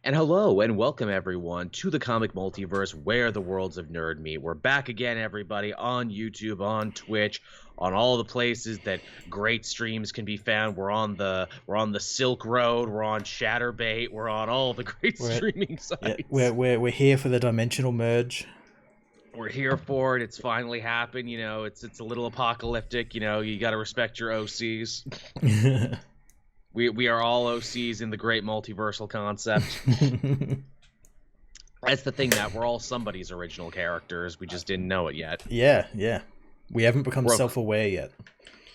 And hello and welcome everyone to the Comic Multiverse where the worlds of nerd meet. We're back again, everybody, on YouTube, on Twitch, on all the places that great streams can be found. We're on the Silk Road, we're on Shatterbait, we're on all the great streaming sites. Yeah, we're here for the dimensional merge. We're here for it. It's finally happened. You know, it's a little apocalyptic. You know, you got to respect your OCs. We are all OCs in the great multiversal concept. That's the thing, that we're all somebody's original characters. We just didn't know it yet. Yeah. We haven't become self-aware yet.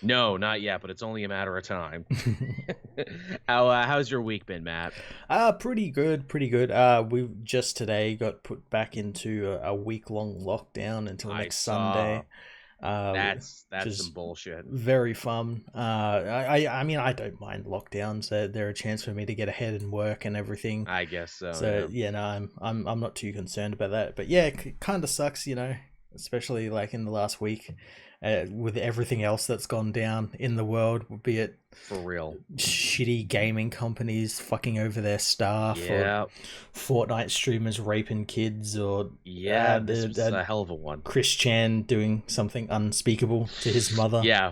No, not yet, but it's only a matter of time. How's your week been, Matt? Pretty good. We just today got put back into a week-long lockdown until next Sunday. That's some bullshit. Very fun. I mean, I don't mind lockdowns. They're a chance for me to get ahead and work and everything. I guess so. So no, I'm not too concerned about that. But yeah, it kind of sucks, you know, especially like in the last week. With everything else that's gone down in the world, be it for real shitty gaming companies fucking over their staff, or Fortnite streamers raping kids, or this was a hell of a one. Chris Chan doing something unspeakable to his mother. Yeah,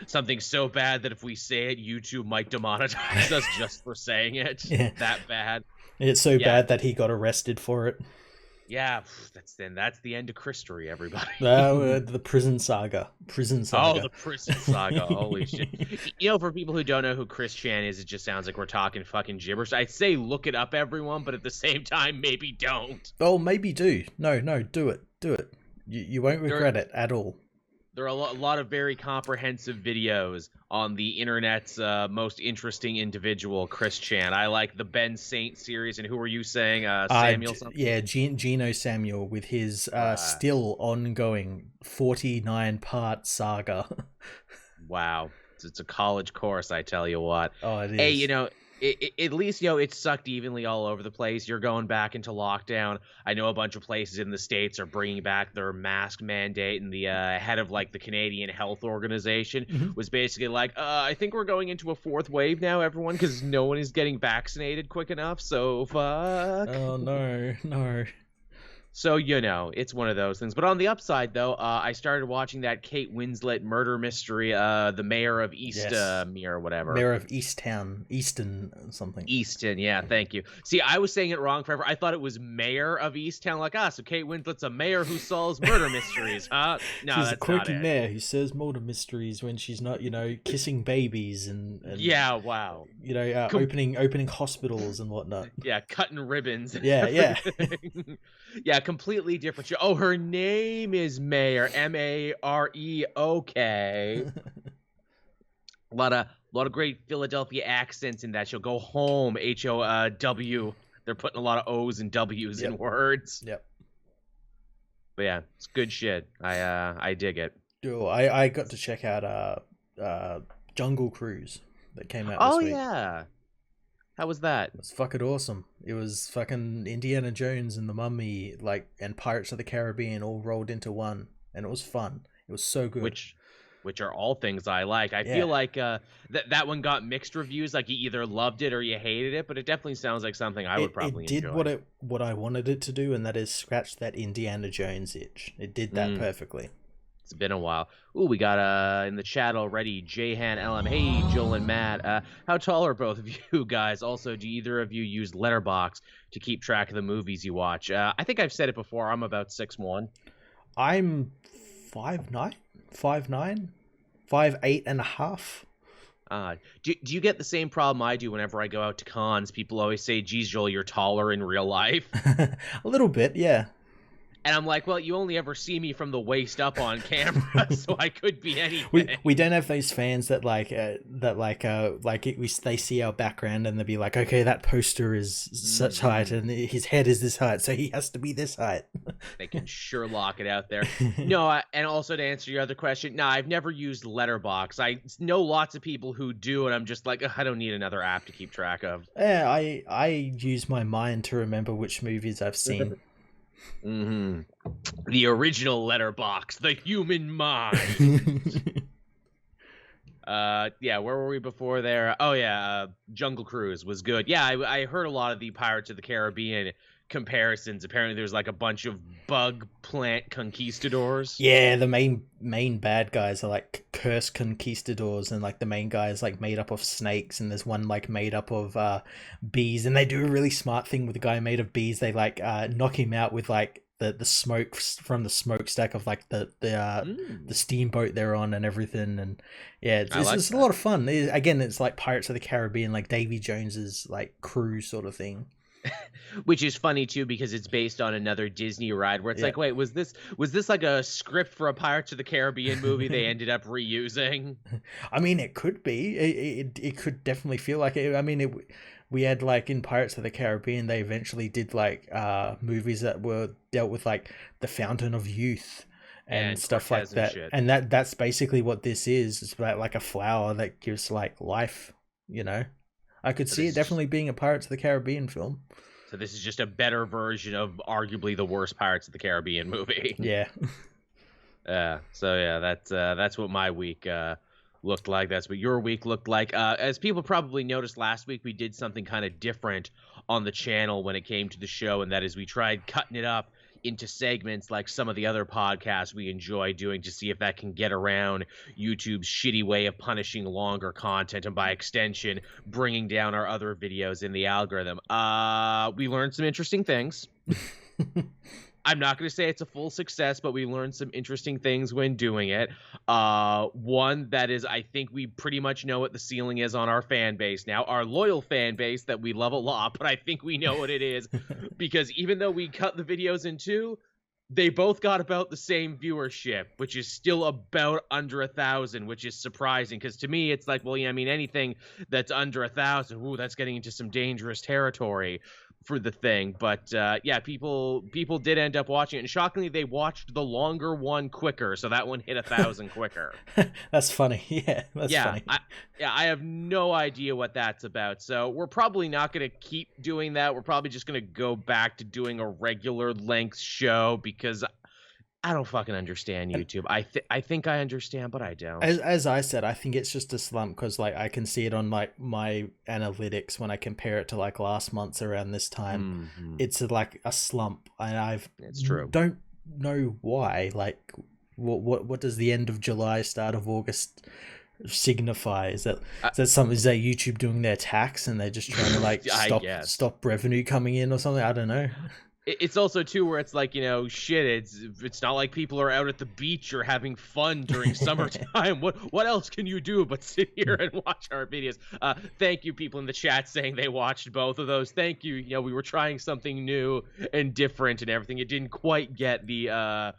something so bad that if we say it, YouTube might demonetize us just for saying it. Yeah. That bad. It's so bad that he got arrested for it. Yeah, that's the end of Christery, everybody. The prison saga. Oh, the prison saga. Holy shit. You know, for people who don't know who Chris Chan is, it just sounds like we're talking fucking gibberish. I'd say look it up, everyone, but at the same time, maybe don't. Oh, maybe do. No, do it. You won't regret it at all. There are a lot of very comprehensive videos on the internet's most interesting individual, Chris Chan. I like the Ben Saint series, and who were you saying? Samuel something? Yeah, Geno Samuel with his still ongoing 49-part saga. Wow. It's a college course, I tell you what. Oh, it is. Hey, you know, at least, you know, it's sucked evenly all over the place. You're going back into lockdown. I know a bunch of places in the States are bringing back their mask mandate, and the head of, like, the Canadian Health Organization was basically like, I think we're going into a fourth wave now, everyone, because no one is getting vaccinated quick enough, so fuck. Oh, no. So, you know, it's one of those things. But on the upside, though, I started watching that Kate Winslet murder mystery, the Mayor of Eastmere or whatever. Mayor of Easton something. Easton, yeah, thank you. See, I was saying it wrong forever. I thought it was Mayor of Easttown, like, so Kate Winslet's a mayor who solves murder mysteries, huh? No, she's that's a quirky not it. mayor who solves murder mysteries when she's not, you know, kissing babies and yeah, wow. You know, opening hospitals and whatnot. Yeah, cutting ribbons. Yeah. Yeah, completely different show. Oh, her name is Mayor, Mareok. A lot of great Philadelphia accents in that show. Go home, HOW. They're putting a lot of O's and W's in words. Yep. But yeah, it's good shit. I dig it. Oh, I got to check out Jungle Cruise that came out this week. Oh yeah. How was that? It was fucking awesome. It was fucking Indiana Jones and the Mummy, like, and Pirates of the Caribbean all rolled into one, and it was fun. It was so good. Which are all things I like. I feel like that one got mixed reviews. Like, you either loved it or you hated it, but it definitely sounds like something I would probably enjoy. It did what I wanted it to do, and that is scratch that Indiana Jones itch. It did that perfectly. It's been a while. Ooh, we got in the chat already, Jhan LM. Hey, Joel and Matt. How tall are both of you guys? Also, do either of you use Letterboxd to keep track of the movies you watch? I think I've said it before. I'm about 6'1". I'm 5'9", 5'8.5". Do you get the same problem I do whenever I go out to cons? People always say, geez, Joel, you're taller in real life. A little bit, yeah. And I'm like, well, you only ever see me from the waist up on camera, so I could be anything. We don't have those fans that they see our background and they'll be like, okay, that poster is such height and his head is this height, so he has to be this height. They can sure lock it out there. No, and also to answer your other question, no, I've never used Letterboxd. I know lots of people who do, and I'm just like, I don't need another app to keep track of. Yeah, I use my mind to remember which movies I've seen. The original Letterboxd, the human mind. Yeah, where were we before there? Oh yeah, Jungle Cruise was good. Yeah, I heard a lot of the Pirates of the Caribbean comparisons. Apparently, there's like a bunch of bug plant conquistadors. Yeah, the main bad guys are like cursed conquistadors, and like the main guy is like made up of snakes, and there's one like made up of bees, and they do a really smart thing with the guy made of bees. They like knock him out with like the smoke from the smokestack of like the steamboat they're on and everything, and yeah, it's a lot of fun. Again, it's like Pirates of the Caribbean, like Davy Jones's like cruise sort of thing. Which is funny too because it's based on another Disney ride where it's like, wait, was this like a script for a Pirates of the Caribbean movie they ended up reusing? I mean, it could be. It could definitely feel like it. I mean, we had like in Pirates of the Caribbean, they eventually did like movies that were dealt with like the Fountain of Youth and stuff like that. And that's basically what this is. It's about like a flower that gives like life, you know. I could see it definitely being a Pirates of the Caribbean film. So this is just a better version of arguably the worst Pirates of the Caribbean movie. Yeah. So yeah, that's what my week looked like. That's what your week looked like. As people probably noticed last week, we did something kind of different on the channel when it came to the show, and that is we tried cutting it up into segments like some of the other podcasts we enjoy doing to see if that can get around YouTube's shitty way of punishing longer content and by extension bringing down our other videos in the algorithm. We learned some interesting things. I'm not going to say it's a full success, but we learned some interesting things when doing it. One that is, I think we pretty much know what the ceiling is on our fan base now, our loyal fan base that we love a lot, but I think we know what it is because even though we cut the videos in two, they both got about the same viewership, which is still about under 1,000, which is surprising because to me, it's like, well, yeah, I mean, anything that's under 1,000, ooh, that's getting into some dangerous territory for the thing. But yeah, people did end up watching it, and shockingly they watched the longer one quicker, so that one hit 1,000 quicker. That's funny. That's funny. I have no idea what that's about, so we're probably not going to keep doing that. We're probably just going to go back to doing a regular length show because I don't fucking understand YouTube. I think I understand, but I don't. As I said, I think it's just a slump because like I can see it on like my analytics when I compare it to like last month's around this time. Mm-hmm. It's like a slump, and it's true. Don't know why. Like, what does the end of July, start of August signify? Is that YouTube doing their tax and they're just trying to like stop revenue coming in or something? I don't know. It's also too where it's like, you know, shit, it's not like people are out at the beach or having fun during summertime. What else can you do but sit here and watch our videos? Thank you, people in the chat saying they watched both of those. Thank you. You know, we were trying something new and different and everything. It didn't quite get the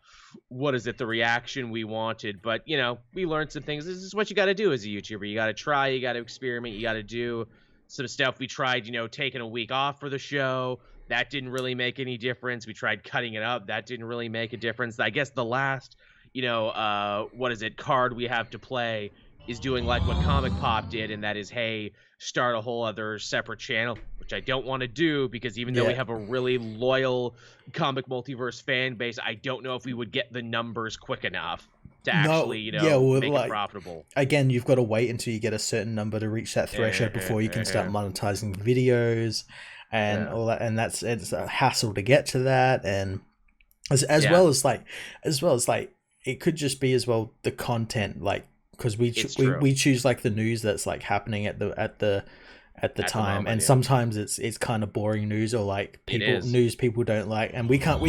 the reaction we wanted, but you know, we learned some things. This is what you got to do as a YouTuber. You got to try, you got to experiment, you got to do some stuff. We tried, you know, taking a week off for the show. That didn't really make any difference. We tried cutting it up. That didn't really make a difference. I guess the last, you know, card we have to play is doing like what Comic Pop did, and that is, hey, start a whole other separate channel, which I don't want to do because even though we have a really loyal Comic Multiverse fan base, I don't know if we would get the numbers quick enough to actually, make it profitable. Again, you've got to wait until you get a certain number to reach that threshold before you can start monetizing videos and all that, and it's a hassle to get to that, and as well as it could just be as well the content, like because we choose like the news that's like happening at the time, moment, and sometimes it's kind of boring news or like people don't like, and we can't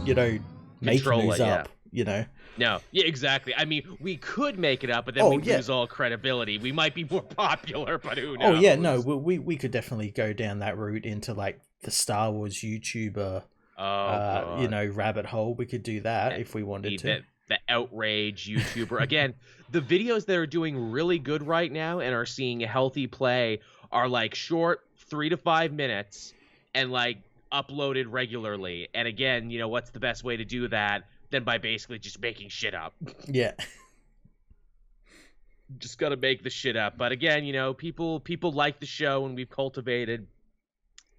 you know make news up, you know. No, yeah, exactly. I mean, we could make it up, but then we'd lose all credibility. We might be more popular, but who knows? Oh yeah, no, we could definitely go down that route into like the Star Wars YouTuber, you know, rabbit hole. We could do that if we wanted to. The outrage YouTuber. Again, the videos that are doing really good right now and are seeing healthy play are like short 3 to 5 minutes and like uploaded regularly. And again, you know, what's the best way to do that than by basically just making shit up? Yeah. Just gotta make the shit up. But again, you know, people like the show, and we've cultivated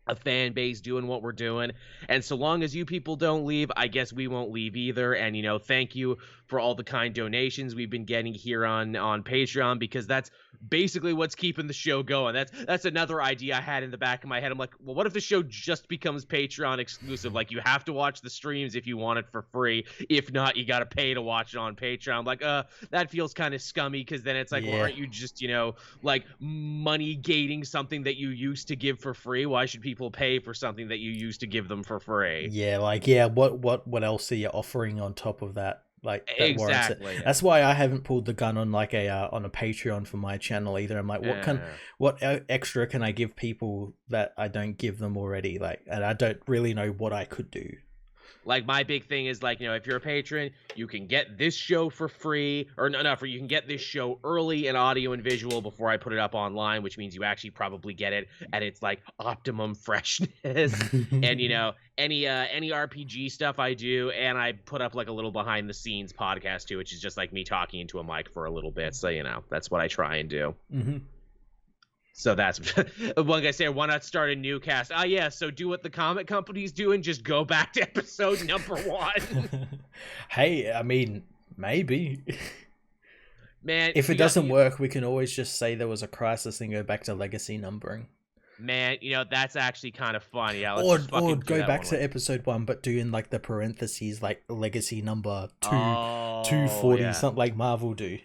a fan base doing what we're doing, and so long as you people don't leave, I guess we won't leave either. And you know, thank you for all the kind donations we've been getting here on Patreon, because that's basically what's keeping the show going. That's another idea I had in the back of my head. I'm like, well, what if the show just becomes Patreon exclusive? Like, you have to watch the streams if you want it for free. If not, you got to pay to watch it on Patreon. I'm like, that feels kind of scummy, because then it's like, well, aren't you just, like, money gating something that you used to give for free? Why should people pay for something that you used to give them for free? Yeah, like, what else are you offering on top of that? Like, that exactly. That's why I haven't pulled the gun on like on a Patreon for my channel either. I'm like, what extra can I give people that I don't give them already? Like, and I don't really know what I could do. Like, my big thing is, like, if you're a patron, you can get this show for free, or you can get this show early in audio and visual before I put it up online, which means you actually probably get it at its, like, optimum freshness. And, any RPG stuff I do, and I put up, like, a little behind the scenes podcast too, which is just like me talking into a mic for a little bit. So, that's what I try and do. Mm-hmm. So that's one guy said, why not start a new cast? Yeah, so do what the comic company's doing, just go back to episode number 1. Hey, I mean, maybe. Man, if it doesn't work, we can always just say there was a crisis and go back to legacy numbering. Man, that's actually kind of funny. Yeah, or go back to episode 1, but do in like the parentheses, like legacy number 240, something like Marvel do.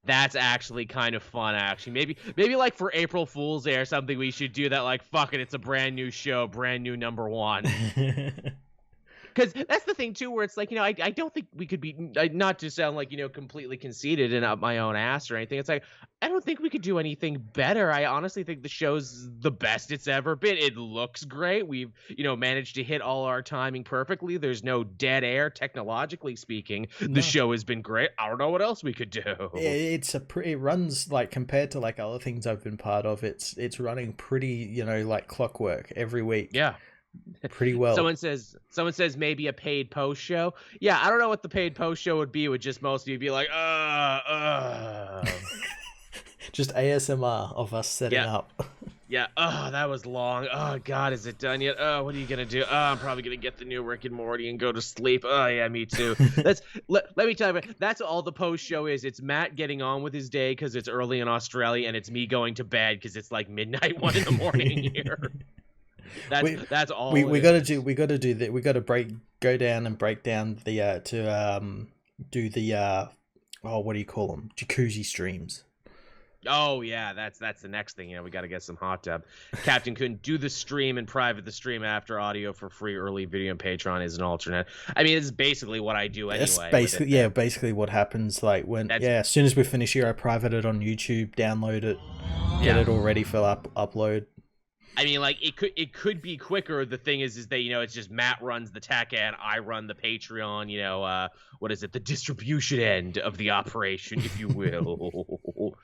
That's actually kind of fun, actually. Maybe like for April Fool's Day or something, we should do that. Like, fuck it, it's a brand new show, brand new number 1. Because that's the thing, too, where it's like, I don't think we could be, not to sound like, completely conceited and up my own ass or anything. It's like, I don't think we could do anything better. I honestly think the show's the best it's ever been. It looks great. We've, managed to hit all our timing perfectly. There's no dead air, technologically speaking. The show has been great. I don't know what else we could do. It runs, like, compared to, like, other things I've been part of, it's running pretty, like clockwork every week. Yeah. Pretty well. Someone says maybe a paid post show. Yeah, I don't know what the paid post show would be. It would just mostly be like, just ASMR of us setting up. Yeah. Oh, that was long. Oh God, is it done yet? Oh, what are you gonna do? Oh, I'm probably gonna get the new Rick and Morty and go to sleep. Oh yeah, me too. Let me tell you, that's all the post show is. It's Matt getting on with his day because it's early in Australia, and it's me going to bed because it's like midnight 1 in the morning here. That's all. We got to do that. We got to go down and break down the do the what do you call them? Jacuzzi streams. Oh yeah, that's the next thing. We got to get some hot tub. Captain couldn't do the stream in private. The stream after audio for free, early video and Patreon is an alternate. I mean, it's basically what I do anyway. That's basically what happens. Like as soon as we finish here, I private it on YouTube, download it, get it all ready for upload. I mean, like, it could be quicker. The thing is that, it's just Matt runs the tech and I run the Patreon, what is it? The distribution end of the operation, if you will.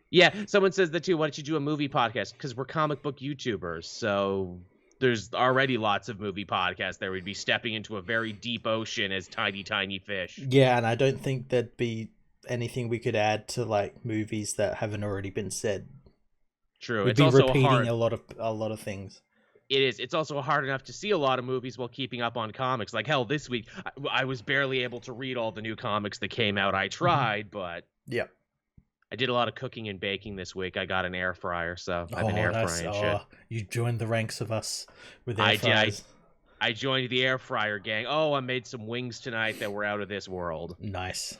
Yeah, someone says that too. Why don't you do a movie podcast? Because we're comic book YouTubers. So there's already lots of movie podcasts there. We'd be stepping into a very deep ocean as tiny, tiny fish. Yeah, and I don't think there'd be anything we could add to, like, movies that haven't already been said. True. We'd it's be also repeating a lot of things. It is. It's also hard enough to see a lot of movies while keeping up on comics. Like, hell, this week I was barely able to read all the new comics that came out. I tried, but yeah, I did a lot of cooking and baking this week. I got an air fryer, so I've been air frying shit. You joined the ranks of us with air fryers. I joined the air fryer gang. Oh, I made some wings tonight that were out of this world. Nice.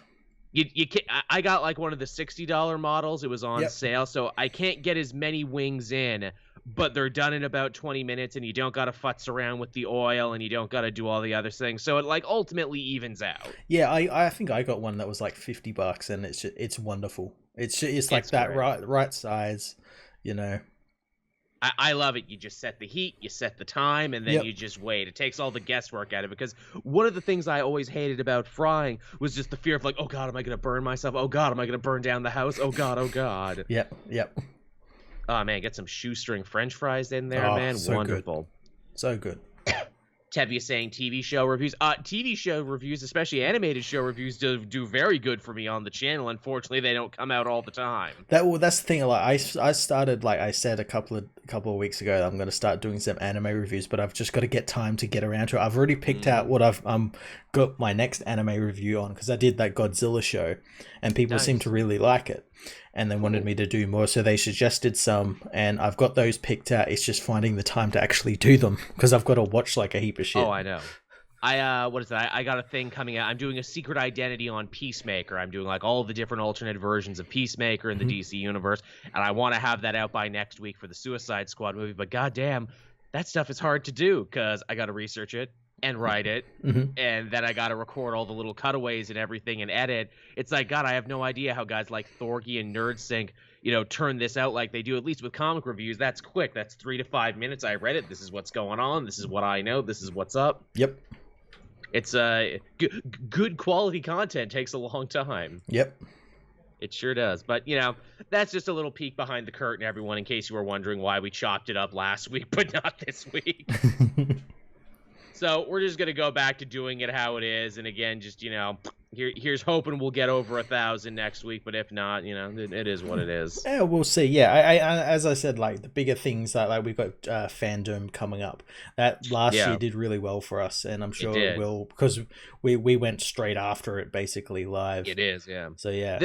I got like one of the $60 models. It was on sale, so I can't get as many wings in, but they're done in about 20 minutes, and you don't got to futz around with the oil, and you don't got to do all the other things. So it, like, ultimately evens out. Yeah, I think I got one that was like $50, and it's wonderful. It's like that right size, I love it. You just set the heat, you set the time, and then you just wait. It takes all the guesswork out of it, because one of the things I always hated about frying was just the fear of, like, oh God, am I going to burn myself? Oh God, am I going to burn down the house? Oh God, oh God. Yep. Oh man, get some shoestring French fries in there, man. So wonderful. Good. So good. Tevye saying TV show reviews. TV show reviews, especially animated show reviews, do very good for me on the channel. Unfortunately, they don't come out all the time. That's the thing. Like I started, like I said a couple of weeks ago, I'm going to start doing some anime reviews, but I've just got to get time to get around to it. I've already picked out what I've got my next anime review on, because I did that Godzilla show, and people seem to really like it, and they wanted me to do more, so they suggested some, and I've got those picked out. It's just finding the time to actually do them, because I've got to watch like a heap of shit. Oh, I know. What is that? I got a thing coming out. I'm doing a secret identity on Peacemaker. I'm doing like all the different alternate versions of Peacemaker in the DC universe, and I want to have that out by next week for the Suicide Squad movie. But goddamn, that stuff is hard to do, because I got to research it and write it, and then I got to record all the little cutaways and everything and edit. It's like, God, I have no idea how guys like Thorgy and NerdSync, turn this out like they do. At least with comic reviews, that's quick. That's 3 to 5 minutes. I read it. This is what's going on. This is what I know. This is what's up. Yep. It's good quality content takes a long time. Yep. It sure does. But, that's just a little peek behind the curtain, everyone, in case you were wondering why we chopped it up last week, but not this week. So we're just going to go back to doing it how it is. And again, just, here's hoping we'll get over 1,000 next week. But if not, it is what it is. Yeah, we'll see. Yeah, I as I said, like the bigger things that like we've got Fandom coming up. That last year did really well for us, and I'm sure it will, because we went straight after it basically live. It is, yeah. So yeah.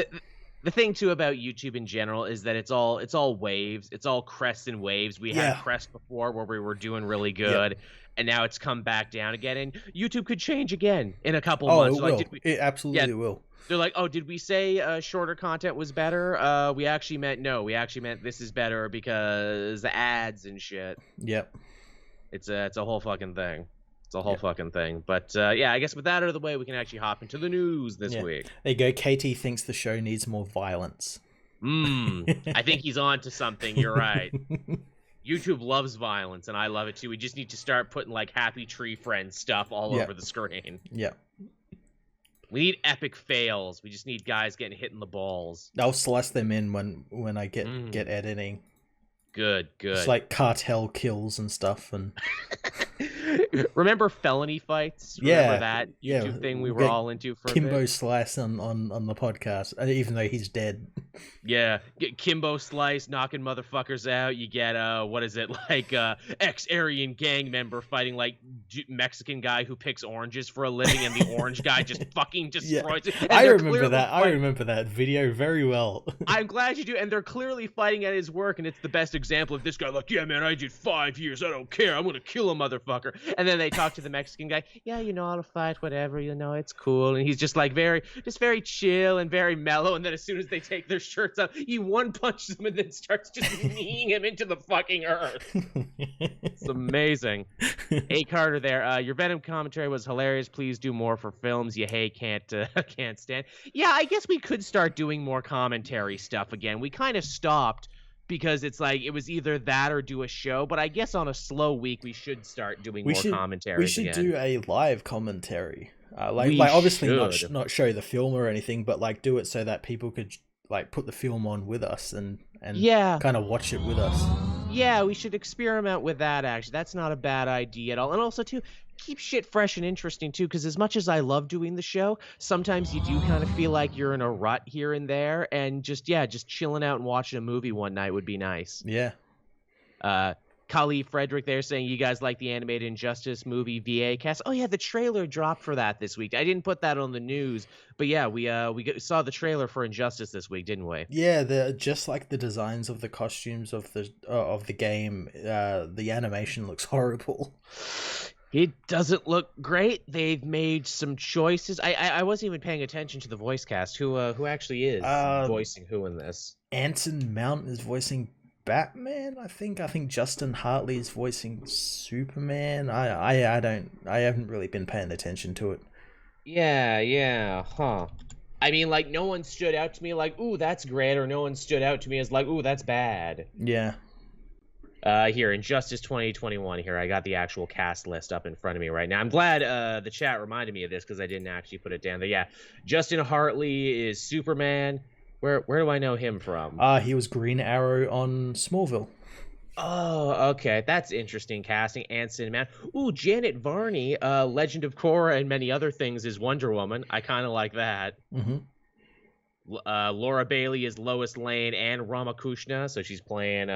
The thing too about YouTube in general is that it's all waves. It's all crests and waves. We had a crest before where we were doing really good, and now it's come back down again. And YouTube could change again in a couple months. It will. It absolutely will. They're like, oh, did we say shorter content was better? We actually meant no. We actually meant this is better because the ads and shit. Yep. It's a whole fucking thing. It's a whole fucking thing. But I guess with that out of the way, we can actually hop into the news this week. There you go. Katie thinks the show needs more violence. I think he's on to something. You're right. YouTube loves violence, and I love it too. We just need to start putting like Happy Tree Friend stuff all over the screen. Yeah. We need epic fails. We just need guys getting hit in the balls. I'll slice them in when I get editing. Good. It's like cartel kills and stuff, and remember felony fights? Remember that YouTube thing we were all into for Kimbo a bit? Slice on the podcast, even though he's dead. Yeah, get Kimbo Slice knocking motherfuckers out. You get ex-Aryan gang member fighting like Mexican guy who picks oranges for a living, and the orange guy just fucking destroys it. And I remember that. I remember that video very well. I'm glad you do, and they're clearly fighting at his work, and it's the best example of this guy like, yeah, man, I did 5 years. I don't care. I'm gonna kill a motherfucker. And then they talk to the Mexican guy. Yeah, how to fight, whatever. It's cool. And he's just like very chill and very mellow. And then as soon as they take their shirts off, he one punches him and then starts just kneeing him into the fucking earth. It's amazing. A Carter there. Your Venom commentary was hilarious. Please do more for films you hate, can't stand. Yeah, I guess we could start doing more commentary stuff again. We kind of stopped because it's like it was either that or do a show. But I guess on a slow week we should start doing more commentary. We should do a live commentary. Like obviously not show the film or anything, but like do it so that people could like put the film on with us and kind of watch it with us. Yeah, we should experiment with that, actually. That's not a bad idea at all. And also, too, keep shit fresh and interesting, too, because as much as I love doing the show, sometimes you do kind of feel like you're in a rut here and there, and just chilling out and watching a movie one night would be nice. Yeah. Kali Frederick there saying you guys like the animated Injustice movie VA cast. Oh yeah, the trailer dropped for that this week. I didn't put that on the news, but yeah, we saw the trailer for Injustice this week, didn't we? Yeah, they're just like the designs of the costumes of the game. The animation looks horrible. It doesn't look great. They've made some choices. I wasn't even paying attention to the voice cast. Who actually is voicing who in this? Anson Mount is voicing Batman, I think Justin Hartley is voicing Superman. I haven't really been paying attention to it. Yeah, huh. I mean, like, no one stood out to me like, ooh, that's great, or no one stood out to me as like, ooh, that's bad. Yeah. Here, Injustice 2021, here, I got the actual cast list up in front of me right now. I'm glad the chat reminded me of this, because I didn't actually put it down there. Yeah, Justin Hartley is Superman. Where do I know him from? He was Green Arrow on Smallville. Oh, okay. That's interesting casting and cinematic. Ooh, Janet Varney, Legend of Korra and many other things is Wonder Woman. I kind of like that. Mm-hmm. Laura Bailey is Lois Lane and Ramakrishna, so she's playing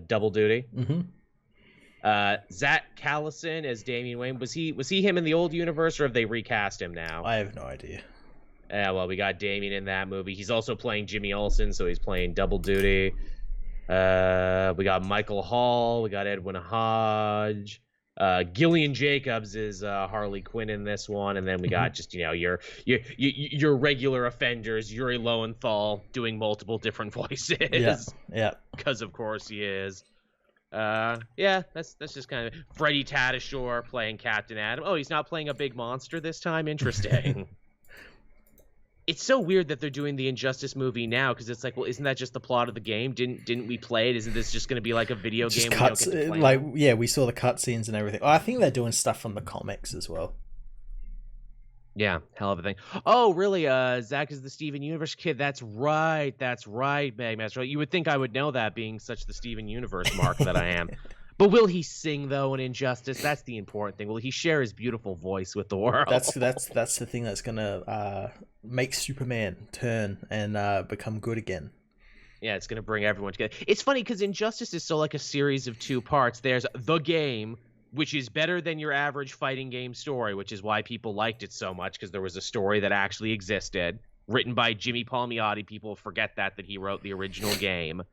double duty. Mm-hmm. Zach Callison as Damian Wayne. Was he him in the old universe, or have they recast him now? I have no idea. Well, we got Damian in that movie. He's also playing Jimmy Olsen, so he's playing double duty. We got Michael Hall. We got Edwin Hodge. Gillian Jacobs is Harley Quinn in this one, and then we got just your regular offenders. Yuri Lowenthal doing multiple different voices. Yeah. Because of course he is. That's just kind of Freddie Tatasciore playing Captain Adam. Oh, he's not playing a big monster this time. Interesting. It's so weird that they're doing the Injustice movie now, because it's like, well, isn't that just the plot of the game? Didn't we play it? Isn't this just going to be like a video game? Cuts, we saw the cutscenes and everything. Oh, I think they're doing stuff from the comics as well. Yeah, hell of a thing. Oh, really? Zach is the Steven Universe kid. That's right, Magmaster. You would think I would know that, being such the Steven Universe mark that I am. But will he sing, though, in Injustice? That's the important thing. Will he share his beautiful voice with the world? That's the thing that's gonna make Superman turn and become good again. Yeah, it's gonna bring everyone together. It's funny because Injustice is so like a series of two parts. There's the game, which is better than your average fighting game story, which is why people liked it so much, because there was a story that actually existed, written by Jimmy Palmiotti. People forget that he wrote the original game,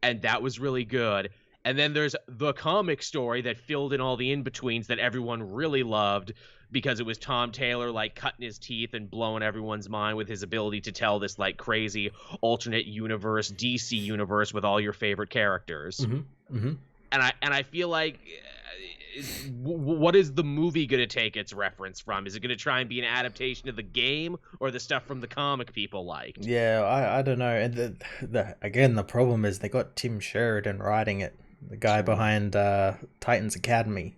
and that was really good. And then there's the comic story that filled in all the in-betweens that everyone really loved, because it was Tom Taylor like cutting his teeth and blowing everyone's mind with his ability to tell this like crazy alternate universe, DC universe with all your favorite characters. Mm-hmm. Mm-hmm. And I feel like, what is the movie going to take its reference from? Is it going to try and be an adaptation of the game, or the stuff from the comic people liked? Yeah, I don't know. And the problem is they got Tim Sheridan writing it. The guy behind Titans Academy.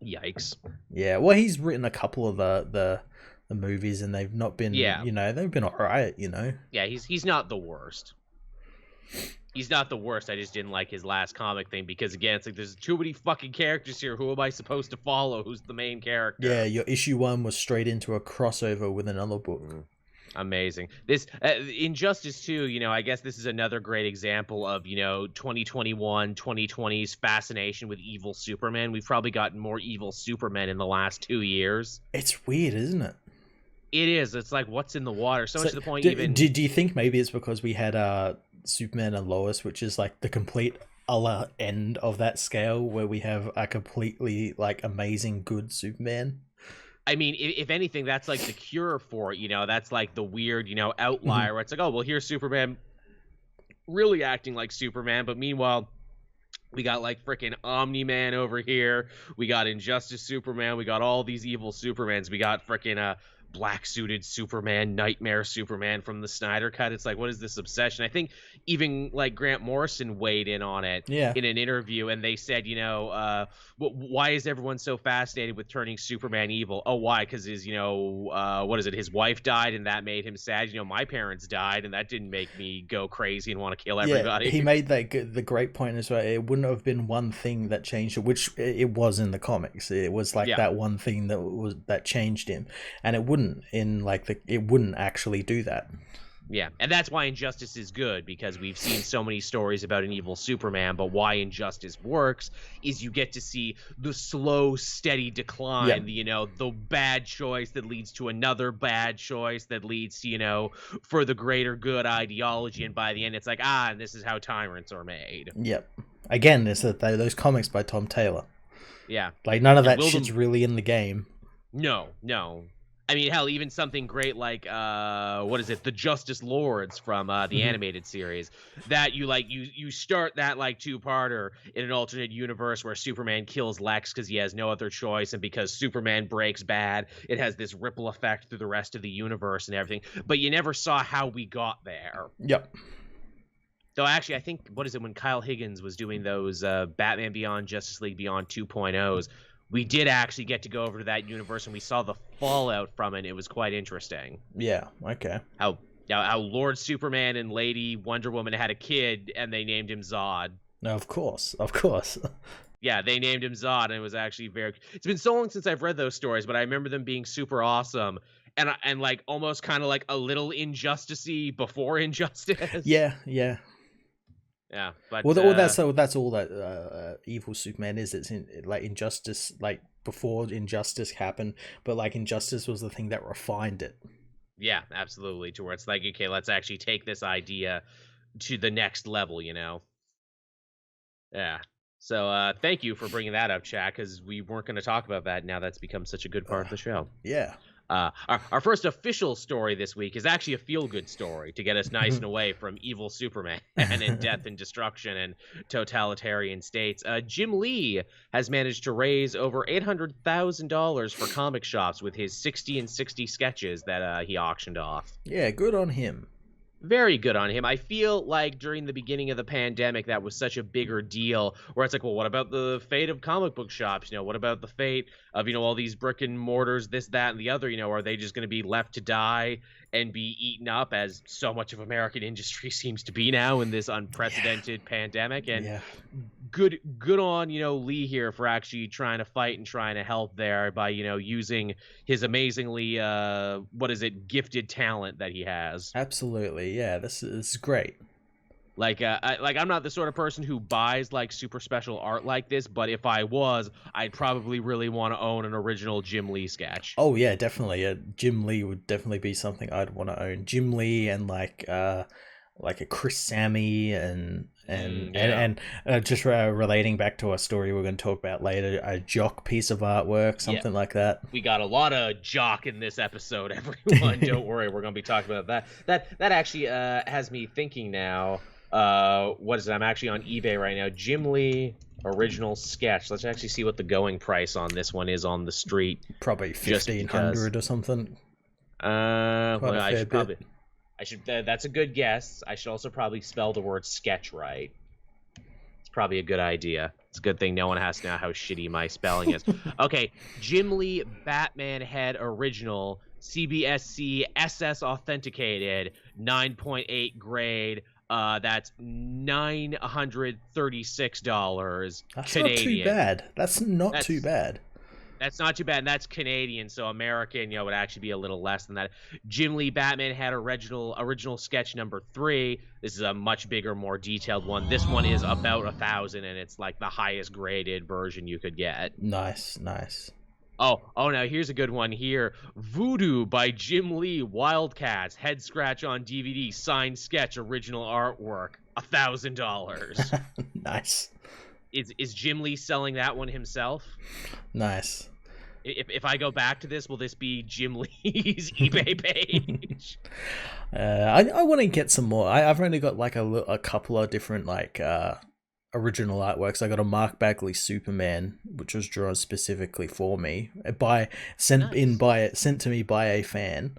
Yikes. Yeah, well, he's written a couple of the movies, and they've not been, they've been alright, Yeah, he's not the worst. He's not the worst. I just didn't like his last comic thing, because, again, it's like, there's too many fucking characters here. Who am I supposed to follow? Who's the main character? Yeah, your issue 1 was straight into a crossover with another book. Amazing. This Injustice 2, I guess this is another great example of, 2021, 2020's fascination with evil Superman. We've probably gotten more evil Superman in the last 2 years. It's weird, isn't it? It is. It's like, what's in the water? So much to the point do you think maybe it's because we had Superman and Lois, which is like the complete other end of that scale, where we have a completely like amazing good Superman? I mean, if anything, that's like the cure for it, that's like the weird, outlier where it's like, oh, well, here's Superman really acting like Superman, but meanwhile, we got like freaking Omni-Man over here, we got Injustice Superman, we got all these evil Supermans, we got freaking black-suited Superman, Nightmare Superman from the Snyder Cut. It's like, what is this obsession? I think even like Grant Morrison weighed in on it in an interview, and they said, why is everyone so fascinated with turning Superman evil? Oh, why? Because his wife died, and that made him sad. My parents died, and that didn't make me go crazy and want to kill everybody. Yeah, he made the great point as well. It wouldn't have been one thing that changed it, which it was in the comics. It was like that one thing that changed him, and it wouldn't actually do that. Yeah, and that's why Injustice is good, because we've seen so many stories about an evil Superman, but why Injustice works is you get to see the slow, steady decline, the bad choice that leads to another bad choice that leads to, for the greater good ideology, and by the end it's like, and this is how tyrants are made. Yep. Again, it's those comics by Tom Taylor. Yeah. Like, none of that shit's really in the game. No. I mean, hell, even something great like, the Justice Lords from the animated series, that you start that like two-parter in an alternate universe where Superman kills Lex because he has no other choice, and because Superman breaks bad, it has this ripple effect through the rest of the universe and everything, but you never saw how we got there. Yep. Though actually, I think, when Kyle Higgins was doing those Batman Beyond, Justice League Beyond 2.0s, we did actually get to go over to that universe, and we saw the fallout from it. It was quite interesting. Yeah, okay. How Lord Superman and Lady Wonder Woman had a kid, and they named him Zod. No, of course, of course. Yeah, they named him Zod, and it was actually very. It's been so long since I've read those stories, but I remember them being super awesome, and like almost kind of like a little injustice-y before Injustice. Yeah. But Well, that's all that evil Superman is. It's like Injustice, like before Injustice happened, but like Injustice was the thing that refined it. Yeah, absolutely. To where it's like, okay, let's actually take this idea to the next level, you know? Yeah. So thank you for bringing that up, chat, because we weren't going to talk about that. Now that's become such a good part of the show. Yeah. Our first official story this week is actually a feel-good story to get us nice and away from evil Superman and death and destruction and totalitarian states. Jim Lee has managed to raise over $800,000 for comic shops with his 60 and 60 sketches that he auctioned off. Yeah, good on him. Very good on him. I feel like during the beginning of the pandemic, that was such a bigger deal where it's like, well, what about the fate of comic book shops? You know, what about the fate of, you know, all these brick and mortars, this, that, and the other? You know, are they just going to be left to die and be eaten up as so much of American industry seems to be now in this unprecedented pandemic? And good on, you know, Lee here for actually trying to fight and trying to help there by, you know, using his amazingly, gifted talent that he has. Absolutely. Yeah, this is great. Like, I'm not the sort of person who buys like super special art like this, but if I was, I'd probably really want to own an original Jim Lee sketch. Oh yeah, definitely. Jim Lee would definitely be something I'd want to own. Jim Lee and like a Chris Sammy and just relating back to a story we're going to talk about later, a Jock piece of artwork, something like that. We got a lot of Jock in this episode, everyone. Don't worry, we're going to be talking about that. That actually has me thinking now. What is it? I'm actually on eBay right now. Jim Lee original sketch. Let's actually see what the going price on this one is on the street. Probably 1,500 or something. I should. That's a good guess. I should also probably spell the word sketch right. It's probably a good idea. It's a good thing no one has to know how shitty my spelling is. Okay, Jim Lee Batman head original, CBSC SS authenticated, 9.8 grade. That's $936. That's Canadian. Not too bad. That's not too bad. That's not too bad, and that's Canadian, so American, you know, would actually be a little less than that. Jim Lee Batman had original sketch number 3. This is a much bigger, more detailed one. This one is about 1,000, and it's like the highest graded version you could get. Nice. Oh, now here's a good one here. Voodoo by Jim Lee, Wildcats, head scratch on DVD, signed sketch, original artwork, $1,000. Nice. Is Jim Lee selling that one himself? Nice. If I go back to this, will this be Jim Lee's eBay page? I want to get some more. I've only got like a couple of different like original artworks. I got a Mark Bagley Superman, which was drawn specifically for me sent to me by a fan,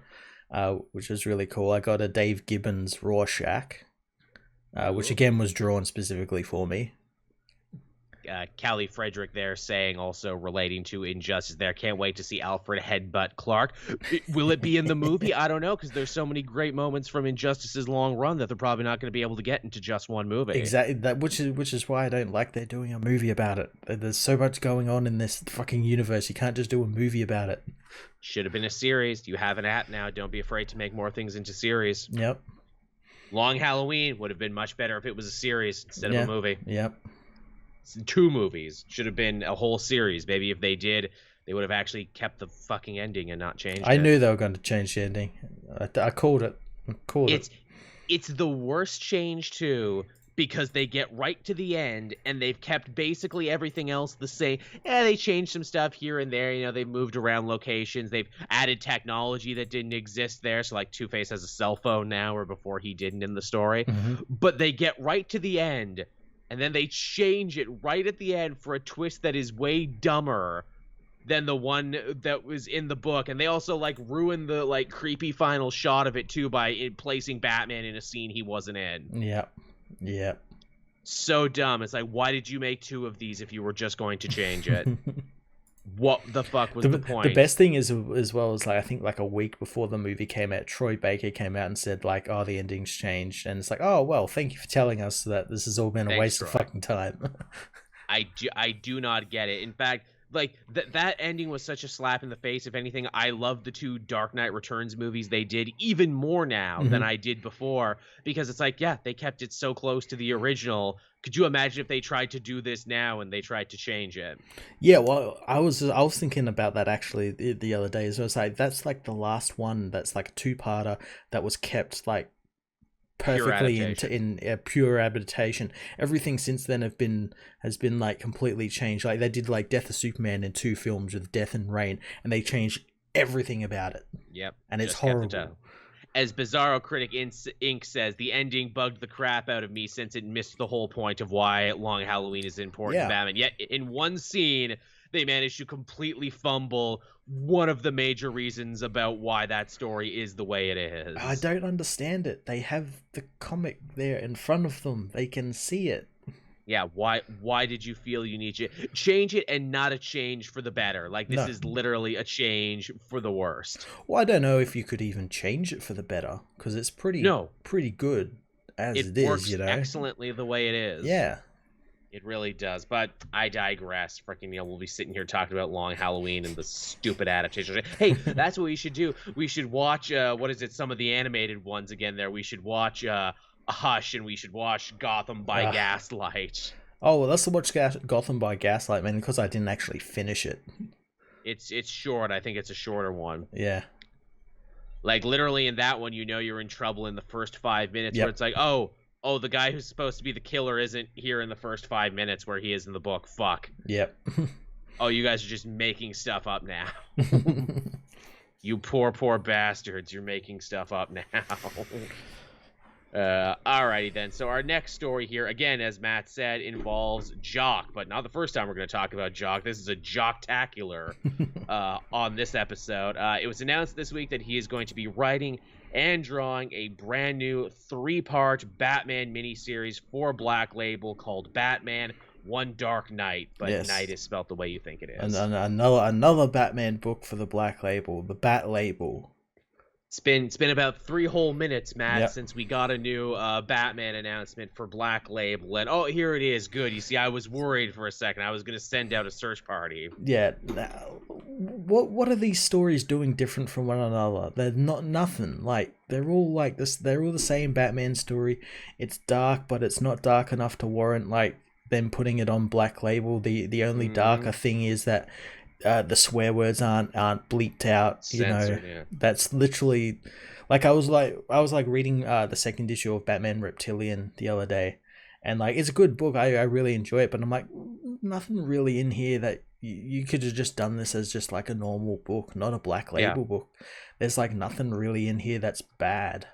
which was really cool. I got a Dave Gibbons Rorschach, which again was drawn specifically for me. Callie Frederick there saying, also relating to Injustice there, can't wait to see Alfred headbutt Clark. Will it be in the movie? I don't know, because there's so many great moments from Injustice's long run that they're probably not going to be able to get into just one movie. Exactly, which is why I don't like they're doing a movie about it. There's so much going on in this fucking universe, you can't just do a movie about it. Should have been a series. You have an app now. Don't be afraid to make more things into series. Yep. Long Halloween would have been much better if it was a series instead of a movie. Yep. 2 movies. Should have been a whole series. Maybe if they did, they would have actually kept the fucking ending and not changed it. I knew they were going to change the ending. I called it. It's the worst change too, because they get right to the end and they've kept basically everything else the same. Yeah, they changed some stuff here and there. You know, they've moved around locations. They've added technology that didn't exist there. So like Two-Face has a cell phone now, where before he didn't in the story. Mm-hmm. But they get right to the end, and then they change it right at the end for a twist that is way dumber than the one that was in the book. And they also like ruin the like creepy final shot of it too by placing Batman in a scene he wasn't in. Yep. So dumb. It's like, why did you make 2 of these if you were just going to change it? what the fuck was the point? The best thing is, as well, as like, I think like a week before the movie came out, Troy Baker came out and said like, oh, the ending's changed, and it's like, oh well, thank you for telling us that this has all been a waste of fucking time. I do not get it. In fact, like that ending was such a slap in the face. If anything, I love the 2 Dark Knight Returns movies they did even more now than I did before, because it's like, yeah, they kept it so close to the original. Could you imagine if they tried to do this now and they tried to change it? Yeah, well, I was thinking about that actually the other day. So it's like, that's like the last one that's like a 2-parter that was kept like perfectly in pure adaptation. Everything since then has been like completely changed. Like they did like Death of Superman in 2 films with Death and Reign, and they changed everything about it. Yep, and it's horrible. As Bizarro Critic Inc. says, the ending bugged the crap out of me since it missed the whole point of why Long Halloween is important to Batman. Yet in one scene, they managed to completely fumble one of the major reasons about why that story is the way it is. I don't understand it. They have the comic there in front of them. They can see it. Yeah, why did you feel you need to change it, and not a change for the better? Like, this is literally a change for the worst. Well, I don't know if you could even change it for the better, because it's pretty good as it is, works excellently the way it is. Yeah. It really does, but I digress. Freaking we'll be sitting here talking about Long Halloween and the stupid adaptation. Hey, that's what we should do. We should watch, some of the animated ones again there. We should watch, Hush, and we should watch Gotham by Gaslight. Oh, well, let's watch Gotham by Gaslight, man, because I didn't actually finish it. It's short. I think it's a shorter one. Yeah. Like, literally in that one, you're in trouble in the first 5 minutes, where it's like, oh, the guy who's supposed to be the killer isn't here in the first 5 minutes where he is in the book. Fuck. Yep. Oh, you guys are just making stuff up now. You poor bastards. You're making stuff up now. Alrighty then. So our next story here, again, as Matt said, involves Jock, but not the first time we're going to talk about Jock. This is a Jocktacular on this episode. It was announced this week that he is going to be writing and drawing a brand new 3-part Batman miniseries for Black Label called Batman One Dark Night, but night is spelled the way you think it is. And another Batman book for the Black Label, the Bat Label. It's been about 3 whole minutes, Matt, since we got a new Batman announcement for Black Label, and here it is. Good. You see, I was worried for a second. I was going to send out a search party. Yeah. What are these stories doing different from one another? They're nothing. Like, they're all like this. They're all the same Batman story. It's dark, but it's not dark enough to warrant like them putting it on Black Label. The only darker thing is that the swear words aren't bleeped out. Censored, That's literally like I was reading the second issue of Batman Reptilian the other day, and like it's a good book. I really enjoy it, but I'm like, nothing really in here that you could have just done this as just like a normal book, not a Black Label book. There's like nothing really in here that's bad.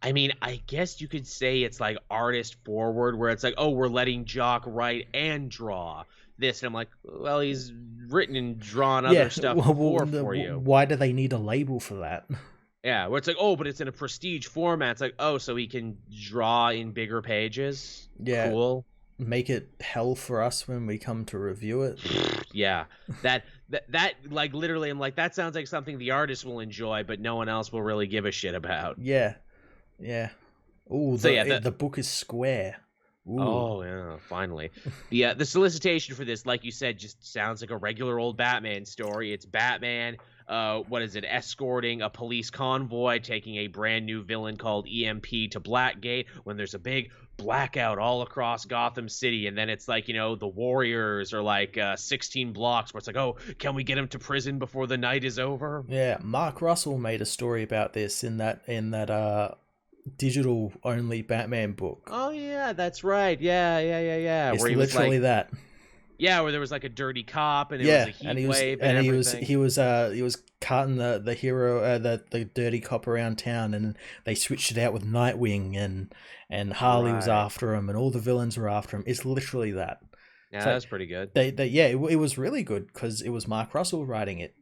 I mean, I guess you could say it's like artist forward, where it's like, oh, we're letting Jock write and draw this, and I'm like, well, he's written and drawn other stuff for you. Why do they need a label for that? Yeah, where it's like, oh, but it's in a prestige format. It's like, oh, so he can draw in bigger pages. Yeah, cool. Make it hell for us when we come to review it. Yeah, that like literally, I'm like, that sounds like something the artist will enjoy, but no one else will really give a shit about. Yeah. Oh, the book is square. Ooh. Oh yeah, finally. The solicitation for this, like you said, just sounds like a regular old Batman story. It's Batman, escorting a police convoy, taking a brand new villain called EMP to Blackgate when there's a big blackout all across Gotham City, and then it's like, the Warriors are like 16 blocks where it's like, oh, can we get him to prison before the night is over? Yeah, Mark Russell made a story about this in that digital only Batman book. Oh yeah, that's right. Yeah. It's where literally that. Yeah, where there was like a dirty cop and it was a heat wave and everything. he was carting the hero, the dirty cop around town, and they switched it out with Nightwing and Harley was after him, and all the villains were after him. It's literally that. Yeah, so that was pretty good. It was really good because it was Mark Russell writing it.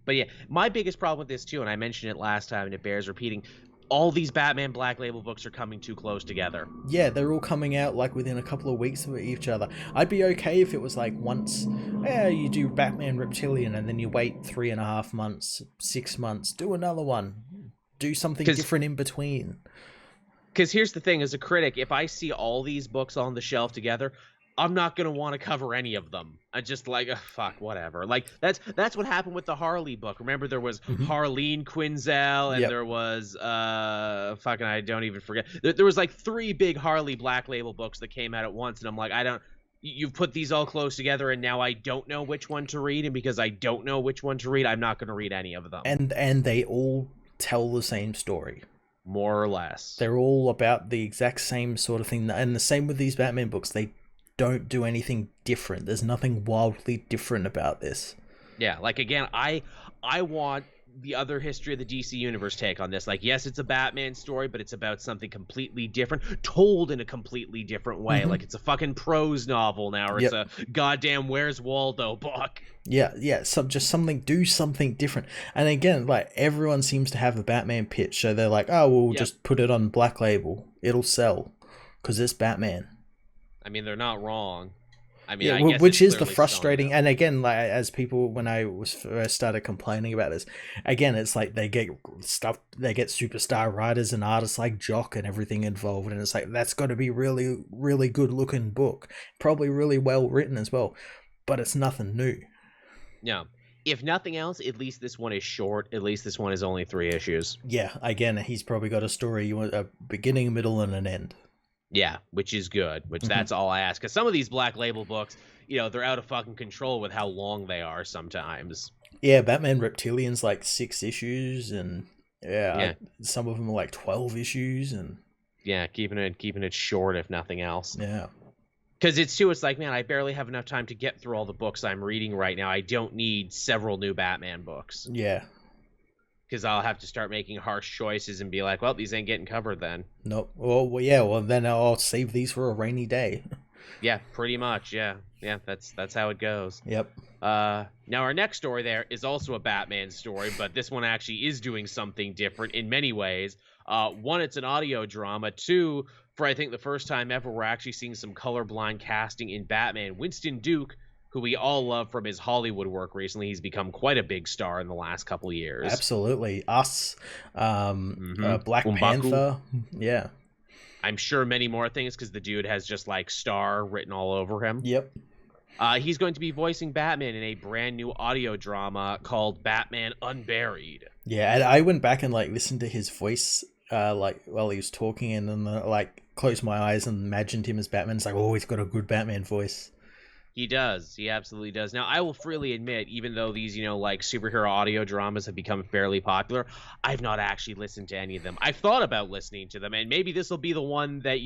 But yeah, my biggest problem with this too, and I mentioned it last time and it bears repeating, all these Batman Black Label books are coming too close together. Yeah, they're all coming out like within a couple of weeks of each other. I'd be okay if it was like once, you do Batman Reptilian and then you wait 3.5 months, 6 months, do another one, do something different in between. Because here's the thing, as a critic, if I see all these books on the shelf together, I'm not going to want to cover any of them. I just like, fuck, whatever. Like, that's what happened with the Harley book. Remember, there was Harleen Quinzel, and there was, fucking, I don't even forget. There was like 3 big Harley Black Label books that came out at once, and I'm like, you've put these all close together, and now I don't know which one to read, and because I don't know which one to read, I'm not going to read any of them. And they all tell the same story. More or less. They're all about the exact same sort of thing, and the same with these Batman books. They don't do anything different. There's nothing wildly different about this. Yeah, like, again, I want the other history of the DC Universe take on this. Like, yes, it's a Batman story, but it's about something completely different, told in a completely different way. Like, it's a fucking prose novel now, or it's a goddamn Where's Waldo book. Yeah, so just do something different. And again, like, everyone seems to have a Batman pitch, so they're like, oh, we'll just put it on Black Label. It'll sell, because it's Batman. I mean, they're not wrong. I mean, yeah, which is the frustrating, and again, like, as people, when I was first started complaining about this, again, it's like they get superstar writers and artists like Jock and everything involved, and it's like, that's got to be really, really good looking book, probably really well written as well, but it's nothing new. Yeah. If nothing else, at least this one is short. At least this one is only 3 issues. Yeah, again, he's probably got a story, you want a beginning, a middle, and an end. Yeah, which is good, which that's all I ask. Because some of these Black Label books, they're out of fucking control with how long they are sometimes. Yeah, Batman Reptilian's like 6 issues, and some of them are like 12 issues, and yeah, keeping it short if nothing else. Yeah. Because it's like, man, I barely have enough time to get through all the books I'm reading right now. I don't need several new Batman books. Yeah. Because I'll have to start making harsh choices and be like, well, these ain't getting covered then. Nope. Well, then I'll save these for a rainy day. Yeah, pretty much. Yeah, that's how it goes. Yep. Now our next story there is also a Batman story, but this one actually is doing something different in many ways. 1, it's an audio drama. 2, for I think the first time ever, we're actually seeing some colorblind casting in Batman. Winston Duke, who we all love from his Hollywood work recently. He's become quite a big star in the last couple of years. Absolutely. Us, Black Panther. Yeah. I'm sure many more things, because the dude has just like star written all over him. Yep. He's going to be voicing Batman in a brand new audio drama called Batman Unburied. Yeah, and I went back and like listened to his voice like while he was talking, and then like closed my eyes and imagined him as Batman. It's like, oh, he's got a good Batman voice. He does. He absolutely does. Now, I will freely admit, even though these, like superhero audio dramas have become fairly popular, I've not actually listened to any of them. I've thought about listening to them, and maybe this will be the one that,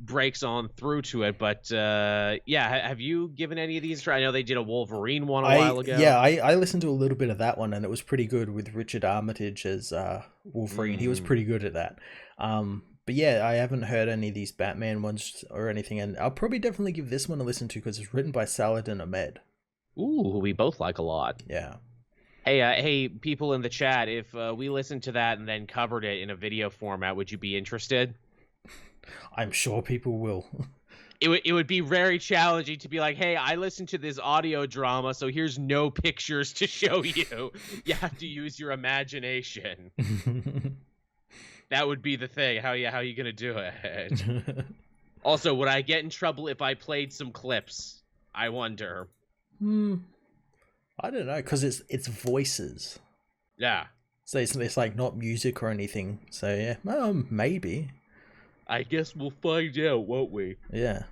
breaks on through to it. But, have you given any of these a try? I know they did a Wolverine one a while ago. Yeah, I listened to a little bit of that one, and it was pretty good with Richard Armitage as Wolverine. He was pretty good at that. But yeah, I haven't heard any of these Batman ones or anything, and I'll probably definitely give this one a listen to because it's written by Saladin Ahmed. Ooh, who we both like a lot. Yeah. Hey, people in the chat, if we listened to that and then covered it in a video format, would you be interested? I'm sure people will. It would be very challenging to be like, hey, I listened to this audio drama, so here's no pictures to show you. You have to use your imagination. That would be the thing. How you gonna do it? Also, would I get in trouble if I played some clips? I wonder. I don't know, because it's voices. Yeah. So it's like not music or anything. So yeah, maybe. I guess we'll find out, won't we? Yeah.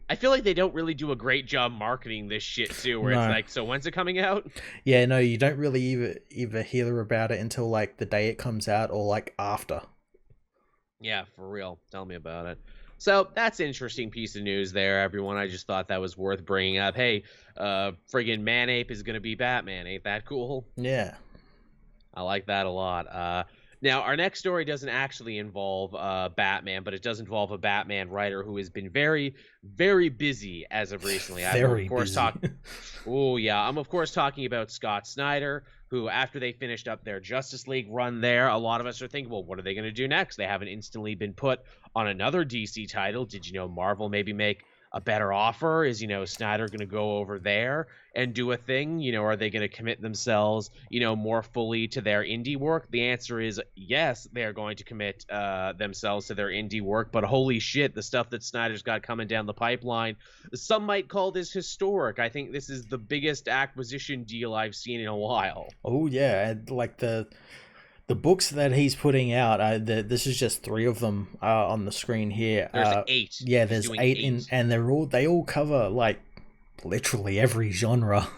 I feel like they don't really do a great job marketing this shit too, where it's like, so when's it coming out? Yeah, no, you don't really either hear about it until like the day it comes out or like after. Yeah, for real. Tell me about it. So that's an interesting piece of news there, everyone. I just thought that was worth bringing up. Hey, friggin' Manape is going to be Batman. Ain't that cool? Yeah. I like that a lot. Now, our next story doesn't actually involve Batman, but it does involve a Batman writer who has been very, very busy as of recently. Very busy. Oh, yeah. I'm, of course, talking about Scott Snyder, who, after they finished up their Justice League run there, a lot of us are thinking, well, what are they going to do next? They haven't instantly been put on another DC title. Did you know Marvel maybe make a better offer? Is, Snyder going to go over there and do a thing? Are they going to commit themselves, more fully to their indie work? The answer is yes, they are going to commit themselves to their indie work, but holy shit, the stuff that Snyder's got coming down the pipeline, some might call this historic. I think this is the biggest acquisition deal I've seen in a while. Oh, yeah, like the books that he's putting out, this is just 3 of them on the screen here. There's 8. Yeah, there's 8 and they all cover like literally every genre.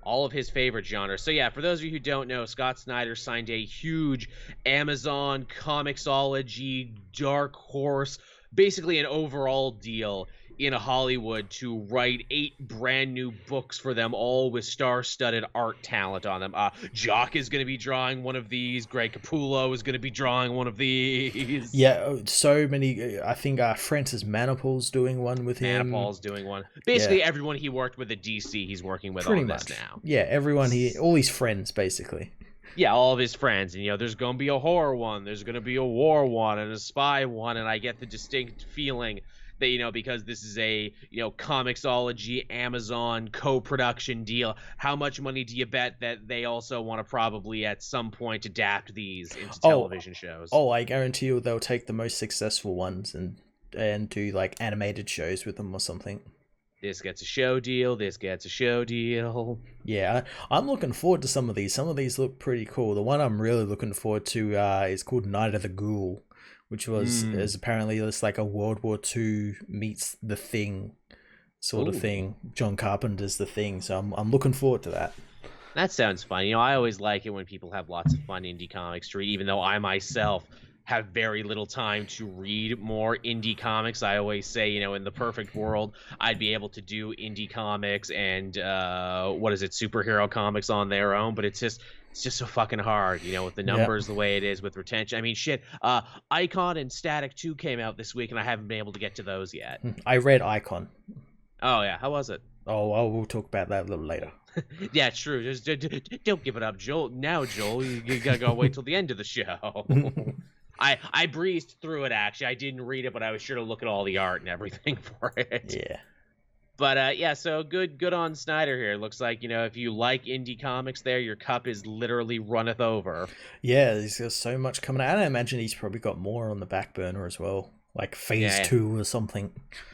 All of his favorite genres. So yeah, for those of you who don't know, Scott Snyder signed a huge Amazon Comixology Dark Horse, basically an overall deal in Hollywood to write 8 brand new books for them, all with star-studded art talent on them. Jock is going to be drawing one of these. Greg Capullo is going to be drawing one of these. Yeah, so many. I think Francis Manapul's doing one with him. Manapul's doing one. Basically, everyone he worked with at DC, he's working with pretty on much. This now. Yeah, everyone all his friends, basically. Yeah, all of his friends. And, there's going to be a horror one, there's going to be a war one, and a spy one, and I get the distinct feeling that, because this is a, Comixology, Amazon co-production deal, how much money do you bet that they also want to probably at some point adapt these into television shows? Oh, I guarantee you they'll take the most successful ones and do like animated shows with them or something. This gets a show deal, this gets a show deal. Yeah, I'm looking forward to some of these. Some of these look pretty cool. The one I'm really looking forward to is called Night of the Ghul, which is apparently it's like a World War II meets The Thing sort of thing. John Carpenter's The Thing, so I'm looking forward to that. That sounds fun. I always like it when people have lots of fun indie comics to read, even though I myself have very little time to read more indie comics. I always say, in the perfect world, I'd be able to do indie comics and superhero comics on their own, but it's just so fucking hard, with the numbers the way it is, with retention. I mean, shit, Icon and Static 2 came out this week, and I haven't been able to get to those yet. I read Icon. Oh, yeah. How was it? Oh, we'll talk about that a little later. Yeah, true. Just don't give it up, Joel. Now, Joel, you gotta go wait till the end of the show. I breezed through it, actually. I didn't read it, but I was sure to look at all the art and everything for it. Yeah. But, so good on Snyder here. Looks like, if you like indie comics there, your cup is literally runneth over. Yeah, there's got so much coming out. And I imagine he's probably got more on the back burner as well. Like phase 2 or something.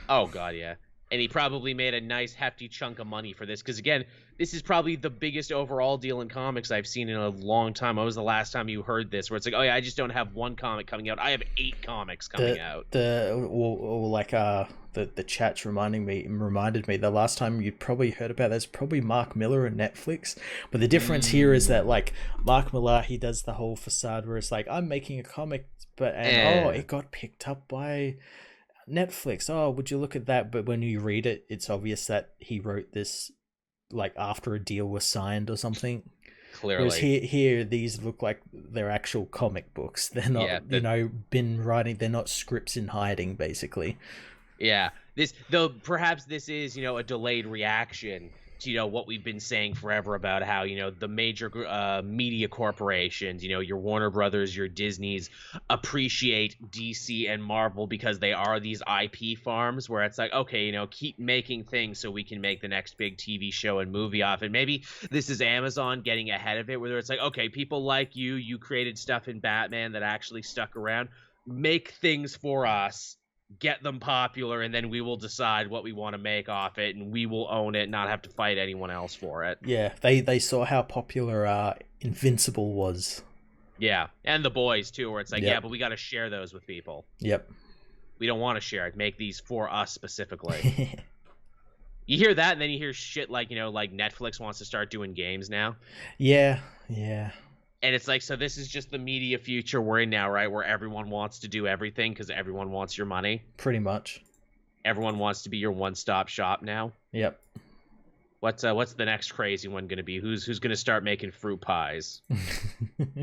Oh, God, yeah. And he probably made a nice hefty chunk of money for this. Because, again, this is probably the biggest overall deal in comics I've seen in a long time. When was the last time you heard this? Where it's like, oh, yeah, I just don't have one comic coming out. I have 8 comics coming out. The chat's reminded me the last time you'd probably heard about that's probably Mark Miller and Netflix. But the difference here is that, like, Mark Miller, he does the whole facade where it's like, I'm making a comic, it got picked up by Netflix. Oh, would you look at that? But when you read it, it's obvious that he wrote this like after a deal was signed or something. Clearly. Whereas here these look like they're actual comic books. They're not, been writing. They're not scripts in hiding, basically. Yeah. Perhaps this is, a delayed reaction to, what we've been saying forever about how, the major media corporations, your Warner Brothers, your Disneys, appreciate DC and Marvel because they are these IP farms where it's like, okay, keep making things so we can make the next big TV show and movie off. And maybe this is Amazon getting ahead of it, where it's like, okay, people like you created stuff in Batman that actually stuck around. Make things for us. Get them popular, and then we will decide what we want to make off it, and we will own it, not have to fight anyone else for it. Yeah, they saw how popular Invincible was. Yeah, and The Boys, too, where it's like, but we got to share those with people. Yep. We don't want to share it. Make these for us specifically. You hear that, and then you hear shit like, like Netflix wants to start doing games now. Yeah. And it's like, so this is just the media future we're in now, right? Where everyone wants to do everything because everyone wants your money. Pretty much. Everyone wants to be your one-stop shop now. Yep. What's the next crazy one going to be? Who's going to start making fruit pies?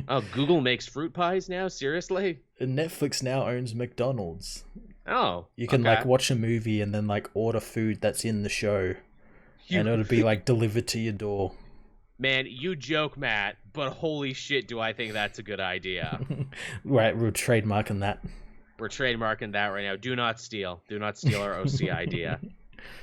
Oh, Google makes fruit pies now? Seriously? Netflix now owns McDonald's. Oh, you can like watch a movie and then like order food that's in the show, and it'll be like delivered to your door. Man, you joke, Matt, but holy shit, do I think that's a good idea. Right, we're trademarking that. We're trademarking that right now. Do not steal. Do not steal our OC idea.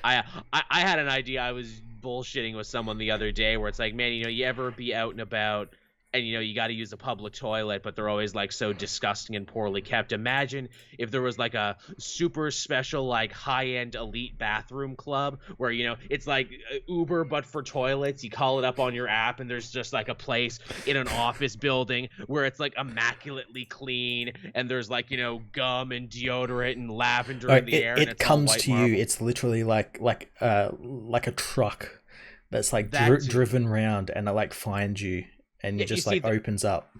I had an idea. I was bullshitting with someone the other day where it's like, man, you ever be out and about and you got to use a public toilet, but they're always like so disgusting and poorly kept. Imagine if there was like a super special, like high-end elite bathroom club where it's like Uber but for toilets. You call it up on your app and there's just like a place in an office building where it's like immaculately clean and there's like gum and deodorant and lavender in the air. It comes to you. It's literally like a truck that's like driven around and it like finds you. And it just opens up.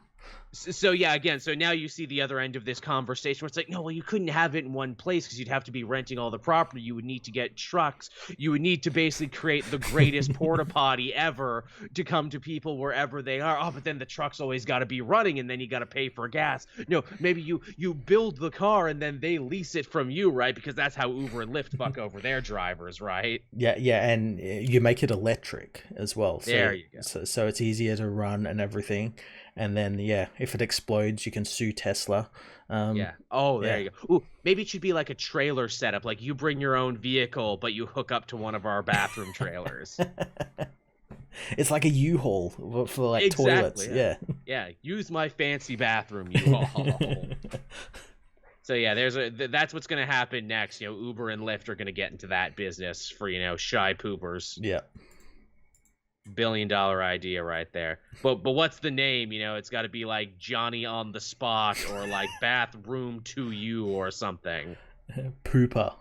So yeah, again, so now you see the other end of this conversation where it's like, no, well, you couldn't have it in one place because you'd have to be renting all the property. You would need to get trucks. You would need to basically create the greatest porta potty ever to come to people wherever they are. Oh, but then the truck's always got to be running and then you got to pay for gas. No, maybe you build the car and then they lease it from you, right? Because that's how Uber and Lyft fuck over their drivers, right? Yeah, and you make it electric as well. So, there you go. So it's easier to run and everything. And then, if it explodes, you can sue Tesla. Oh, there you go. Ooh, maybe it should be like a trailer setup. Like you bring your own vehicle, but you hook up to one of our bathroom trailers. It's like a U-Haul for like toilets. Yeah. Yeah. Use my fancy bathroom U-Haul. So yeah, that's what's going to happen next. Uber and Lyft are going to get into that business for shy poopers. Yeah. $1 billion idea right there. But what's the name? It's got to be like Johnny on the Spot or like Bathroom to You or something. Pooper.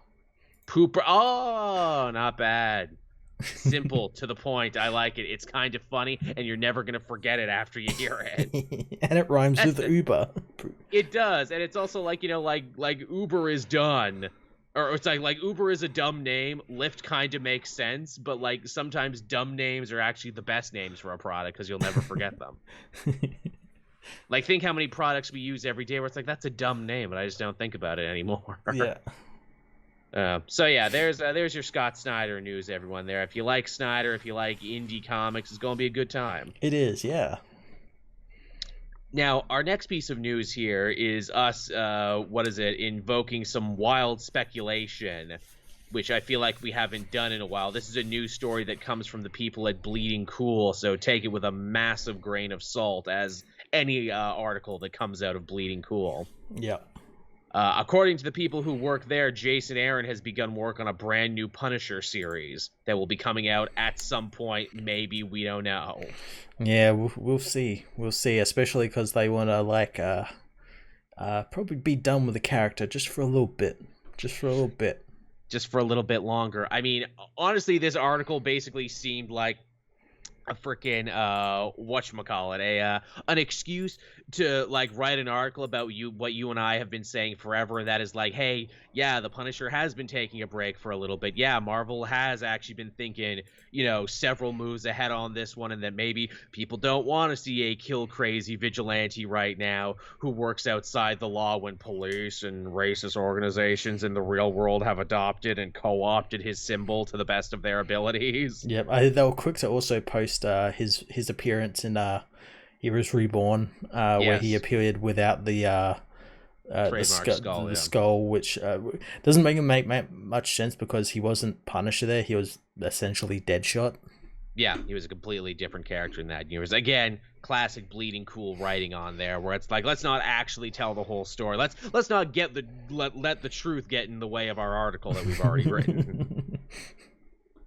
Oh, not bad. Simple, to the point. I like it. It's kind of funny, and you're never gonna forget it after you hear it. And it rhymes with Uber. It does, and it's also like like Uber is done. Or it's like Uber is a dumb name. Lyft kind of makes sense, but like sometimes dumb names are actually the best names for a product because you'll never forget them. Like think how many products we use every day where it's like that's a dumb name, but I just don't think about it anymore. Yeah. So yeah, there's your Scott Snyder news, everyone. There, if you like Snyder, if you like indie comics, it's gonna be a good time. It is, yeah. Now, our next piece of news here is us, invoking some wild speculation, which I feel like we haven't done in a while. This is a news story that comes from the people at Bleeding Cool, so take it with a massive grain of salt, as any article that comes out of Bleeding Cool. Yeah. According to the people who work there, Jason Aaron has begun work on a brand new Punisher series that will be coming out at some point. Maybe, we don't know. Yeah, we'll see. We'll see, especially because they want to probably be done with the character just for a little bit. Just for a little bit longer. I mean, honestly, this article basically seemed like a freaking whatchamacallit, an excuse to like write an article about what you and I have been saying forever, and that is like, hey, yeah, the Punisher has been taking a break for a little bit. Yeah, Marvel has actually been thinking, several moves ahead on this one, and that maybe people don't want to see a kill crazy vigilante right now who works outside the law when police and racist organizations in the real world have adopted and co-opted his symbol to the best of their abilities. Yep, they were quick to also post his appearance in Heroes Reborn, where he appeared without the skull, which doesn't make much sense because he wasn't Punisher there. He was essentially Deadshot. Yeah, he was a completely different character in that universe. Again, classic Bleeding Cool writing on there, where it's like, let's not actually tell the whole story. Let's not let the truth get in the way of our article that we've already written.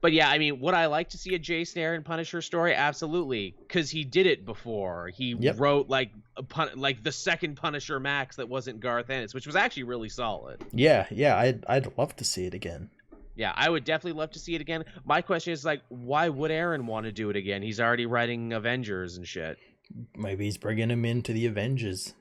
But yeah, I mean, would I like to see a Jason Aaron Punisher story? Absolutely, because he did it before. He wrote like the second Punisher Max that wasn't Garth Ennis, which was actually really solid. Yeah, I'd love to see it again. Yeah, I would definitely love to see it again. My question is like, why would Aaron want to do it again? He's already writing Avengers and shit. Maybe he's bringing him into the Avengers.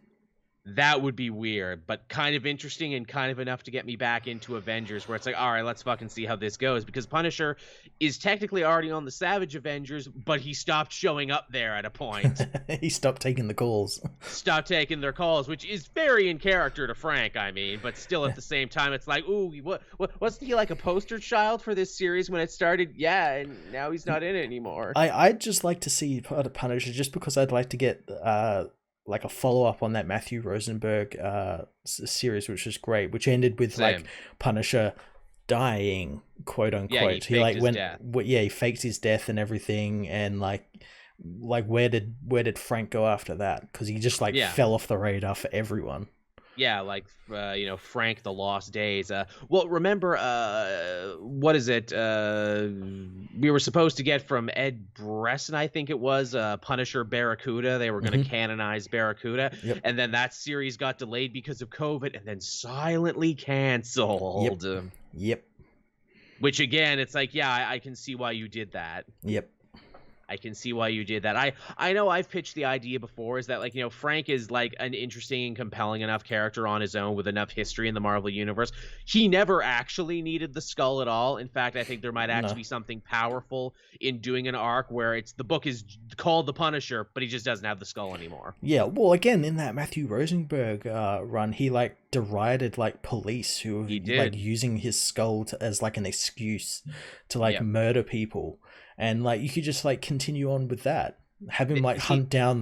That would be weird, but kind of interesting and kind of enough to get me back into Avengers, where it's like, all right, let's fucking see how this goes. Because Punisher is technically already on the Savage Avengers, but he stopped showing up there at a point. He stopped taking the calls. Stopped taking their calls, which is very in character to Frank, I mean. But still, at the same time, it's like, ooh, wasn't he like a poster child for this series when it started? Yeah, and now he's not in it anymore. I'd just like to see Punisher, just because I'd like to get like a follow-up on that Matthew Rosenberg series, which was great, which ended with like Punisher dying, quote unquote. He faked his death and everything, and like where did Frank go after that? Because he just fell off the radar for everyone. Yeah, like Frank the Lost Days. Well, remember, what is it? We were supposed to get from Ed Brisson, I think it was, Punisher Barracuda. They were going to canonize Barracuda, and then that series got delayed because of COVID, and then silently canceled. Yep. Which again, it's like, yeah, I can see why you did that. Yep. I can see why you did that. I know I've pitched the idea before, is that Frank is like an interesting and compelling enough character on his own with enough history in the Marvel universe. He never actually needed the skull at all. In fact, I think there might actually be something powerful in doing an arc where the book is called The Punisher, but he just doesn't have the skull anymore. Yeah, well, again, in that Matthew Rosenberg run, he derided police who were using his skull as an excuse to murder people. And you could just continue on with that. Have him hunt down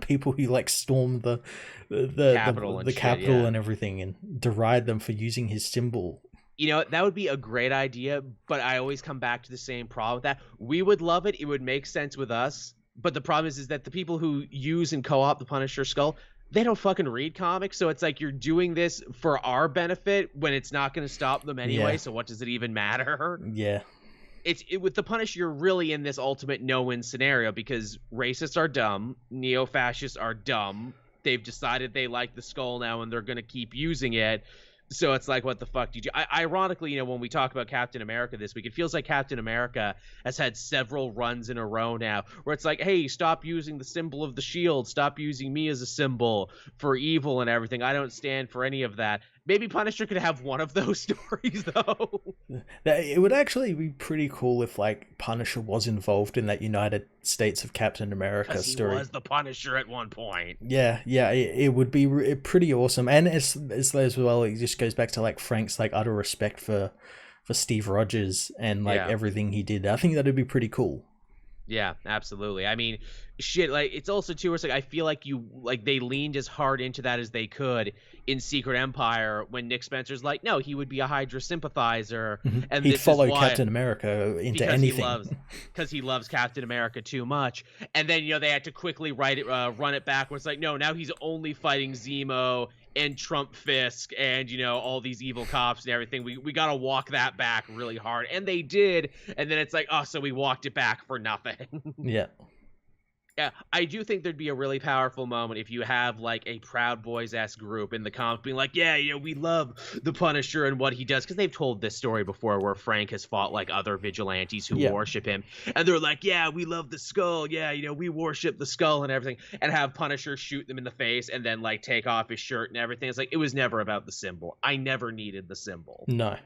people who stormed the Capitol and everything, and deride them for using his symbol. That would be a great idea, but I always come back to the same problem with that. We would love it. It would make sense with us. But the problem is that the people who use and co-op the Punisher skull, they don't fucking read comics. So it's like you're doing this for our benefit when it's not going to stop them anyway. Yeah. So what does it even matter? Yeah. With the Punisher, you're really in this ultimate no-win scenario because racists are dumb, neo-fascists are dumb. They've decided they like the skull now and they're going to keep using it. So it's like, what the fuck did you... Ironically, when we talk about Captain America this week, it feels like Captain America has had several runs in a row now where it's like, hey, stop using the symbol of the shield. Stop using me as a symbol for evil and everything. I don't stand for any of that. Maybe Punisher could have one of those stories, though. It would actually be pretty cool if, Punisher was involved in that United States of Captain America story. He was the Punisher at one point. Yeah, it would be pretty awesome. And as well, it just goes back to, Frank's, utter respect for Steve Rogers and, everything he did. I think that would be pretty cool. Yeah, absolutely. I mean, shit, it's also too, it's I feel like they leaned as hard into that as they could in Secret Empire when Nick Spencer's no, he would be a Hydra sympathizer, and he'd follow Captain America into anything because he loves Captain America too much. And then they had to quickly run it backwards. No, now he's only fighting Zemo and Trump Fisk and all these evil cops and everything. We gotta walk that back really hard, and they did. And then it's so we walked it back for nothing. Yeah. Yeah, I do think there'd be a really powerful moment if you have a Proud Boys-esque group in the comic being yeah, we love the Punisher and what he does, because they've told this story before where Frank has fought other vigilantes who worship him, and they're yeah, we love the skull, yeah, we worship the skull and everything, and have Punisher shoot them in the face and then take off his shirt and everything. It's it was never about the symbol. I never needed the symbol. No.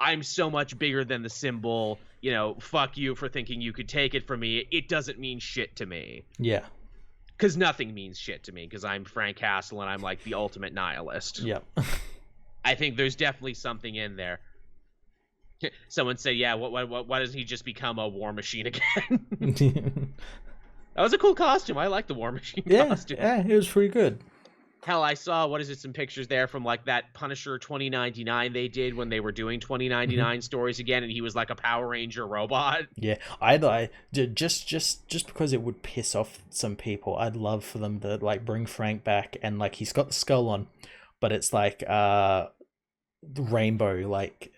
I'm so much bigger than the symbol. Fuck you for thinking you could take it from me. It doesn't mean shit to me. Yeah. Because nothing means shit to me, because I'm Frank Castle and I'm the ultimate nihilist. Yep. I think there's definitely something in there. Someone said, yeah, why doesn't he just become a War Machine again? That was a cool costume. I like the War Machine costume. Yeah, it was pretty good. Hell, I saw, some pictures there from that Punisher 2099 they did when they were doing 2099 stories again, and he was a Power Ranger robot. Yeah, I just because it would piss off some people, I'd love for them to bring Frank back and he's got the skull on, but it's the rainbow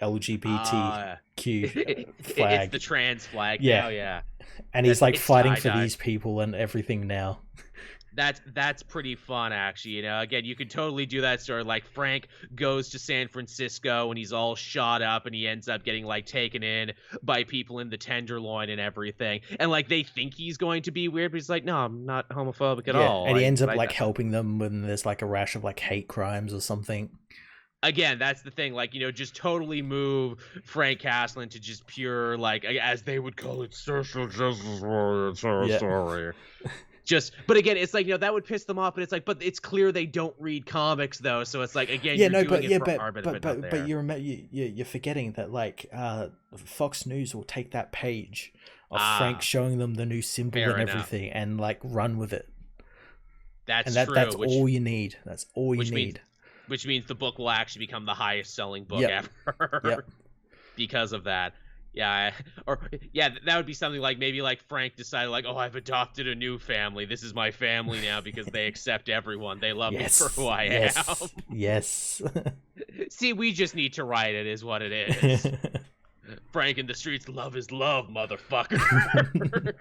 LGBTQ flag. It's the trans flag. Yeah, yeah. And he's fighting for these people and everything now. That's pretty fun, actually. You know, again, you could totally do that story. Like Frank goes to San Francisco and he's all shot up, and he ends up getting like taken in by people in the Tenderloin and everything. And like they think he's going to be weird, but he's like, no, I'm not homophobic at all. And he ends up like helping them when there's like a rash of like hate crimes or something. Again, that's the thing. Like, you know, just totally move Frank Castle into just pure, like, as they would call it, social justice warrior story. But again, it's like, you know, that would piss them off, but it's like, but it's clear they don't read comics though, so it's like, again, but you're forgetting that like Fox News will take that page of Frank showing them the new symbol and everything and like run with it. That's That's all you need. That's all you need. Which means the book will actually become the highest selling book ever because of that. Yeah, that would be something like maybe like Frank decided like, oh, I've adopted a new family. This is my family now because they accept everyone. They love me for who I am. Yes. See, we just need to write it is what it is. Frank in the streets, love is love, motherfucker.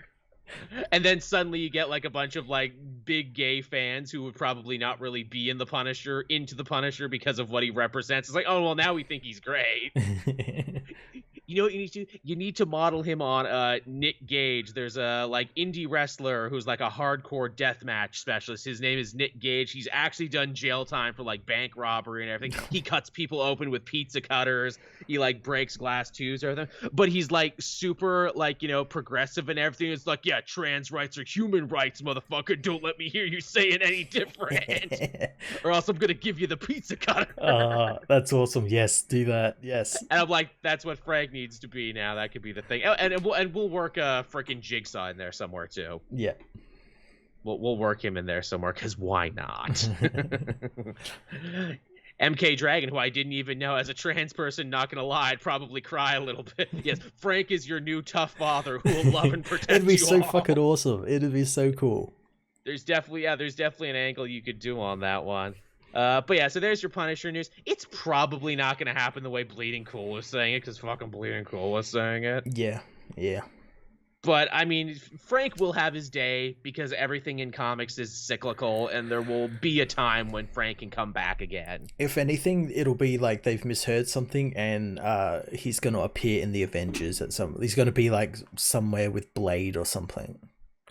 And then suddenly you get like a bunch of like big gay fans who would probably not really be into the Punisher because of what he represents. It's like, oh, well, now we think he's great. You know what you need to do? You need to model him on Nick Gage. There's a like indie wrestler who's like a hardcore deathmatch specialist. His name is Nick Gage. He's actually done jail time for like bank robbery and everything. He cuts people open with pizza cutters. He like breaks glass tubes or everything. But he's like super like, you know, progressive and everything. It's like, yeah, trans rights are human rights, motherfucker. Don't let me hear you saying any different. Or else I'm gonna give you the pizza cutter. That's awesome. Yes, do that. Yes. And I'm like, that's what Frank needs to be now. That could be the thing. And we'll work a freaking Jigsaw in there somewhere too. Yeah. We'll work him in there somewhere because why not? MK Dragon, who I didn't even know as a trans person, not gonna lie, I'd probably cry a little bit. Yes, Frank is your new tough father who will love and protect you. It'd be so fucking awesome. It'd be so cool. There's definitely an angle you could do on that one. But yeah, so there's your Punisher news. It's probably not going to happen the way Bleeding Cool was saying it, because fucking Bleeding Cool was saying it. Yeah. But, I mean, Frank will have his day, because everything in comics is cyclical, and there will be a time when Frank can come back again. If anything, it'll be like they've misheard something, and he's going to appear in the Avengers at he's going to be like somewhere with Blade or something.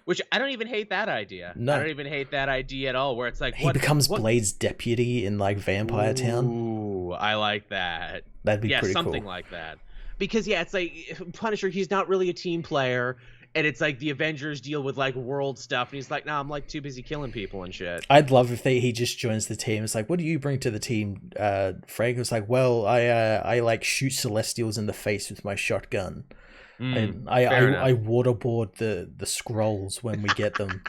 Which I don't even hate that idea. No. I don't even hate that idea at all, where it's like... He becomes Blade's deputy in, like, Vampire Town. Ooh, I like that. That'd be pretty cool. Yeah, something like that. Because, yeah, it's like, Punisher, he's not really a team player, and it's like the Avengers deal with, like, world stuff, and he's like, nah, I'm, like, too busy killing people and shit. I'd love if he just joins the team. It's like, what do you bring to the team? Frank was like, well, I like, shoot Celestials in the face with my shotgun. And I waterboard the scrolls when we get them.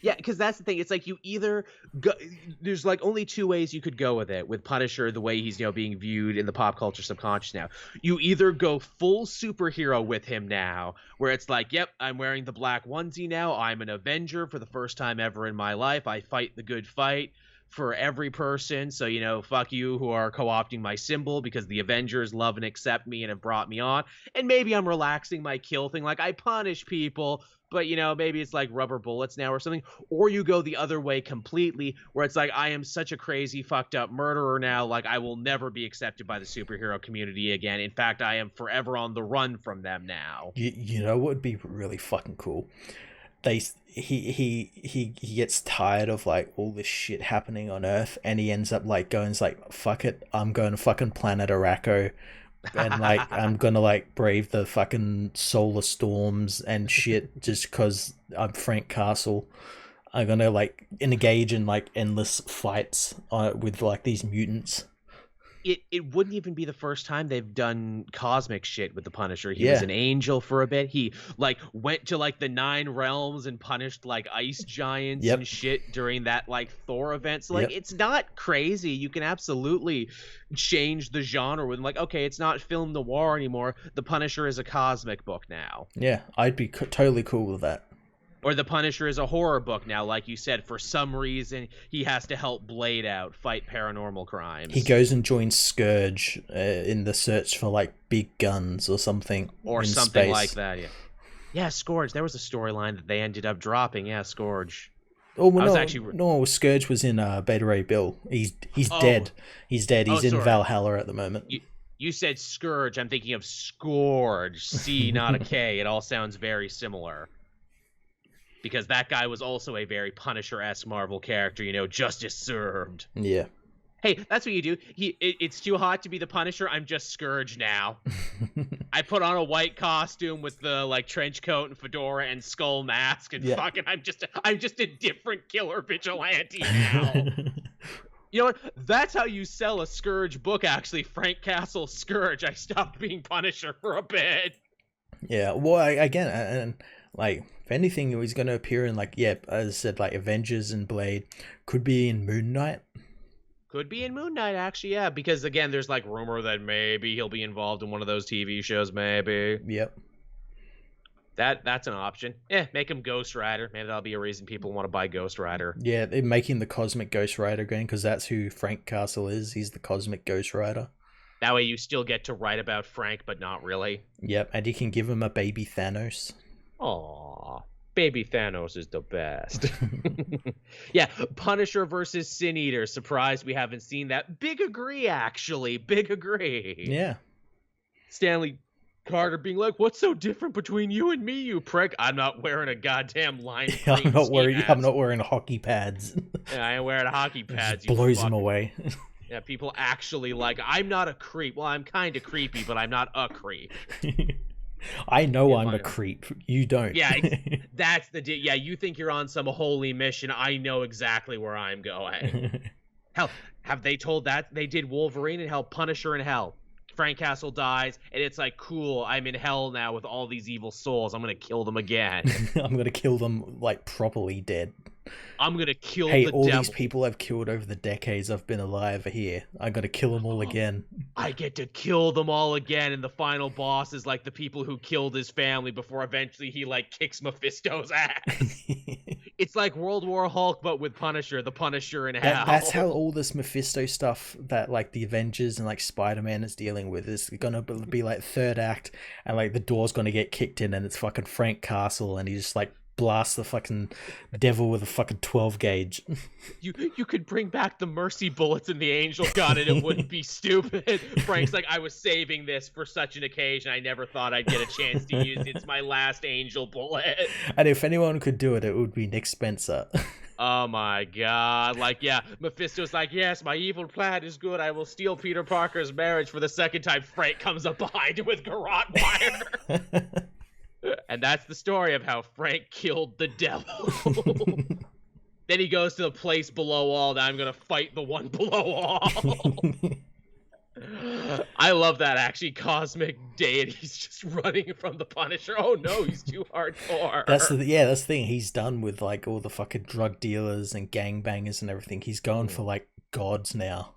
Yeah, because that's the thing. It's like you either go, there's like only two ways you could go with it with Punisher the way he's, you know, being viewed in the pop culture subconscious now. You either go full superhero with him now, where it's like, yep, I'm wearing the black onesie now. I'm an Avenger for the first time ever in my life. I fight the good fight for every person, so, you know, fuck you who are co-opting my symbol, because the Avengers love and accept me and have brought me on. And maybe I'm relaxing my kill thing, like I punish people, but, you know, maybe it's like rubber bullets now or something. Or you go the other way completely, where it's like, I am such a crazy fucked up murderer now, like I will never be accepted by the superhero community again. In fact, I am forever on the run from them now. You know what would be really fucking cool? He gets tired of like all this shit happening on Earth, and he ends up like going like, fuck it, I'm going to fucking planet Araco, and like I'm gonna like brave the fucking solar storms and shit just because I'm Frank Castle. I'm gonna like engage in like endless fights with like these mutants. It wouldn't even be the first time they've done cosmic shit with the Punisher. He was an angel for a bit. He like went to like the 9 realms and punished like ice giants and shit during that like Thor event. So like it's not crazy. You can absolutely change the genre with like, okay, it's not film noir anymore. The Punisher is a cosmic book now. Yeah, I'd be totally cool with that. Or the Punisher is a horror book now, like you said. For some reason, he has to help Blade out, fight paranormal crimes. He goes and joins Scourge in the search for, like, big guns or something. Or something like that, yeah. Yeah, Scourge. There was a storyline that they ended up dropping. Yeah, Scourge. Oh, well, no, Scourge was in Beta Ray Bill. He's dead. He's dead. He's in Valhalla at the moment. You said Scourge. I'm thinking of Scourge. C, not a K. It all sounds very similar. Because that guy was also a very Punisher-esque Marvel character, you know, justice served. Yeah. Hey, that's what you do. It's too hot to be the Punisher. I'm just Scourge now. I put on a white costume with the like trench coat and fedora and skull mask, and fucking, I'm just a different killer vigilante now. You know what? That's how you sell a Scourge book. Actually, Frank Castle's Scourge. I stopped being Punisher for a bit. Yeah. Well, again, and like if anything, he's going to appear in like as I said, like Avengers and Blade. Could be in Moon Knight. Could be in Moon Knight, actually, yeah. Because, again, there's, like, rumor that maybe he'll be involved in one of those TV shows, maybe. Yep. That's an option. Yeah, make him Ghost Rider. Maybe that'll be a reason people want to buy Ghost Rider. Yeah, they're making the Cosmic Ghost Rider again, because that's who Frank Castle is. He's the Cosmic Ghost Rider. That way you still get to write about Frank, but not really. Yep, and you can give him a baby Thanos. Aww. Baby Thanos is the best. Yeah, Punisher versus Sin Eater. Surprised we haven't seen that. Big agree, actually. Big agree. Yeah. Stanley Carter being like, "What's so different between you and me, you prick?" I'm not wearing a goddamn line. I'm not wearing hockey pads. Yeah, I ain't wearing hockey pads. It blows him away. Yeah, people actually like. I'm not a creep. Well, I'm kind of creepy, but I'm not a creep. I know I'm a creep. You don't. Yeah, that's yeah, you think you're on some holy mission. I know exactly where I'm going. Hell, have they told that? They did Wolverine and hell, Punisher in hell. Frank Castle dies, and it's like, cool, I'm in hell now with all these evil souls. I'm going to kill them again. I'm going to kill them, like, properly dead. I'm going to kill the devil. Hey, all these people I've killed over the decades I've been alive are here. I got to kill them all again. I get to kill them all again, and the final boss is like the people who killed his family before eventually he like kicks Mephisto's ass. It's like World War Hulk, but with Punisher, the Punisher in hell. That's how all this Mephisto stuff that like the Avengers and like Spider-Man is dealing with is gonna be like third act, and like the door's gonna get kicked in, and it's fucking Frank Castle, and he just like blast the fucking devil with a fucking 12 gauge. You could bring back the mercy bullets and the angel gun and it wouldn't be stupid. Frank's like, I was saving this for such an occasion. I never thought I'd get a chance to use it. It's my last angel bullet. And if anyone could do it, it would be Nick Spencer. Oh my god. Like, yeah, Mephisto's like, yes, my evil plan is good. I will steal Peter Parker's marriage for the second time. Frank comes up behind him with garrote wire. And that's the story of how Frank killed the devil. Then he goes to the place below all. Now I'm going to fight the one below all. I love that, actually. Cosmic deities just running from the Punisher. Oh no, he's too hardcore. That's the thing. He's done with like all the fucking drug dealers and gangbangers and everything. He's going for like gods now.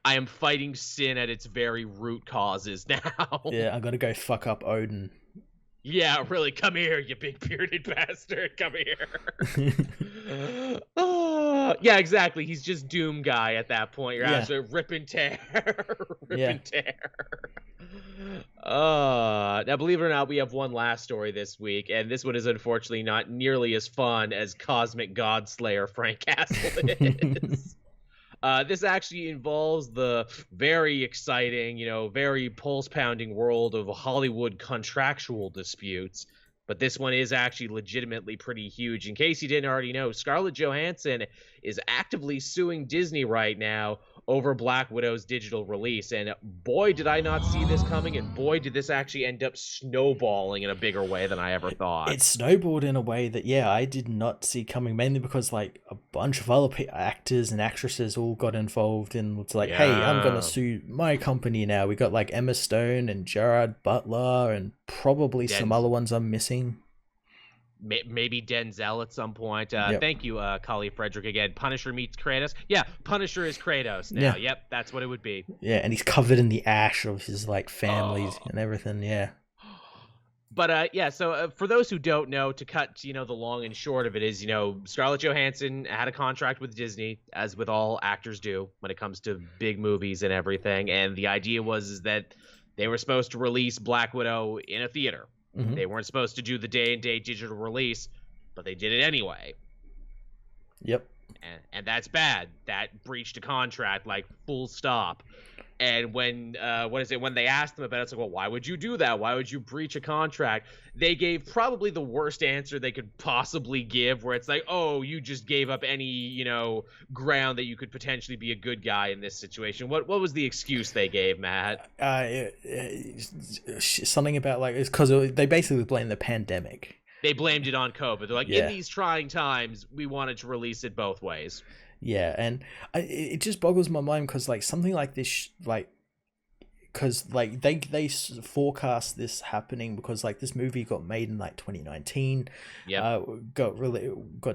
I am fighting sin at its very root causes now. Yeah, I'm going to go fuck up Odin. Yeah, really, come here, you big bearded bastard. Come here. Yeah, exactly. He's just Doom guy at that point. You're absolutely rip and tear. And tear. Now, believe it or not, we have one last story this week, and this one is unfortunately not nearly as fun as Cosmic Godslayer Frank Castle is. This actually involves the very exciting, very pulse-pounding world of Hollywood contractual disputes. But this one is actually legitimately pretty huge. In case you didn't already know, Scarlett Johansson is actively suing Disney right now over Black Widow's digital release. And boy, did I not see this coming. And boy, did this actually end up snowballing in a bigger way than I ever thought. It snowballed in a way that, I did not see coming, mainly because like a bunch of other actors and actresses all got involved in it's like, hey, I'm going to sue my company now. We got like Emma Stone and Gerard Butler and probably some other ones I'm missing. Maybe Denzel at some point. Thank you, Kali Frederick again. Punisher meets Kratos. Yeah, Punisher is Kratos now. Yep, that's what it would be. Yeah, and he's covered in the ash of his like families and everything. Yeah. But so for those who don't know, to cut the long and short of it is Scarlett Johansson had a contract with Disney, as with all actors do when it comes to big movies and everything. And the idea was that they were supposed to release Black Widow in a theater. Mm-hmm. They weren't supposed to do the day-and-date digital release, but they did it anyway. Yep. And that's bad. That breached a contract, like, full stop. And when when they asked them about it, it's like, well, why would you do that? Why would you breach a contract? They gave probably the worst answer they could possibly give, where it's like, oh, you just gave up any, ground that you could potentially be a good guy in this situation. What was the excuse they gave, Matt? Something about, like, it's because they basically blamed the pandemic. They blamed it on COVID. They're like, in these trying times, we wanted to release it both ways. Yeah, and it just boggles my mind because, like, something like this, because, like, they forecast this happening because, like, this movie got made in, like, 2019. Yeah. Got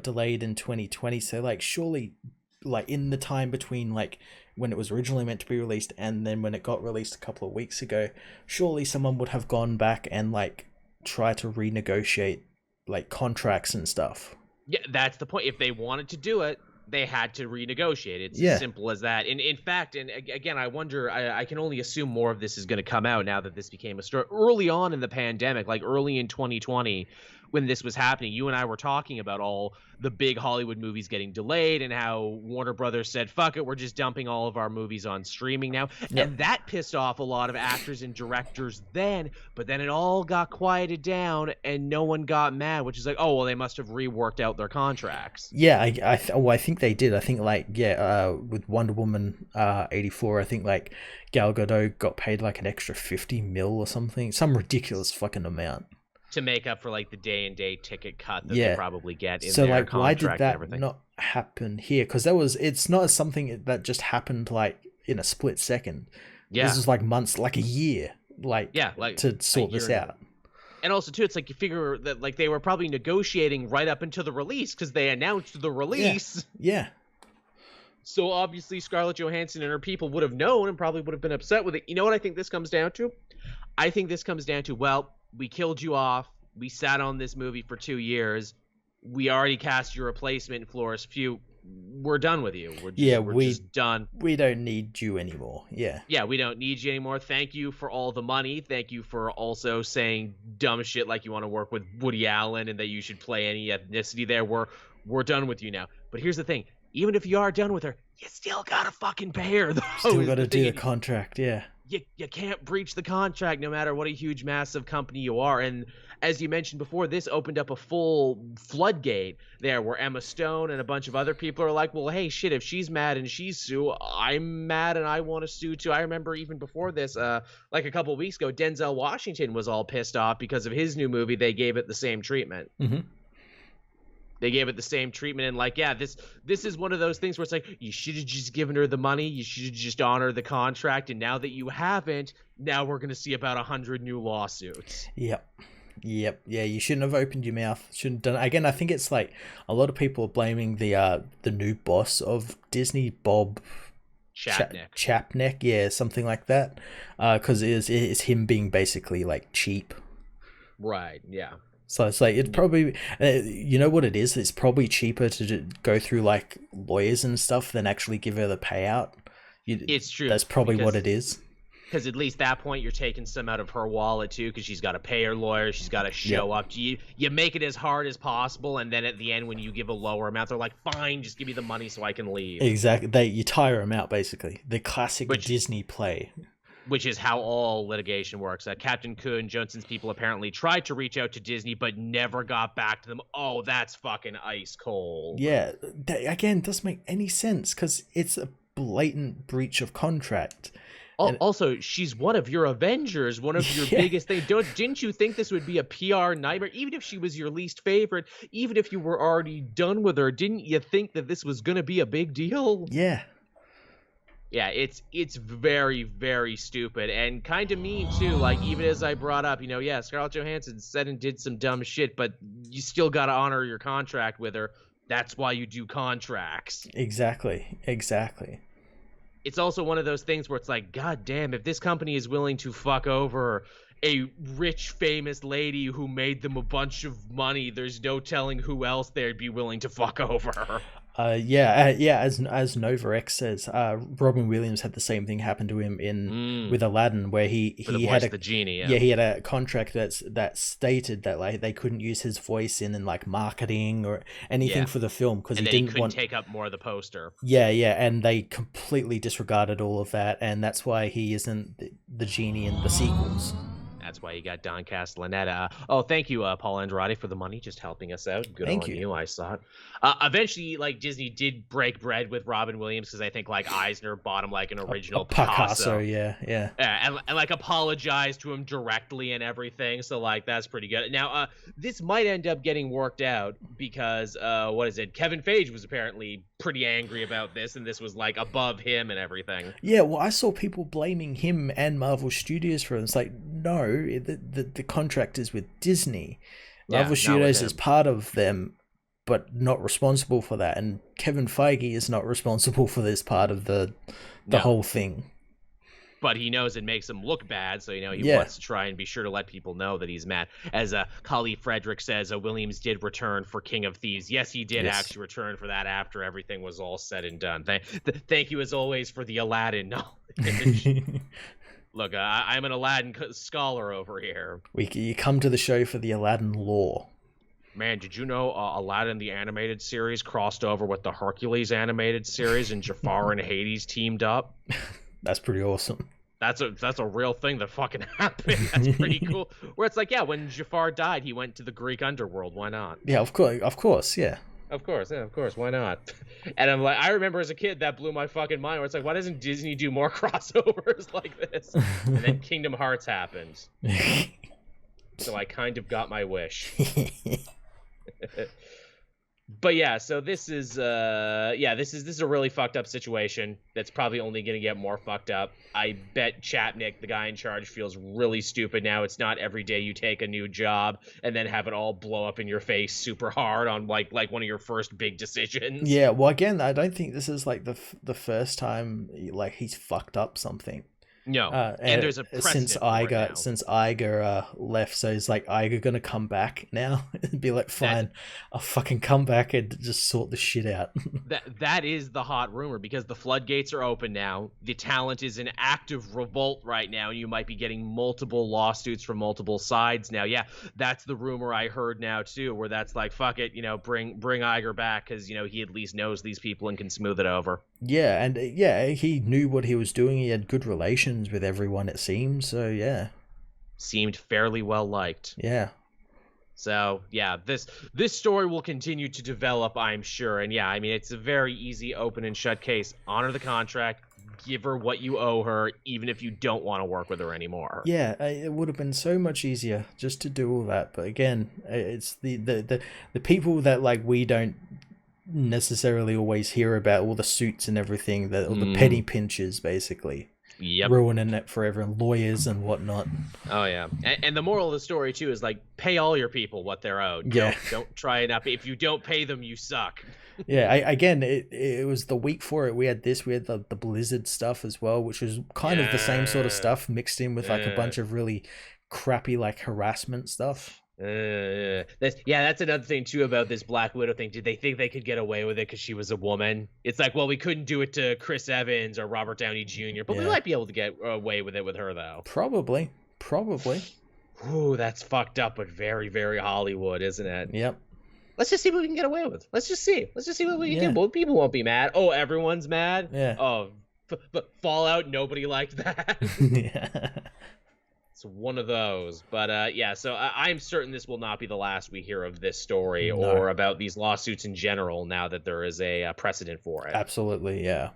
delayed in 2020. So, like, surely, like, in the time between, like, when it was originally meant to be released and then when it got released a couple of weeks ago, surely someone would have gone back and, like, try to renegotiate, like, contracts and stuff. Yeah, that's the point. If they wanted to do it, they had to renegotiate. It's as simple as that. And in fact, and again, I wonder, I can only assume more of this is going to come out now that this became a story. Early on in the pandemic, like early in 2020, when this was happening, you and I were talking about all the big Hollywood movies getting delayed and how Warner Brothers said, fuck it, we're just dumping all of our movies on streaming now. Yep. And that pissed off a lot of actors and directors then, but then it all got quieted down and no one got mad, which is like, oh, well, they must have reworked out their contracts. Yeah, I think they did. I think, like, with Wonder Woman 84, I think, like, Gal Gadot got paid, like, an extra 50 mil or something, some ridiculous fucking amount. To make up for, like, the day-and-day ticket cut that they probably get in so, their like, contract. why did that and everything. not happen here? Because it's not something that just happened, like, in a split second. Yeah. This was, like, months, like a year, like to sort this out. And also, too, it's like you figure that, like, they were probably negotiating right up until the release because they announced the release. Yeah. So obviously Scarlett Johansson and her people would have known and probably would have been upset with it. You know what I think this comes down to? I think this comes down to, well, we killed you off. We sat on this movie for 2 years. We already cast your replacement, Florence Pugh. We're done with you. We're just done. We don't need you anymore. Yeah. Yeah, we don't need you anymore. Thank you for all the money. Thank you for also saying dumb shit like you want to work with Woody Allen and that you should play any ethnicity there. We're done with you now. But here's the thing. Even if you are done with her, you still gotta fucking pay her, though. Still gotta do the contract, yeah. You can't breach the contract no matter what a huge, massive company you are. And as you mentioned before, this opened up a full floodgate there where Emma Stone and a bunch of other people are like, well, hey, shit, if she's mad and she's sue, I'm mad and I want to sue too. I remember even before this, like a couple of weeks ago, Denzel Washington was all pissed off because of his new movie. They gave it the same treatment. Mm-hmm. They gave it the same treatment, and like, yeah, this is one of those things where it's like, you should have just given her the money, you should have just honored the contract, and now that you haven't, now we're going to see about 100 new lawsuits. Yep. Yeah, you shouldn't have opened your mouth. Shouldn't done. Again, I think it's like a lot of people are blaming the new boss of Disney, Bob Chapek, yeah, something like that, because it's him being basically like cheap. Right. Yeah. So it's like, it's probably, you know what it is? It's probably cheaper to go through like lawyers and stuff than actually give her the payout. It's true. That's probably what it is. Because at least that point, you're taking some out of her wallet too, because she's got to pay her lawyer, she's got to show up. You make it as hard as possible, and then at the end, when you give a lower amount, they're like, fine, just give me the money so I can leave. Exactly. You tire them out, basically. The classic Disney play. Which is how all litigation works. Captain Kuhn, Johnson's people apparently tried to reach out to Disney, but never got back to them. Oh, that's fucking ice cold. Yeah, again, doesn't make any sense because it's a blatant breach of contract. Also, she's one of your Avengers, one of your biggest things. Didn't you think this would be a PR nightmare? Even if she was your least favorite, even if you were already done with her, didn't you think that this was going to be a big deal? Yeah. Yeah, it's very, very stupid and kind of mean too. Like, even as I brought up, Scarlett Johansson said and did some dumb shit, but you still got to honor your contract with her. That's why you do contracts. Exactly. It's also one of those things where it's like, God damn, if this company is willing to fuck over a rich, famous lady who made them a bunch of money, there's no telling who else they'd be willing to fuck over. As Nova X says, Robin Williams had the same thing happen to him with Aladdin, where he had the genie. He had a contract that stated that like they couldn't use his voice in like marketing or anything for the film because he couldn't take up more of the poster. Yeah, and they completely disregarded all of that, and that's why he isn't the genie in the sequels. That's why you got Don Castellaneta. Thank you, Paul Andrade, for the money, just helping us out. Good on you. I saw it. Eventually, like Disney did break bread with Robin Williams because I think like Eisner bought him like an original Picasso. Yeah. And like apologized to him directly and everything. So like that's pretty good. Now, this might end up getting worked out because Kevin Feige was apparently pretty angry about this, and this was like above him and everything. Yeah, well, I saw people blaming him and Marvel Studios for it. It's like, no, the contract is with Disney. Marvel Studios is part of them, but not responsible for that. And Kevin Feige is not responsible for this part of the whole thing. But he knows it makes him look bad, so he wants to try and be sure to let people know that he's mad. As Kali Frederick says, Williams did return for King of Thieves. Yes, he did actually return for that after everything was all said and done. Thank you as always for the Aladdin knowledge. Look, I'm an Aladdin scholar over here. You come to the show for the Aladdin lore. Man, did you know Aladdin the animated series crossed over with the Hercules animated series and Jafar and Hades teamed up? That's pretty awesome. That's a real thing that fucking happened. That's pretty cool. Where it's like, yeah, when Jafar died, he went to the Greek underworld. Why not? Yeah, of course, yeah. Of course, why not? And I'm like, I remember as a kid that blew my fucking mind. Where it's like, why doesn't Disney do more crossovers like this? And then Kingdom Hearts happened, so I kind of got my wish. But yeah, so this is a really fucked up situation that's probably only going to get more fucked up. I bet Chapnick, the guy in charge, feels really stupid now. It's not every day you take a new job and then have it all blow up in your face super hard on like one of your first big decisions. Yeah, well, again, I don't think this is like the first time like he's fucked up something. No, and there's a precedent since Iger left, so is like Iger gonna come back now and be like, fine, I'll fucking come back and just sort the shit out. that is the hot rumor because the floodgates are open now. The talent is in active revolt right now, and you might be getting multiple lawsuits from multiple sides now. Yeah, that's the rumor I heard now too, where that's like, fuck it, bring Iger back because he at least knows these people and can smooth it over. Yeah, and he knew what he was doing. He had good relations with everyone, it seems. So yeah, seemed fairly well liked. Yeah. So yeah, this story will continue to develop, I'm sure. And yeah, I mean, it's a very easy open and shut case. Honor the contract. Give her what you owe her, even if you don't want to work with her anymore. Yeah, it would have been so much easier just to do all that. But again, it's the people that like we don't necessarily always hear about, all the suits and everything, all the petty pinches basically. Yep. Ruining it for everyone, lawyers and whatnot. Oh yeah, and the moral of the story too is like, pay all your people what they're owed. Yeah. Don't try it up. If you don't pay them, you suck. Yeah, it was the week for it. We had the Blizzard stuff as well, which was kind of the same sort of stuff mixed in with like a bunch of really crappy like harassment stuff. That's another thing too about this Black Widow thing. Did they think they could get away with it because she was a woman? It's like, well, we couldn't do it to Chris Evans or Robert Downey Jr., but we might be able to get away with it with her though. Probably. Ooh, that's fucked up, but very, very Hollywood, isn't it? Yep. Let's just see what we can get away with. Let's just see what we can do. Well, people won't be mad. Oh, everyone's mad. Yeah. Oh, but Fallout, nobody liked that. Yeah. It's one of those. But so I'm certain this will not be the last we hear of this story or about these lawsuits in general now that there is a precedent for it. Absolutely, yeah.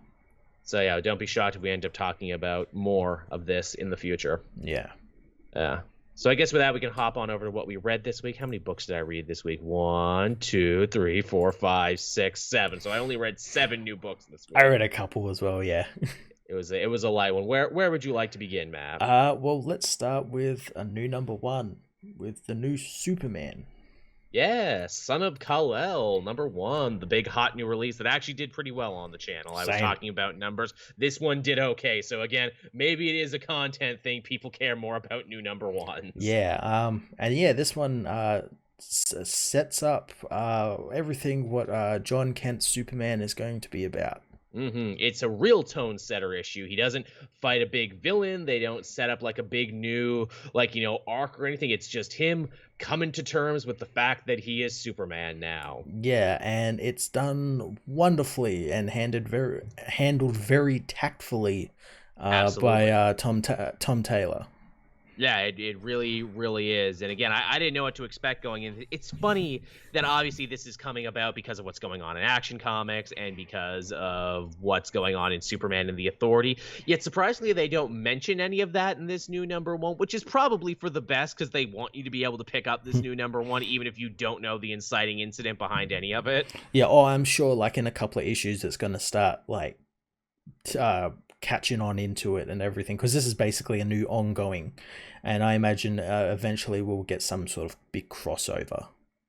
So yeah, don't be shocked if we end up talking about more of this in the future. Yeah. So I guess with that, we can hop on over to what we read this week. How many books did I read this week? 1, 2, 3, 4, 5, 6, 7. So I only read 7 new books this week. I read a couple as well, yeah. It was a light one. Where would you like to begin, Matt? Well, let's start with a new number 1 with the new Superman. Yeah, Son of Kal-El, number 1, the big hot new release that actually did pretty well on the channel. I was talking about numbers. This one did okay. So again, maybe it is a content thing. People care more about new number 1s. Yeah, and yeah, this one sets up everything what John Kent's Superman is going to be about. It's a real tone setter issue. He doesn't fight a big villain. They don't set up like a big new arc or anything. It's just him coming to terms with the fact that he is Superman now. Yeah, and it's done wonderfully and handled very tactfully by Tom Taylor. Yeah, it really, really is. And again, I didn't know what to expect going in. It's funny that obviously this is coming about because of what's going on in Action Comics and because of what's going on in Superman and the Authority. Yet surprisingly, they don't mention any of that in this new #1, which is probably for the best because they want you to be able to pick up this new #1, even if you don't know the inciting incident behind any of it. Yeah, I'm sure like in a couple of issues it's going to start like catching on into it and everything, because this is basically a new ongoing, and I imagine eventually we'll get some sort of big crossover.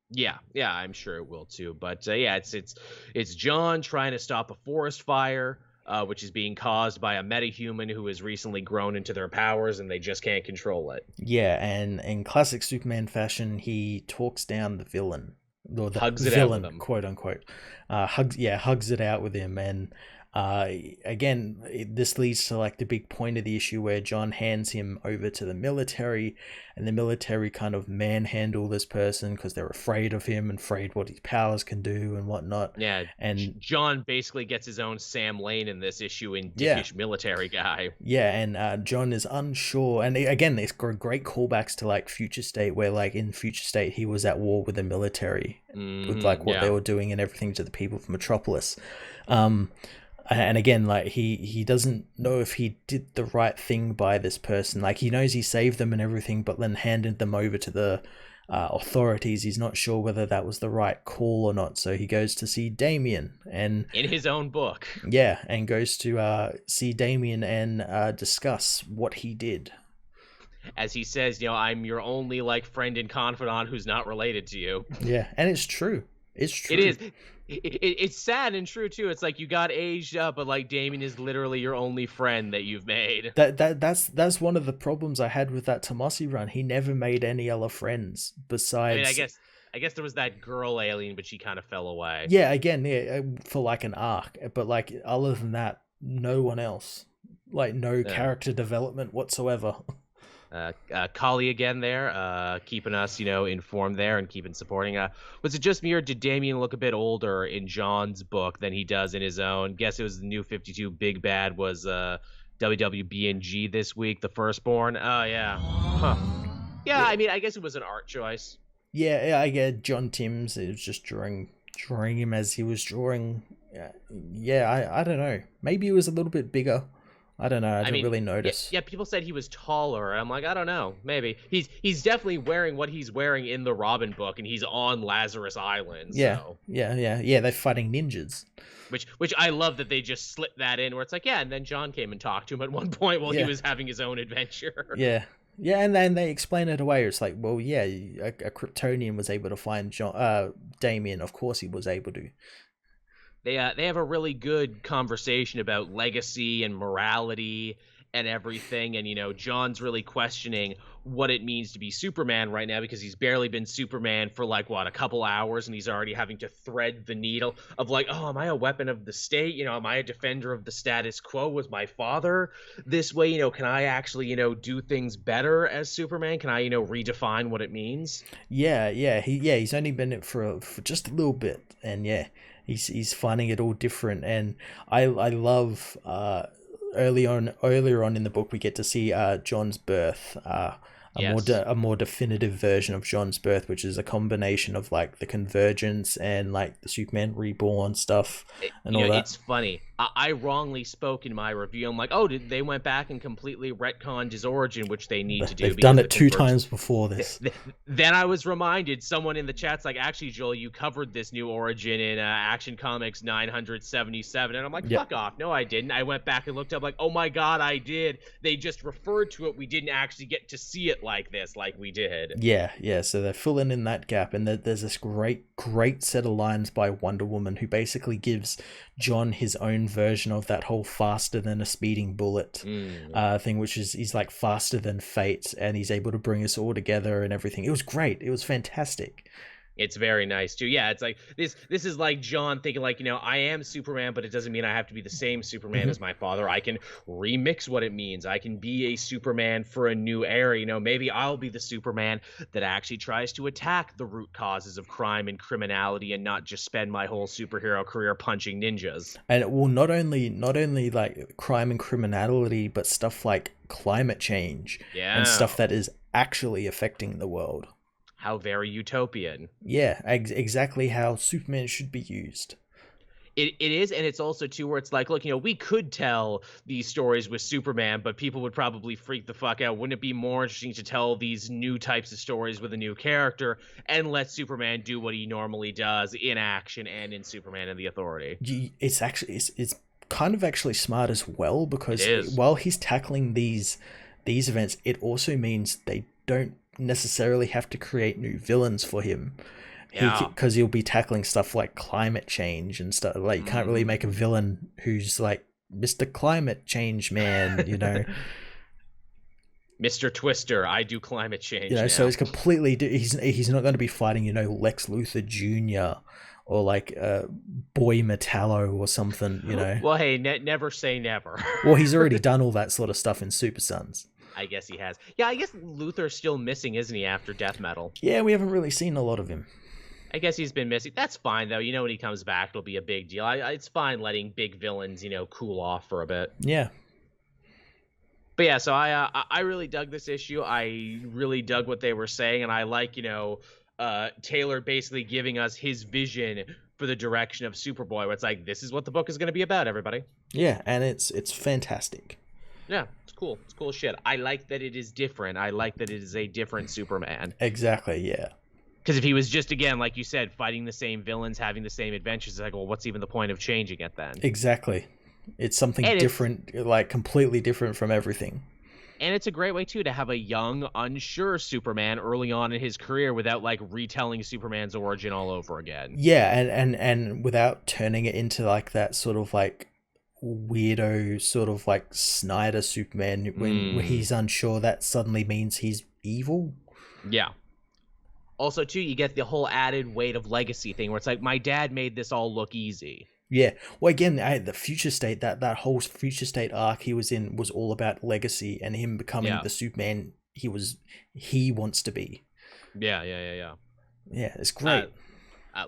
Yeah, I'm sure it will too. But yeah, it's John trying to stop a forest fire, which is being caused by a metahuman who has recently grown into their powers, and they just can't control it. Yeah, and in classic Superman fashion, he talks down the villain, or the hugs it villain, out with him. Quote unquote, hugs it out with him, and again, this leads to like the big point of the issue where John hands him over to the military, and the military kind of manhandle this person because they're afraid of him and afraid what his powers can do and whatnot. Yeah, and John basically gets his own Sam Lane in this issue in dickish military guy. Yeah, and John is unsure, and again, there's great callbacks to like Future State, where like in Future State he was at war with the military, with like what they were doing and everything to the people of Metropolis. And again, like he doesn't know if he did the right thing by this person. Like he knows he saved them and everything, but then handed them over to the authorities. He's not sure whether that was the right call or not. So he goes to see Damian, and in his own book, and goes to see Damian and discuss what he did. As he says, I'm your only like friend and confidant who's not related to you. Yeah, and it's true. It's true. It is. It's sad and true too. It's like you got aged up, but like Damian is literally your only friend that you've made. That's one of the problems I had with that Tomasi run. He never made any other friends besides. I mean, I guess there was that girl alien, but she kind of fell away. Yeah, again, for like an arc, but like other than that, no one else. Like no character development whatsoever. Kali again there, keeping us, informed there and keeping supporting. Was it just me or did Damian look a bit older in John's book than he does in his own? Guess it was the New 52 Big Bad was WWBNG this week, the Firstborn. Oh, yeah. Huh. Yeah, I mean, I guess it was an art choice. Yeah, I get John Timms. It was just drawing him as he was drawing. Yeah, I don't know. Maybe he was a little bit bigger. I don't know. I didn't really notice. Yeah, people said he was taller. I'm like, I don't know. Maybe he's definitely wearing what he's wearing in the Robin book, and he's on Lazarus Island. Yeah, so. yeah. They're fighting ninjas. Which I love that they just slipped that in, where it's like, and then John came and talked to him at one point while he was having his own adventure. Yeah, and then they explain it away. It's like, well, yeah, a Kryptonian was able to find Damian. Of course, he was able to. They have a really good conversation about legacy and morality and everything, and John's really questioning what it means to be Superman right now, because he's barely been Superman for like a couple hours, and he's already having to thread the needle of like, oh, am I a weapon of the state? Am I a defender of the status quo? Was my father this way? Can I actually do things better as Superman? Can I redefine what it means? He's only been it for just a little bit, and he's finding it all different, and I love earlier on in the book we get to see John's birth, a more definitive version of John's birth, which is a combination of like the Convergence and like the Superman Reborn stuff and all that. It's funny. I wrongly spoke in my review. I'm like, oh, they went back and completely retconned his origin, which they need to do. They've done it 2 times before this. Then I was reminded, someone in the chat's like, actually, Joel, you covered this new origin in Action Comics 977. And I'm like, fuck off. No, I didn't. I went back and looked up like, oh my God, I did. They just referred to it. We didn't actually get to see it like this, like we did. Yeah. So they're filling in that gap. And there's this great set of lines by Wonder Woman who basically gives John his own version of that whole faster than a speeding bullet thing, which is he's like faster than fate, and he's able to bring us all together and everything. It was great. It was fantastic. It's very nice too. Yeah, it's like this is like John thinking like, I am Superman, but it doesn't mean I have to be the same Superman as my father. I can remix what it means. I can be a Superman for a new era. Maybe I'll be the Superman that actually tries to attack the root causes of crime and criminality and not just spend my whole superhero career punching ninjas. And it will not only like crime and criminality, but stuff like climate change and stuff that is actually affecting the world. How very utopian. Yeah, exactly how Superman should be used. It is, and it's also, too, where it's like, look, we could tell these stories with Superman, but people would probably freak the fuck out. Wouldn't it be more interesting to tell these new types of stories with a new character and let Superman do what he normally does in action and in Superman and the Authority? It's actually, it's kind of actually smart as well, because while he's tackling these events, it also means they don't necessarily have to create new villains for him, because he'll be tackling stuff like climate change and stuff. Like, you can't really make a villain who's like Mr. Climate Change Man, Mr. Twister, I do climate change now. So it's completely he's not going to be fighting Lex Luthor Jr. or like Boy Metallo or something, Well, hey, never say never. Well, he's already done all that sort of stuff in Super Sons. I guess he has. Yeah, I guess Luthor's still missing, isn't he, after Death Metal? Yeah, we haven't really seen a lot of him. I guess he's been missing. That's fine, though. When he comes back, it'll be a big deal. It's fine letting big villains, cool off for a bit. Yeah. But yeah, so I really dug this issue. I really dug what they were saying, and I like, Taylor basically giving us his vision for the direction of Superboy, where it's like, this is what the book is going to be about, everybody. Yeah, and it's fantastic. Yeah, it's cool. It's cool shit. I like that it is different. I like that it is a different Superman. Exactly, yeah. Because if he was just, again, like you said, fighting the same villains, having the same adventures, it's like, well, what's even the point of changing it then? Exactly. It's something different, like completely different from everything. And it's a great way, too, to have a young, unsure Superman early on in his career without, like, retelling Superman's origin all over again. Yeah, and without turning it into, like, that sort of, like, weirdo sort of like Snyder Superman when he's unsure, that suddenly means he's evil. Yeah. Also, too, you get the whole added weight of legacy thing where it's like, my dad made this all look easy. Yeah. Well, again, the Future State, that whole Future State arc he was in was all about legacy and him becoming the Superman he wants to be. Yeah. Yeah, it's great.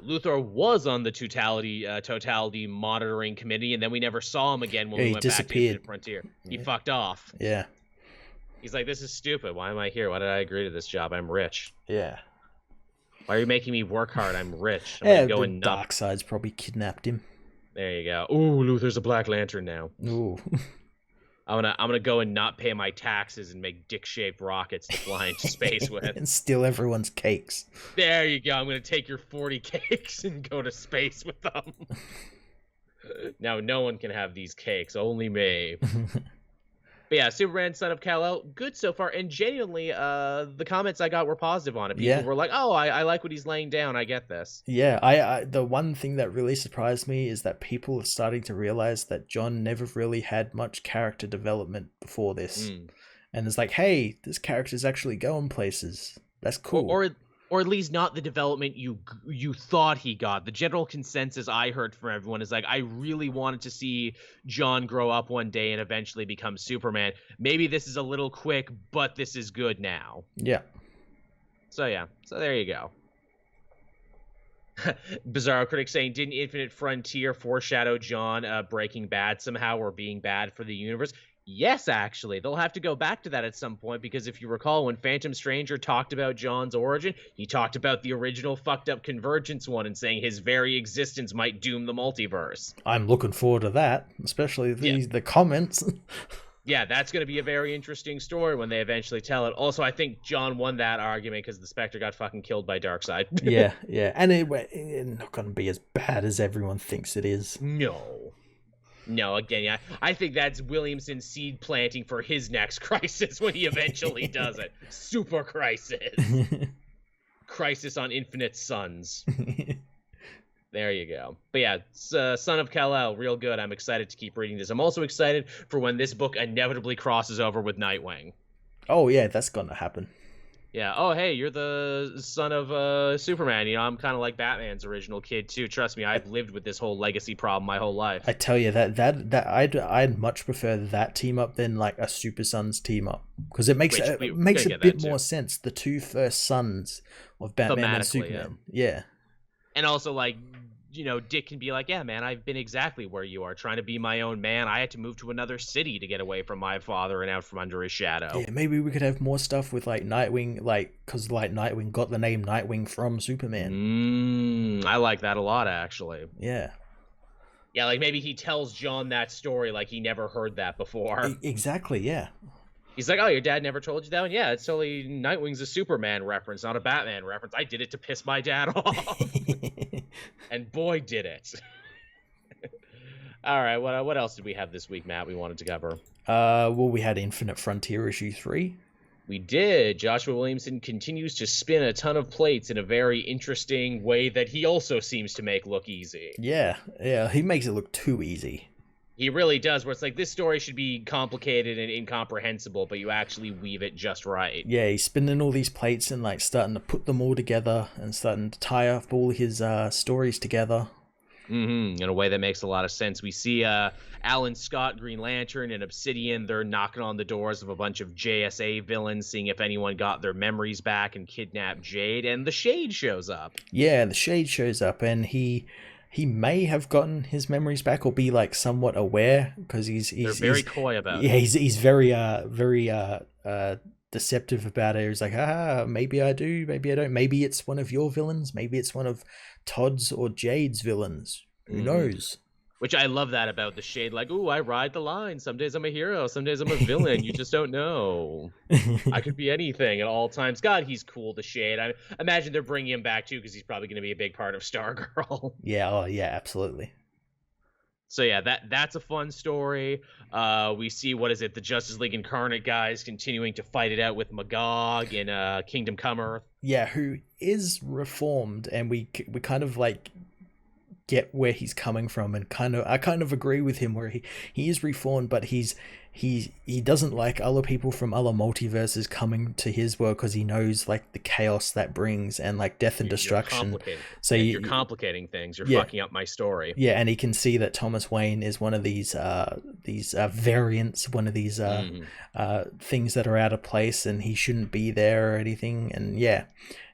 Luthor was on the totality monitoring committee, and then we never saw him again when we went back to the Frontier. He fucked off. Yeah. He's like, this is stupid. Why am I here? Why did I agree to this job? I'm rich. Yeah. Why are you making me work hard? I'm rich. Darkseid's probably kidnapped him. There you go. Ooh, Luthor's a Black Lantern now. Ooh. I'm gonna go and not pay my taxes and make dick-shaped rockets to fly into space with. And steal everyone's cakes. There you go. I'm gonna take your 40 cakes and go to space with them. Now no one can have these cakes, only me. But yeah, Superman, Son of Kal-El, good so far, and genuinely, the comments I got were positive on it. People were like, "Oh, I like what he's laying down. I get this." Yeah, I the one thing that really surprised me is that people are starting to realize that John never really had much character development before this, and it's like, hey, this character's actually going places. That's cool. Or at least not the development you thought he got. The general consensus I heard from everyone is like, I really wanted to see John grow up one day and eventually become Superman. Maybe this is a little quick, but this is good now. Yeah. So there you go. Bizarro Critic saying, didn't Infinite Frontier foreshadow John Breaking Bad somehow, or being bad for the universe? Yes, actually. They'll have to go back to that at some point, because if you recall, when Phantom Stranger talked about John's origin, he talked about the original fucked up Convergence one and saying his very existence might doom the multiverse. I'm looking forward to that, especially the comments. Yeah, that's going to be a very interesting story when they eventually tell it. Also, I think John won that argument because the Spectre got fucking killed by Darkseid. yeah. And it's not going to be as bad as everyone thinks it is. No, again, I think that's Williamson seed planting for his next crisis when he eventually does it. Super crisis. Crisis on Infinite Suns. There you go. But yeah, Son of Kal-El, real good. I'm excited to keep reading this. I'm also excited for when this book inevitably crosses over with Nightwing. Oh yeah, that's gonna happen. Yeah. Oh, hey, you're the son of Superman. You know, I'm kind of like Batman's original kid too. Trust me, I've lived with this whole legacy problem my whole life. I tell you that I'd much prefer that team up than like a Super Sons team up, because it makes a bit more sense. The two first sons of Batman and Superman. Yeah. And also, like, you know, Dick can be like, yeah, man, I've been exactly where you are, trying to be my own man. I had to move to another city to get away from my father and out from under his shadow. Yeah, maybe we could have more stuff with, like, Nightwing, like, because, like, Nightwing got the name Nightwing from Superman. I like that a lot, actually. Yeah. Yeah, like, maybe he tells John that story like he never heard that before. Exactly, yeah. He's like, oh, your dad never told you that one? Yeah, it's totally Nightwing's a Superman reference, not a Batman reference. I did it to piss my dad off. And boy, did it. All right, what else did we have this week, Matt, we wanted to cover? Well, we had Infinite Frontier issue 3. We did. Joshua Williamson continues to spin a ton of plates in a very interesting way that he also seems to make look easy. Yeah, he makes it look too easy. He really does, where it's like, this story should be complicated and incomprehensible, but you actually weave it just right. Yeah, he's spinning all these plates and, like, starting to put them all together and starting to tie up all his stories together. In a way that makes a lot of sense. We see Alan Scott, Green Lantern, and Obsidian. They're knocking on the doors of a bunch of JSA villains, seeing if anyone got their memories back and kidnapped Jade, and the Shade shows up. Yeah, the Shade shows up, and he may have gotten his memories back, or be, like, somewhat aware, because they're very coy about it. Yeah, he's very deceptive about it. He's like, maybe I do, maybe I don't. Maybe it's one of your villains. Maybe it's one of Todd's or Jade's villains. Who knows? Which I love that about the Shade. Like, ooh, I ride the line. Some days I'm a hero. Some days I'm a villain. You just don't know. I could be anything at all times. God, he's cool, the Shade. I imagine they're bringing him back, too, because he's probably going to be a big part of Stargirl. Yeah, oh, yeah, absolutely. So, yeah, that's a fun story. We see, the Justice League Incarnate guys continuing to fight it out with Magog in Kingdom Come Earth. Yeah, who is reformed, and we kind of, like, get where he's coming from, and I kind of agree with him where he is reformed, but he doesn't like other people from other multiverses coming to his world, because he knows, like, the chaos that brings, and, like, death and destruction. So you're complicating things. You're fucking up my story. Yeah, and he can see that Thomas Wayne is one of these variants, one of these things that are out of place, and he shouldn't be there or anything. And yeah,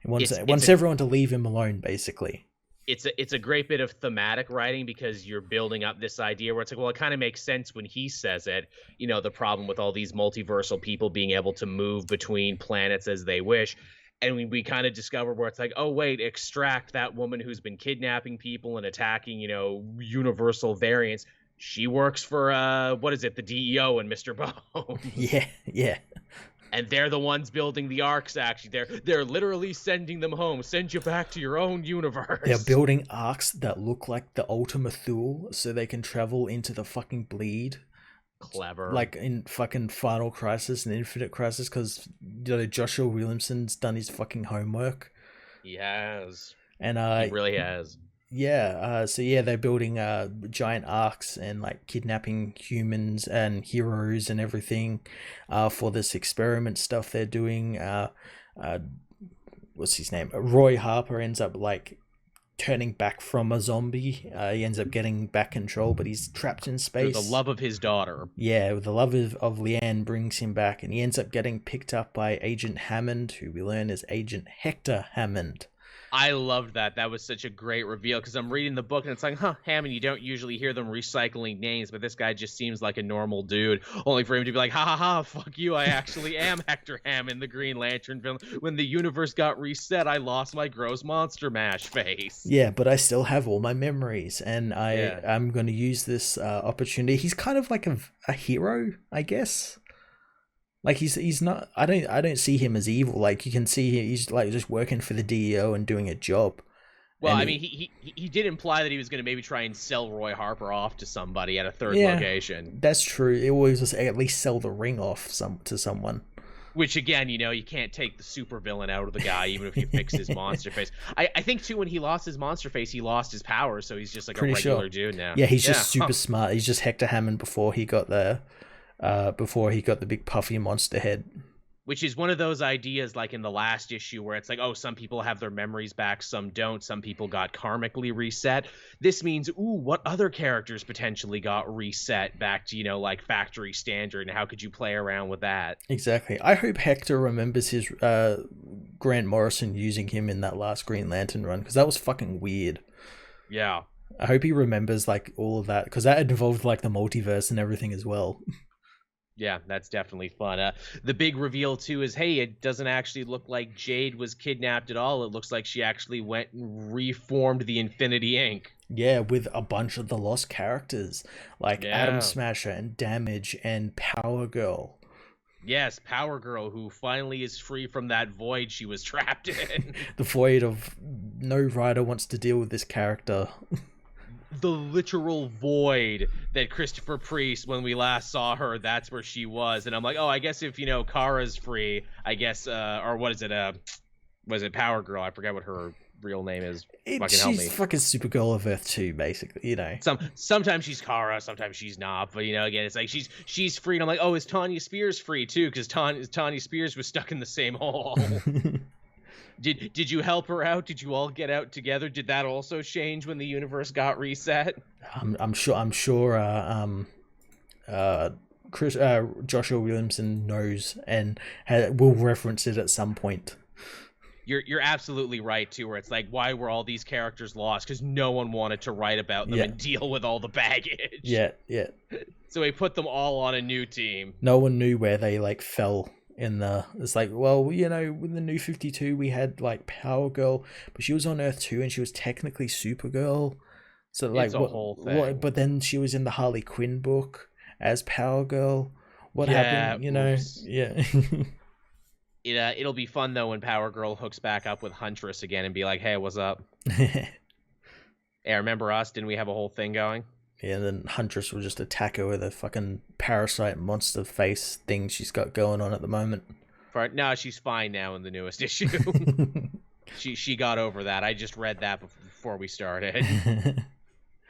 he wants everyone to leave him alone, basically. It's a great bit of thematic writing, because you're building up this idea where it's like, well, it kind of makes sense when he says it, you know, the problem with all these multiversal people being able to move between planets as they wish. And we kind of discover where it's like, oh, wait, extract that woman who's been kidnapping people and attacking, you know, universal variants. She works for, the DEO and Mr. Bone. Yeah. And they're the ones building the arcs, actually. They're literally sending them home. Send you back to your own universe. They're building arcs that look like the Ultima Thule, so they can travel into the fucking bleed. Clever. Like in fucking Final Crisis and Infinite Crisis, because, you know, Joshua Williamson's done his fucking homework. He has. And he really has. Yeah, so yeah, they're building giant arcs and, like, kidnapping humans and heroes and everything for this experiment stuff they're doing. What's his name? Roy Harper ends up, like, turning back from a zombie. He ends up getting back control, but he's trapped in space. The love of his daughter. Yeah, the love of Leanne brings him back, and he ends up getting picked up by Agent Hammond, who we learn is Agent Hector Hammond. I loved that. That was such a great reveal, because I'm reading the book and it's like, Hammond, you don't usually hear them recycling names, but this guy just seems like a normal dude, only for him to be like, ha, fuck you, I actually am Hector Hammond, the Green Lantern villain. When the universe got reset, I lost my gross Monster Mash face. Yeah, but I still have all my memories, and I'm going to use this opportunity. He's kind of like a hero, I guess. Like, he's not. I don't see him as evil. Like, you can see he's, like, just working for the DEO and doing a job. Well, I mean, he did imply that he was going to maybe try and sell Roy Harper off to somebody at a third location. That's true. It was just at least sell the ring off to someone. Which again, you can't take the super villain out of the guy, even if you fix his monster face. I think too, when he lost his monster face, he lost his power, so he's just like Pretty a regular sure. dude now. Yeah, he's just super smart. He's just Hector Hammond before he got the big puffy monster head. Which is one of those ideas, like in the last issue, where it's like, oh, some people have their memories back, some don't. Some people got karmically reset. This means, what other characters potentially got reset back to, like factory standard, and how could you play around with that? Exactly. I hope Hector remembers his Grant Morrison using him in that last Green Lantern run, because that was fucking weird. Yeah. I hope he remembers like all of that, because that involved like the multiverse and everything as well. Yeah, that's definitely fun. The big reveal, too, is, hey, it doesn't actually look like Jade was kidnapped at all. It looks like she actually went and reformed the Infinity Inc. Yeah, with a bunch of the lost characters, like Atom Smasher and Damage and Power Girl. Yes, Power Girl, who finally is free from that void she was trapped in. The void of no writer wants to deal with this character. The literal void that Christopher Priest, when we last saw her, that's where she was. And I'm like, I guess if, Kara's free, I guess, or what is it? Was it Power Girl? I forget what her real name is. She's fucking Supergirl of Earth 2, basically, Sometimes she's Kara, sometimes she's not. But, again, it's like she's free. And I'm like, is Tanya Spears free, too? Because Tanya Spears was stuck in the same hole. Did you help her out? Did you all get out together? Did that also change when the universe got reset? I'm sure. Joshua Williamson knows and will reference it at some point. You're absolutely right too. Where it's like, why were all these characters lost? Because no one wanted to write about them and deal with all the baggage. Yeah. So we put them all on a new team. No one knew where they fell. It's like, well, with the New 52 we had like Power Girl, but she was on Earth 2 and she was technically Supergirl, so like it's a whole thing. But then she was in the Harley Quinn book as Power Girl. What happened? Yeah. It'll be fun though when Power Girl hooks back up with Huntress again and be like, hey, what's up? Hey, remember us? Didn't we have a whole thing going? Yeah, and then Huntress will just attack her with a fucking parasite monster face thing she's got going on at the moment. No, she's fine now in the newest issue. She got over that. I just read that before we started.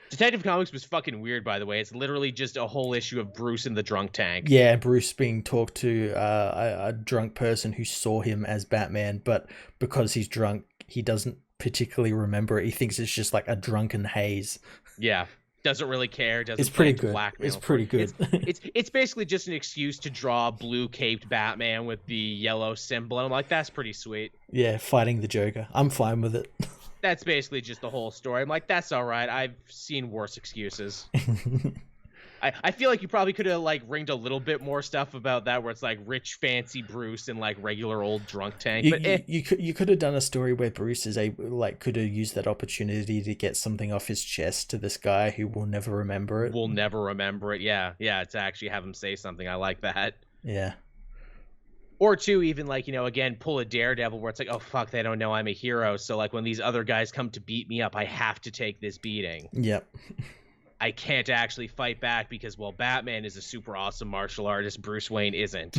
Detective Comics was fucking weird, by the way. It's literally just a whole issue of Bruce in the drunk tank. Yeah, Bruce being talked to a drunk person who saw him as Batman, but because he's drunk, he doesn't particularly remember it. He thinks it's just like a drunken haze. Yeah. Doesn't really care. It's pretty good. It's pretty good. It's basically just an excuse to draw a blue-caped Batman with the yellow symbol. And I'm like, that's pretty sweet. Yeah, fighting the Joker. I'm fine with it. That's basically just the whole story. I'm like, that's all right. I've seen worse excuses. I feel like you probably could have ringed a little bit more stuff about that, where it's like rich, fancy Bruce and regular old drunk tank. You could have done a story where Bruce is could have used that opportunity to get something off his chest to this guy who will never remember it. Will never remember it. Yeah, to actually have him say something. I like that. Yeah. Or two, even again, pull a Daredevil where it's like, oh fuck, they don't know I'm a hero. So when these other guys come to beat me up, I have to take this beating. Yep. I can't actually fight back because, Batman is a super awesome martial artist. Bruce Wayne isn't.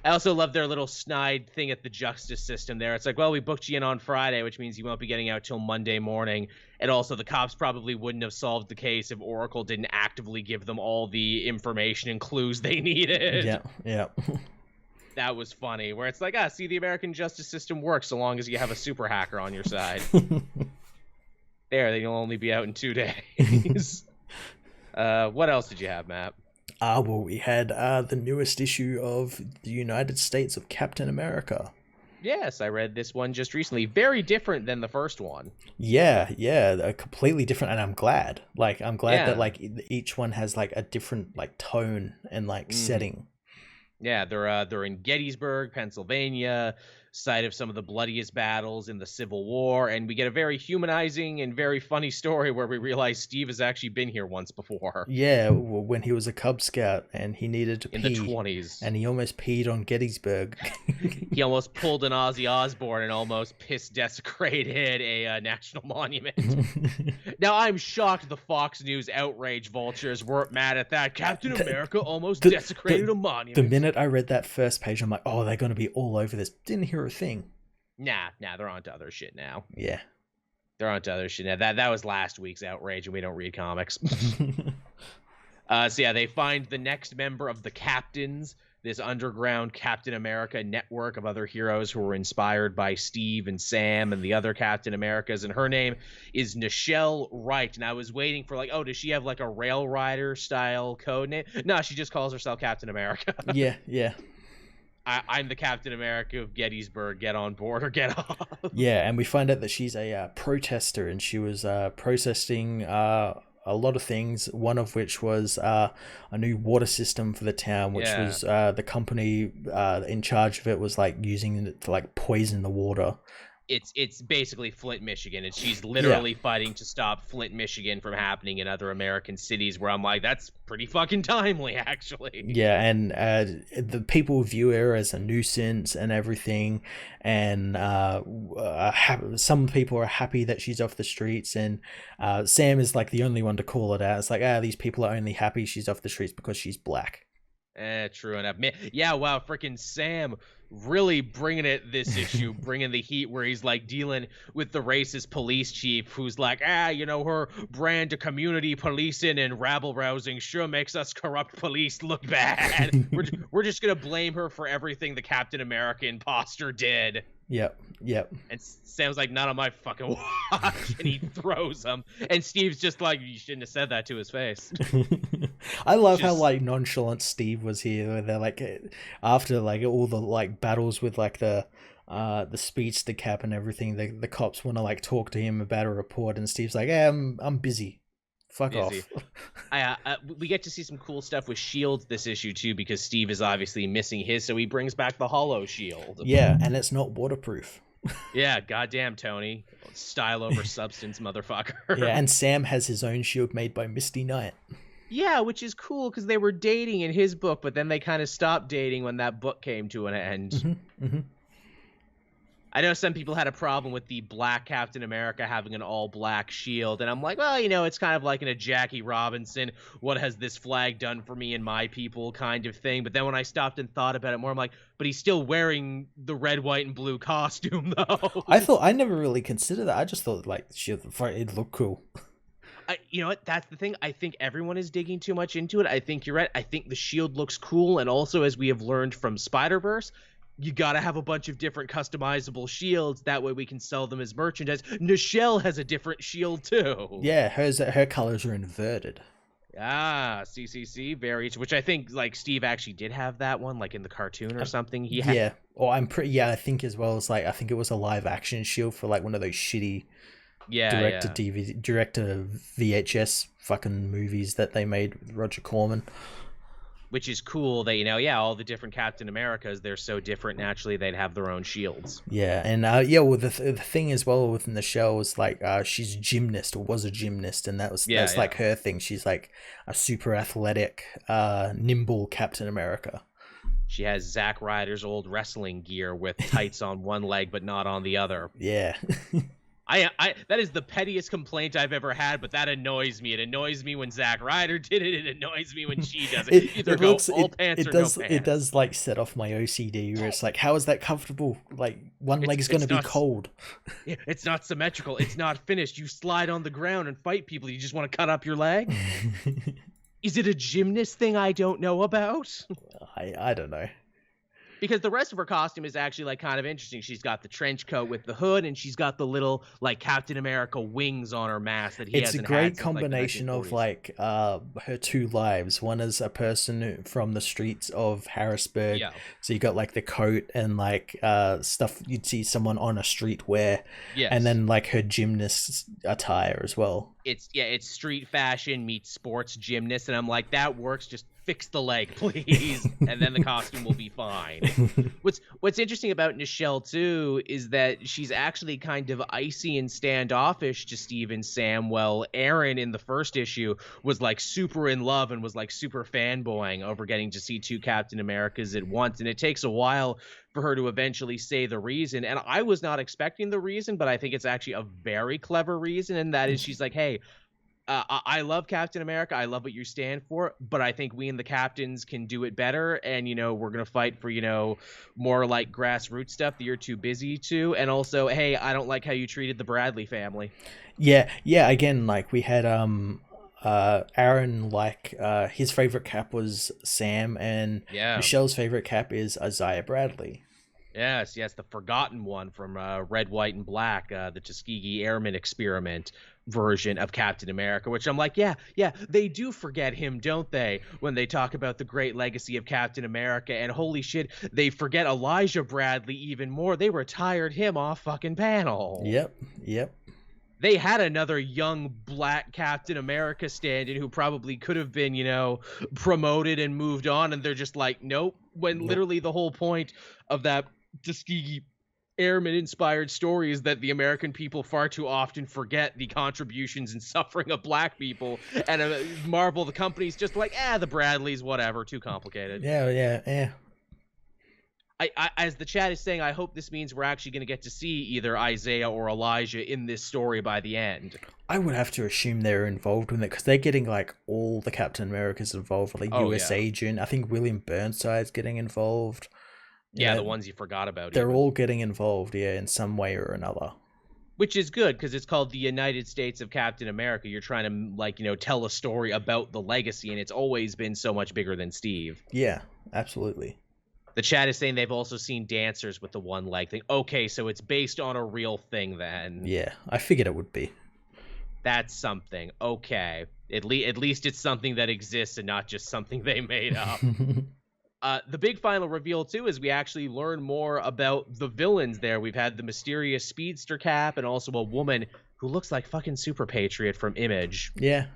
I also love their little snide thing at the justice system there. It's like, well, we booked you in on Friday, which means you won't be getting out till Monday morning. And also the cops probably wouldn't have solved the case if Oracle didn't actively give them all the information and clues they needed. Yeah. That was funny, where it's like, see, the American justice system works so long as you have a super hacker on your side. There, you'll only be out in 2 days. What else did you have, Matt? Well, we had the newest issue of the United States of Captain America. Yes, I read this one just recently. Very different than the first one. Yeah, completely different, and I'm glad. That each one has a different tone and setting. Yeah, they're in Gettysburg, Pennsylvania. site of some of the bloodiest battles in the Civil War, and we get a very humanizing and very funny story where we realize Steve has actually been here once before. Yeah, when he was a Cub Scout and he needed to pee. In the 20s. And he almost peed on Gettysburg. He almost pulled an Ozzy Osbourne and almost desecrated a national monument. Now, I'm shocked the Fox News outrage vultures weren't mad at that. Captain America almost desecrated a monument. The minute I read that first page, I'm like, oh, they're going to be all over this. Didn't hear a thing. Nah, they're on to other shit now. Yeah. They're on to other shit now. That was last week's outrage, and we don't read comics. So yeah, they find the next member of the Captains, this underground Captain America network of other heroes who were inspired by Steve and Sam and the other Captain Americas, and her name is Nichelle Wright. And I was waiting for like, oh, does she have like a Rail Rider style code name? No, she just calls herself Captain America. Yeah. I'm the Captain America of Gettysburg. Get on board or get off. Yeah, and we find out that she's a protester, and she was protesting a lot of things. One of which was a new water system for the town, which was the company in charge of it was like using it to like poison the water. It's basically Flint, Michigan, and she's literally fighting to stop Flint, Michigan from happening in other American cities, where I'm like, that's pretty fucking timely, actually. Yeah, and the people view her as a nuisance and everything, and some people are happy that she's off the streets, and Sam is like the only one to call it out. It's like, these people are only happy she's off the streets because she's black. True enough. Yeah, wow, freaking Sam really bringing it this issue, bringing the heat, where he's like dealing with the racist police chief who's like, her brand of community policing and rabble rousing sure makes us corrupt police look bad. we're just gonna blame her for everything the Captain America imposter did. Yep. And Sam's like, not on my fucking watch, and he throws him. And Steve's just like, you shouldn't have said that to his face. I love how like nonchalant Steve was here. Where they're like, after like all the like battles with like the speedster cap and everything, the cops want to like talk to him about a report, and Steve's like, I'm busy. Fuck off. We get to see some cool stuff with shields this issue too, because Steve is obviously missing his, so he brings back the hollow shield. Yeah, and it's not waterproof. Yeah, goddamn Tony. Style over substance, motherfucker. Yeah, and Sam has his own shield made by Misty Knight. Yeah, which is cool because they were dating in his book, but then they kind of stopped dating when that book came to an end. Mm-hmm. I know some people had a problem with the black Captain America having an all-black shield, and I'm like, well, it's kind of like in a Jackie Robinson, what has this flag done for me and my people kind of thing. But then when I stopped and thought about it more, I'm like, but he's still wearing the red, white, and blue costume, though. I never really considered that. I just thought, like, it looked cool. You know what? That's the thing. I think everyone is digging too much into it. I think you're right. I think the shield looks cool, and also, as we have learned from Spider-Verse, you gotta have a bunch of different customizable shields. That way we can sell them as merchandise. Nichelle has a different shield too. Yeah, her colors are inverted. CCC, which I think like Steve actually did have that one, like in the cartoon or something. Yeah, or I think as well as like I think it was a live action shield for like one of those shitty direct to VHS fucking movies that they made with Roger Corman. Which is cool that, all the different Captain Americas, they're so different, naturally they'd have their own shields. Yeah, and well, the thing as well within the show was like she's a gymnast, or was a gymnast, and that's like her thing. She's like a super athletic, nimble Captain America. She has Zack Ryder's old wrestling gear with tights on one leg but not on the other. Yeah. That is the pettiest complaint I've ever had, but that annoys me. It annoys me when Zack Ryder did it. It annoys me when she does it. Either go all pants or no pants. It does like set off my OCD where it's like, how is that comfortable? Like one leg's going to be cold. It's not symmetrical. It's not finished. You slide on the ground and fight people. You just want to cut up your leg? Is it a gymnast thing I don't know about? I don't know. Because the rest of her costume is actually like kind of interesting. She's got the trench coat with the hood, and she's got the little like Captain America wings on her mask that he hasn't had. It's a great combination of like her two lives. One is a person from the streets of Harrisburg. Yeah. So you got like the coat and like stuff you'd see someone on a street wear. Yes. And then like her gymnast attire as well. It's street fashion meets sports gymnast, and I'm like, that works. Just fix the leg, please, and then the costume will be fine. What's interesting about Nichelle too is that she's actually kind of icy and standoffish to Steve and Sam. Well, Aaron in the first issue was like super in love and was like super fanboying over getting to see two Captain Americas at once, and it takes a while for her to eventually say the reason. And I was not expecting the reason, but I think it's actually a very clever reason, and that is she's like, hey, I love Captain America. I love what you stand for, but I think we and the captains can do it better. And, we're going to fight for, more like grassroots stuff that you're too busy to. And also, hey, I don't like how you treated the Bradley family. Yeah. Again, like we had Aaron, like his favorite cap was Sam, and Michelle's favorite cap is Isaiah Bradley. Yes, the forgotten one from Red, White, and Black, the Tuskegee Airmen experiment version of Captain America, which I'm like, yeah, they do forget him, don't they, when they talk about the great legacy of Captain America, and holy shit, they forget Elijah Bradley even more. They retired him off fucking panel. Yep. They had another young black Captain America stand-in who probably could have been, promoted and moved on, and they're just like, nope, when literally the whole point of that Tuskegee Airman-inspired story is that the American people far too often forget the contributions and suffering of black people, and Marvel, the company's just like, the Bradleys, whatever, too complicated. Yeah. I as the chat is saying, I hope this means we're actually going to get to see either Isaiah or Elijah in this story by the end. I would have to assume they're involved with it, because they're getting like all the Captain Americas involved, like US Agent. I think William Burnside's getting involved. The ones you forgot about. They're all getting involved, in some way or another. Which is good, because it's called the United States of Captain America. You're trying to, tell a story about the legacy, and it's always been so much bigger than Steve. Yeah, absolutely. The chat is saying they've also seen dancers with the one leg thing. Okay, so it's based on a real thing then. Yeah, I figured it would be. That's something. Okay. At least it's something that exists and not just something they made up. The big final reveal, too, is we actually learn more about the villains there. We've had the mysterious speedster Cap and also a woman who looks like fucking Super Patriot from Image. Yeah.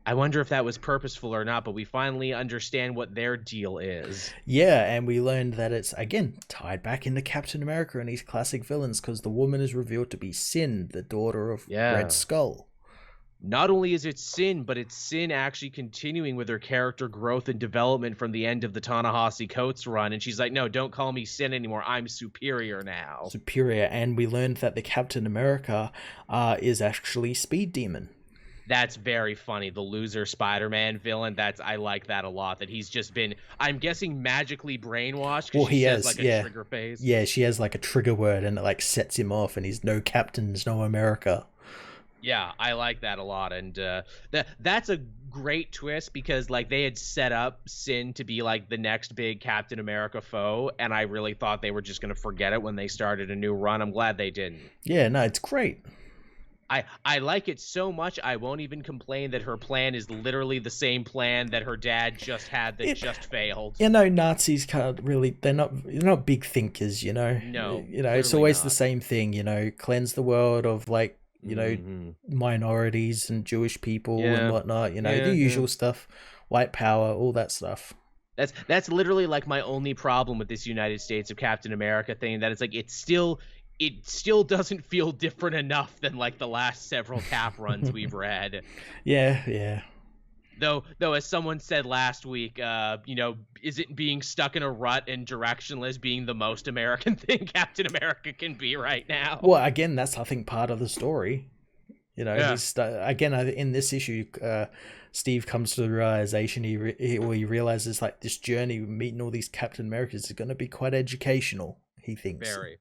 I wonder if that was purposeful or not, but we finally understand what their deal is. Yeah, and we learned that it's, again, tied back into Captain America and these classic villains, because the woman is revealed to be Sin, the daughter of Red Skull. Not only is it Sin, but it's Sin actually continuing with her character growth and development from the end of the Ta-Nehisi Coates run. And she's like, no, don't call me Sin anymore. I'm superior now. Superior. And we learned that the Captain America is actually Speed Demon. That's very funny. The loser Spider-Man villain. I like that a lot. That he's just been, I'm guessing, magically brainwashed. Well, he has like a trigger phase. Yeah, she has like a trigger word, and it like sets him off, and he's no captains, no America. Yeah, I like that a lot, and that's a great twist, because like they had set up Sin to be like the next big Captain America foe, and I really thought they were just going to forget it when they started a new run. I'm glad they didn't. Yeah, no, it's great. I like it so much, I won't even complain that her plan is literally the same plan that her dad just had that just failed. Nazis can't really, they're not big thinkers, No. It's always the same thing, cleanse the world of like, minorities and Jewish people and whatnot, the usual stuff, white power, all that stuff. That's literally like my only problem with this United States of Captain America thing, that it's like it still doesn't feel different enough than like the last several Cap runs we've read. Yeah. Though as someone said last week, isn't being stuck in a rut and directionless being the most American thing Captain America can be right now? Well, again, that's I think part of the story. Again, in this issue, Steve comes to the realization he realizes like this journey meeting all these Captain Americas is going to be quite educational. He thinks. Very.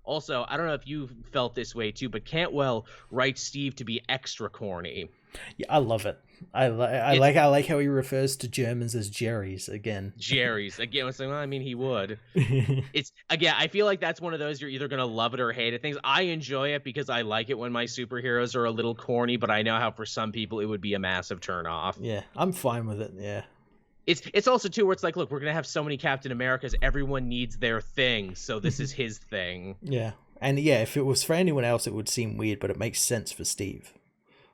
Also, I don't know if you felt this way too, but Cantwell writes Steve to be extra corny. Yeah, I love it. I like how he refers to Germans as Jerrys again. Jerrys again. It's like, well, I mean, he would. It's again. I feel like that's one of those you're either gonna love it or hate it things. I enjoy it because I like it when my superheroes are a little corny, but I know how for some people it would be a massive turnoff. Yeah, I'm fine with it. Yeah. It's also too where it's like, look, we're gonna have so many Captain Americas. Everyone needs their thing, so this is his thing. Yeah, and yeah, if it was for anyone else, it would seem weird, but it makes sense for Steve.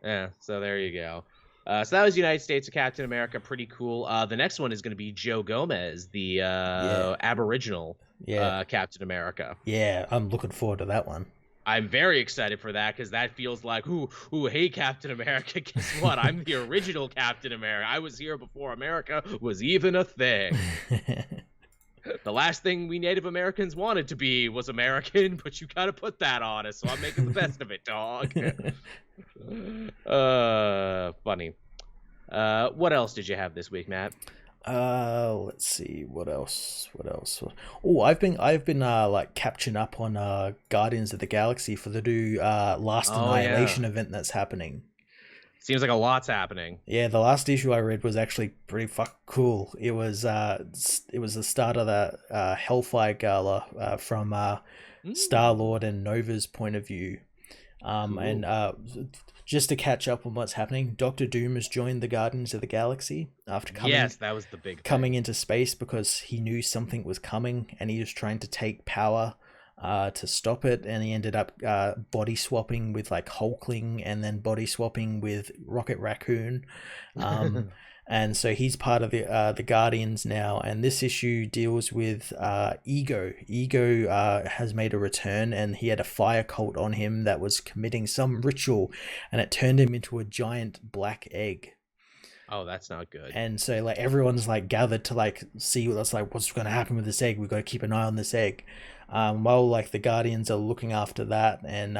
Yeah, so there you go. So that was United States of Captain America. Pretty cool. The next one is going to be Joe Gomez, the Aboriginal Captain America. Yeah, I'm looking forward to that one. I'm very excited for that because that feels like, hey, Captain America, guess what? I'm the original Captain America. I was here before America was even a thing. The last thing we Native Americans wanted to be was American, but you gotta put that on us, so I'm making the best of it, dog. Funny. What else did you have this week, Matt? Let's see, what else? Oh, I've been like catching up on Guardians of the Galaxy for the new Last Annihilation event that's happening. Seems like a lot's happening. Yeah, the last issue I read was actually pretty fucking cool. It was the start of the Hellfire Gala from Star-Lord and Nova's point of view. Cool. And just to catch up on what's happening, Doctor Doom has joined the Guardians of the Galaxy after that was the big coming into space because he knew something was coming and he was trying to take power to stop it, and he ended up body swapping with like Hulkling and then body swapping with Rocket Raccoon. And so he's part of the Guardians now, and this issue deals with Ego. Ego has made a return, and he had a fire cult on him that was committing some ritual, and it turned him into a giant black egg. Oh, that's not good. And so like everyone's like gathered to like see what's going to happen with this egg. We've got to keep an eye on this egg. While like the Guardians are looking after that, and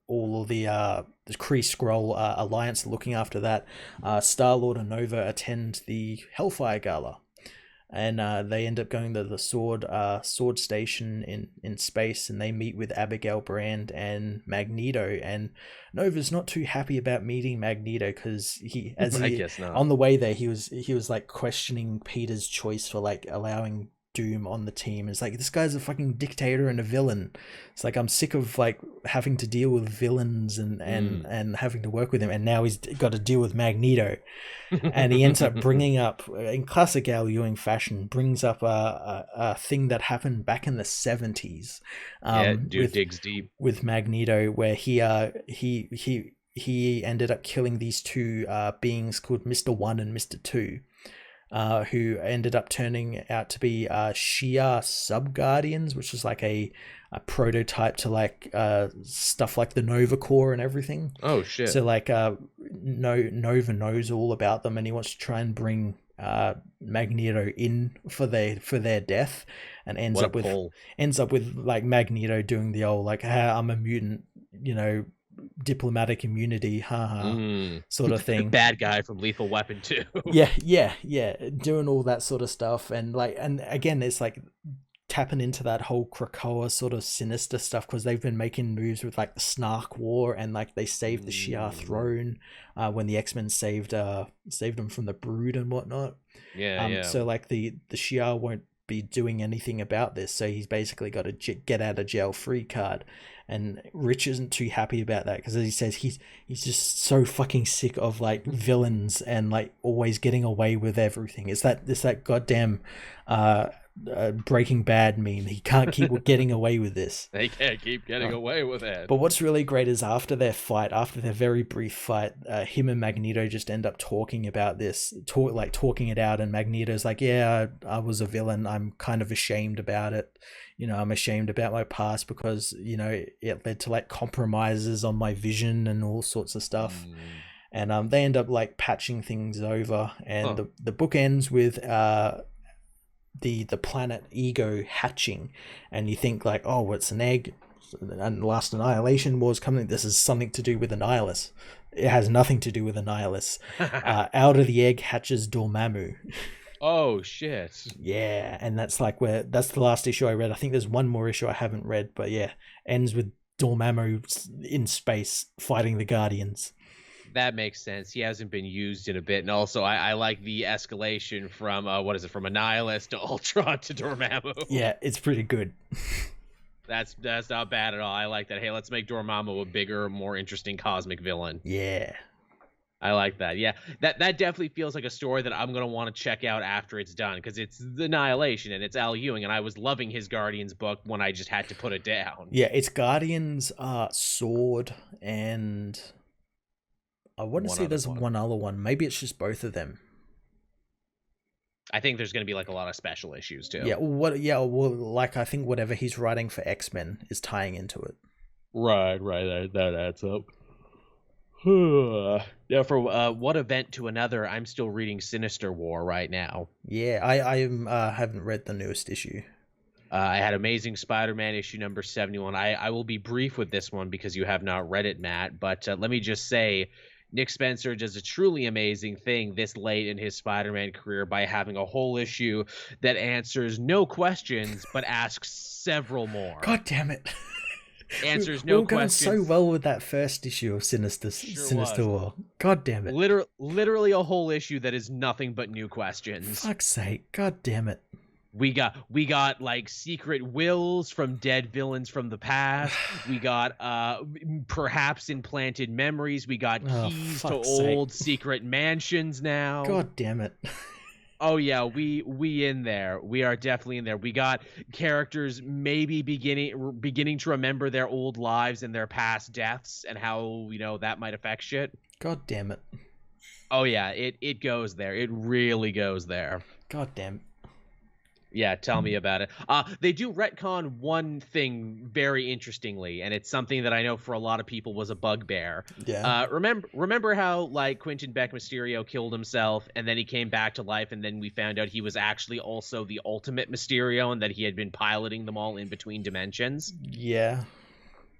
all of the Kree-Skrull Alliance looking after that, Star-Lord and Nova attend the Hellfire Gala, and they end up going to the Sword Station in space, and they meet with Abigail Brand and Magneto, and Nova's not too happy about meeting Magneto because I guess not. On the way there he was like questioning Peter's choice for like allowing Doom on the team. It's like, this guy's a fucking dictator and a villain. It's like, I'm sick of like having to deal with villains and having to work with him, and now he's got to deal with Magneto. And he ends up bringing up, in classic Al Ewing fashion, brings up a thing that happened back in the 70s. Digs deep with Magneto, where he ended up killing these two beings called Mr. 1 and Mr. 2. Who ended up turning out to be Shi'ar Sub-Guardians, which is like a prototype to like stuff like the Nova Corps and everything. Oh shit! So like Nova knows all about them, and he wants to try and bring Magneto in for their death, and ends up with like Magneto doing the old like, I'm a mutant, diplomatic immunity, sort of thing. Bad guy from Lethal Weapon 2. yeah, doing all that sort of stuff, and again, it's like tapping into that whole Krakoa sort of sinister stuff, because they've been making moves with like the Snark War, and like they saved the Shi'ar throne when the X-Men saved them from the Brood and whatnot. So like the Shi'ar won't be doing anything about this, so he's basically got a get out of jail free card. And Rich isn't too happy about that, because as he says, he's just so fucking sick of like villains and like always getting away with everything. It's that goddamn Breaking Bad meme. He can't keep getting away with this. They can't keep getting away with it. But what's really great is after their very brief fight, him and Magneto just end up talking about this, talking it out, and Magneto's like, yeah, I was a villain. I'm kind of ashamed about it. I'm ashamed about my past because, it led to like compromises on my vision and all sorts of stuff. And they end up like patching things over, and the book ends with the planet Ego hatching, and you think like, oh, it's an egg, and Last Annihilation War's coming. This is something to do with Annihilus. It has nothing to do with Annihilus. Out of the egg hatches Dormammu. Oh shit. Yeah, and that's the last issue I read. I think there's one more issue I haven't read, but yeah, ends with Dormammu in space fighting the Guardians. That makes sense. He hasn't been used in a bit, and also I like the escalation from from Annihilus to Ultron to Dormammu. Yeah, it's pretty good. That's not bad at all. I like that. Hey, let's make Dormammu a bigger, more interesting cosmic villain. Yeah. I like that. Yeah, that definitely feels like a story that I'm going to want to check out after it's done, because it's the Annihilation and it's Al Ewing, and I was loving his Guardians book when I just had to put it down. Yeah, it's Guardians, Sword, and I want to say there's one other one. Maybe it's just both of them. I think there's going to be like a lot of special issues too. Yeah. Well, like I think whatever he's writing for X-Men is tying into it. Right. That adds up. Yeah, for one event to another, I'm still reading Sinister War right now. Yeah, I haven't read the newest issue. I had Amazing Spider-Man issue number 71. I will be brief with this one because you have not read it, Matt. But let me just say, Nick Spencer does a truly amazing thing this late in his Spider-Man career by having a whole issue that answers no questions but asks several more. God damn it. Answers no questions. Going so well with that first issue of Sinister War. God damn it. Literally a whole issue that is nothing but new questions. Fuck's sake. God damn it. We got like secret wills from dead villains from the past. We got perhaps implanted memories. We got keys to old secret mansions now. God damn it. Oh yeah, we in there. We are definitely in there. We got characters maybe beginning to remember their old lives and their past deaths and how, that might affect shit. God damn it. Oh yeah, it goes there. It really goes there. God damn it. Yeah, tell me about it. They do retcon one thing very interestingly, and it's something that I know for a lot of people was a bugbear. Yeah. Remember how like Quentin Beck Mysterio killed himself, and then he came back to life, and then we found out he was actually also the ultimate Mysterio, and that he had been piloting them all in between dimensions? Yeah.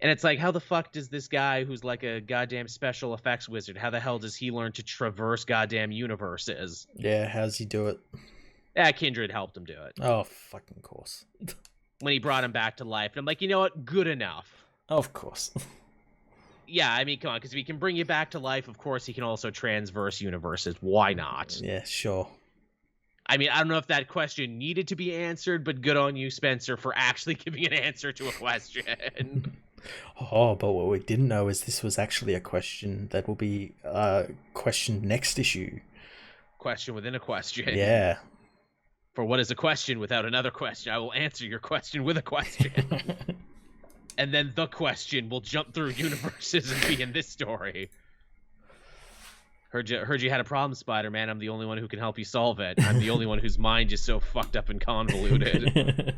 And it's like, how the fuck does this guy who's like a goddamn special effects wizard, how the hell does he learn to traverse goddamn universes? Yeah, how's he do it? Yeah, Kindred helped him do it. Oh, fucking course. When he brought him back to life. And I'm like, you know what? Good enough. Of course. Yeah, I mean, come on. Because if he can bring you back to life, of course, he can also transverse universes. Why not? Yeah, sure. I mean, I don't know if that question needed to be answered, but good on you, Spencer, for actually giving an answer to a question. Oh, but what we didn't know is this was actually a question that will be questioned next issue. Question within a question. Yeah. For what is a question without another question? I will answer your question with a question. And then the question will jump through universes and be in this story. Heard you had a problem, Spider-Man. I'm the only one who can help you solve it. I'm the only one whose mind is so fucked up and convoluted.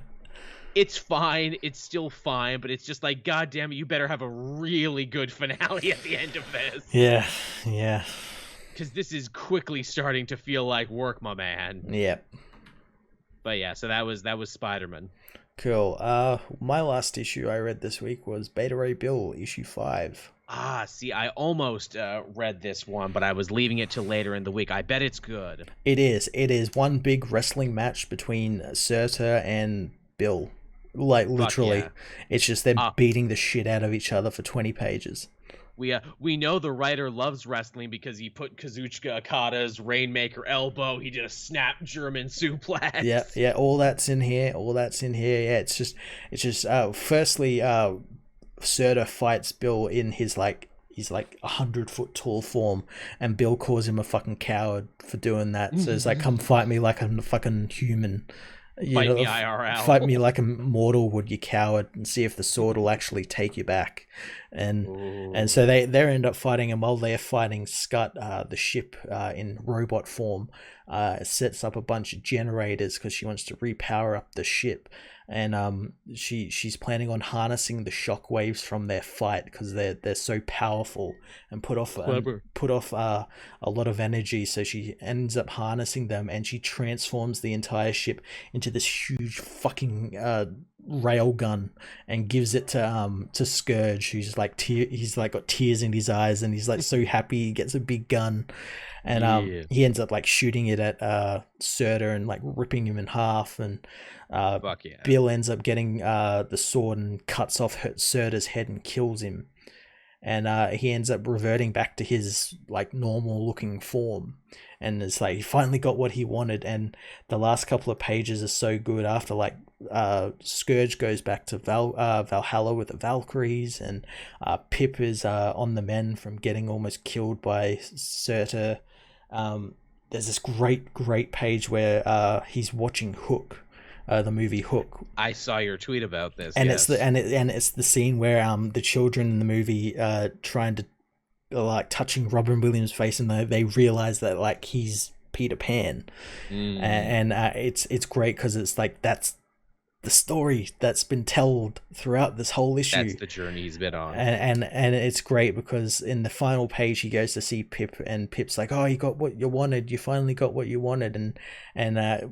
It's fine. It's still fine, but it's just like, goddamn it, you better have a really good finale at the end of this. Yeah. Because this is quickly starting to feel like work, my man. Yep. But yeah, so that was Spider-Man. Cool. My last issue I read this week was Beta Ray Bill, issue 5. See, I almost read this one, but I was leaving it till later in the week. I bet it's good. It is. It is one big wrestling match between Surtur and Bill. Like, literally. Yeah. It's just them beating the shit out of each other for 20 pages. We know the writer loves wrestling because he put Kazuchika Okada's Rainmaker elbow. He did a snap German suplex. Yeah, all that's in here. Yeah, it's just firstly, Surtur fights Bill in his he's 100-foot tall form, and Bill calls him a fucking coward for doing that. So it's like, come fight me like I'm a fucking human. Fight me IRL. Fight me like a mortal would, you coward, and see if the sword will actually take you back. And so they end up fighting, and while they're fighting, Scott, the ship in robot form, sets up a bunch of generators because she wants to repower up the ship. And she's planning on harnessing the shock waves from their fight because they're so powerful and put off a lot of energy. So she ends up harnessing them, and she transforms the entire ship into this huge fucking rail gun and gives it to Scourge, who's he's got tears in his eyes, and he's like so happy he gets a big gun. And he ends up shooting it at Surtur and ripping him in half, and Bill ends up getting the sword and cuts off Surtur's head and kills him. And he ends up reverting back to his normal looking form, and it's he finally got what he wanted. And the last couple of pages are so good. After Scourge goes back to Valhalla with the Valkyries, and Pip is on the mend from getting almost killed by Surtur. There's this great page where he's watching Hook. The movie Hook. I saw your tweet about this, and yes. it's the scene where the children in the movie trying to like touching Robin Williams' face, and they realize that like he's Peter Pan, and it's great because it's like that's the story that's been told throughout this whole issue. That's the journey he's been on. And it's great because in the final page he goes to see Pip, and Pip's like, oh, you got what you wanted, you finally got what you wanted, and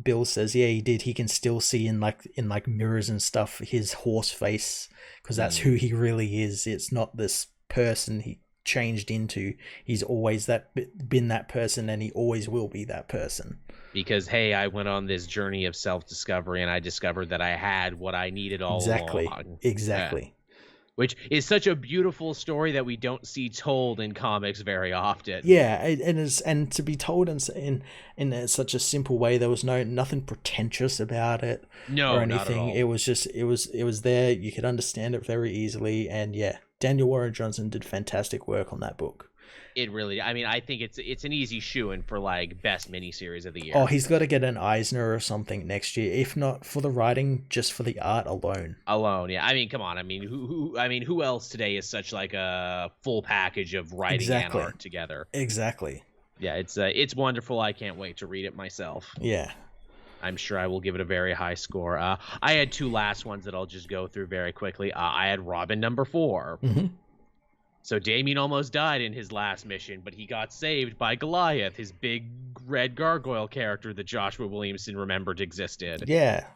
Bill says, yeah, he did. He can still see in like mirrors and stuff his horse face, because that's who he really is. It's not this person he changed into. He's always been that person, and he always will be that person. Because, hey, I went on this journey of self-discovery, and I discovered that I had what I needed all along. Exactly. Yeah. Which is such a beautiful story that we don't see told in comics very often. Yeah, and to be told in such a simple way. There was nothing pretentious about it or anything. Not at all. It was just it was there. You could understand it very easily, and yeah, Daniel Warren Johnson did fantastic work on that book. It really, I mean, I think it's an easy shoo-in for like best miniseries of the year. Oh, he's got to get an Eisner or something next year, if not for the writing, just for the art alone. Yeah. I mean, come on. I mean, who else today is such like a full package of writing and art together? Exactly. Yeah, it's wonderful. I can't wait to read it myself. Yeah. I'm sure I will give it a very high score. I had two last ones that I'll just go through very quickly. I had Robin #4. Mm-hmm. So Damian almost died in his last mission, but he got saved by Goliath, his big red gargoyle character that Joshua Williamson remembered existed. Yeah.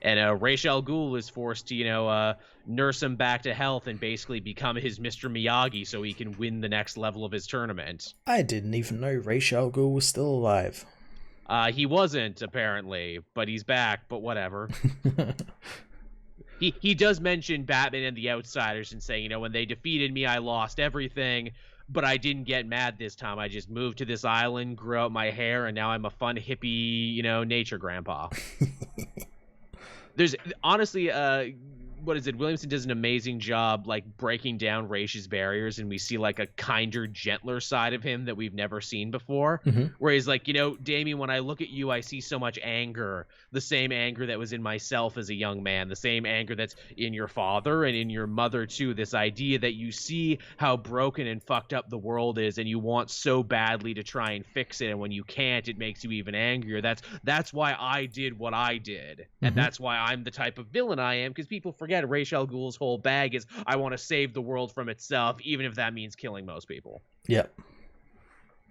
And Ra's al Ghul is forced to, nurse him back to health and basically become his Mr. Miyagi so he can win the next level of his tournament. I didn't even know Ra's al Ghul was still alive. He wasn't, apparently, but he's back, but whatever. He does mention Batman and the Outsiders and saying, when they defeated me, I lost everything, but I didn't get mad this time. I just moved to this island, grew out my hair, and now I'm a fun hippie, nature grandpa. There's honestly, what is it? Williamson does an amazing job, like breaking down Raish's barriers, and we see like a kinder, gentler side of him that we've never seen before. Mm-hmm. Where he's like, Damian, when I look at you, I see so much anger, the same anger that was in myself as a young man, the same anger that's in your father and in your mother too. This idea that you see how broken and fucked up the world is, and you want so badly to try and fix it, and when you can't, it makes you even angrier. That's why I did what I did, and that's why I'm the type of villain I am, because people forget Ra's al Ghul's whole bag is I want to save the world from itself, even if that means killing most people. Yep.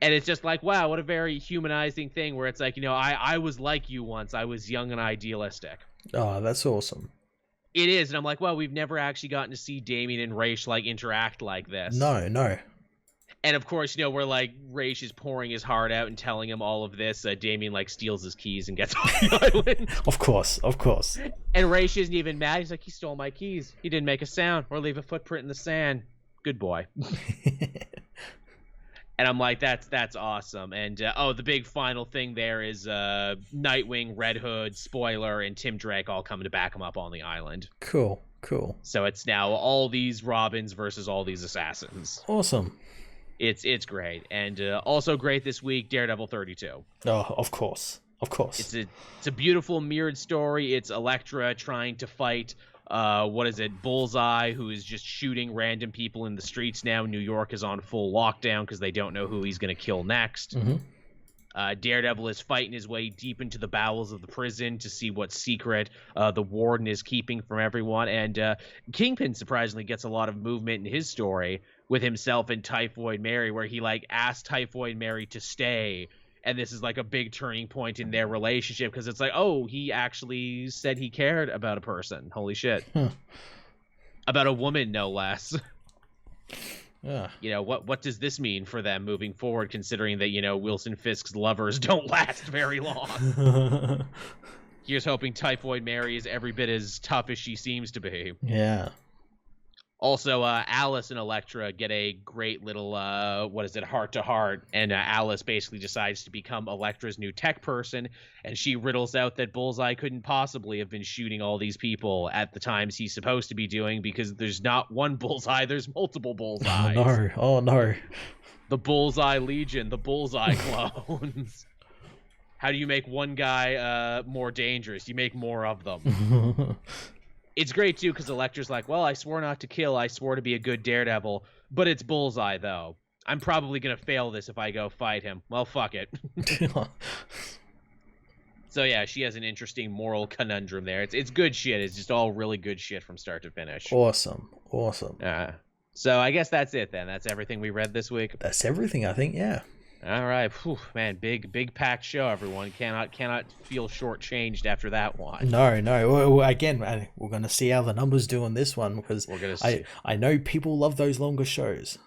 And it's just like, wow, what a very humanizing thing where it's like, I was like you once. I was young and idealistic. Oh, that's awesome. It is. And I'm like, well, we've never actually gotten to see Damian and Ra's like interact like this. No. And of course, where like Ra's is pouring his heart out and telling him all of this, Damian like steals his keys and gets off the island. Of course. And Ra's isn't even mad. He's like, he stole my keys. He didn't make a sound or leave a footprint in the sand. Good boy. And I'm like, that's awesome. And the big final thing there is Nightwing, Red Hood, Spoiler, and Tim Drake all coming to back him up on the island. Cool. So it's now all these Robins versus all these assassins. Awesome. It's great. And also great this week, Daredevil 32. Oh, of course. It's a beautiful mirrored story. It's Elektra trying to fight Bullseye, who is just shooting random people in the streets now. New York is on full lockdown because they don't know who he's going to kill next. Mm-hmm. Daredevil is fighting his way deep into the bowels of the prison to see what secret the warden is keeping from everyone. And Kingpin surprisingly gets a lot of movement in his story with himself and Typhoid Mary, where he like asked Typhoid Mary to stay. And this is like a big turning point in their relationship because it's like, oh, he actually said he cared about a person. Holy shit. About a woman, no less. Yeah. What does this mean for them moving forward, considering that, Wilson Fisk's lovers don't last very long? Here's hoping Typhoid Mary is every bit as tough as she seems to be. Yeah. Also, Alice and Elektra get a great little, heart-to-heart, and Alice basically decides to become Elektra's new tech person, and she riddles out that Bullseye couldn't possibly have been shooting all these people at the times he's supposed to be doing, because there's not one Bullseye, there's multiple Bullseyes. Oh no. The Bullseye Legion, the Bullseye clones. How do you make one guy more dangerous? You make more of them. It's great too because Elektra's like, well, I swore not to kill. I swore to be a good Daredevil, but it's Bullseye though. I'm probably gonna fail this if I go fight him. Well, fuck it. So yeah, she has an interesting moral conundrum there. It's good shit. It's just all really good shit from start to finish. Awesome. So I guess that's it then. That's everything we read this week. That's everything, I think. Yeah. All right, whew, man, big packed show. Everyone cannot feel shortchanged after that one. No. Well, again, we're gonna see how the numbers do on this one because I know people love those longer shows.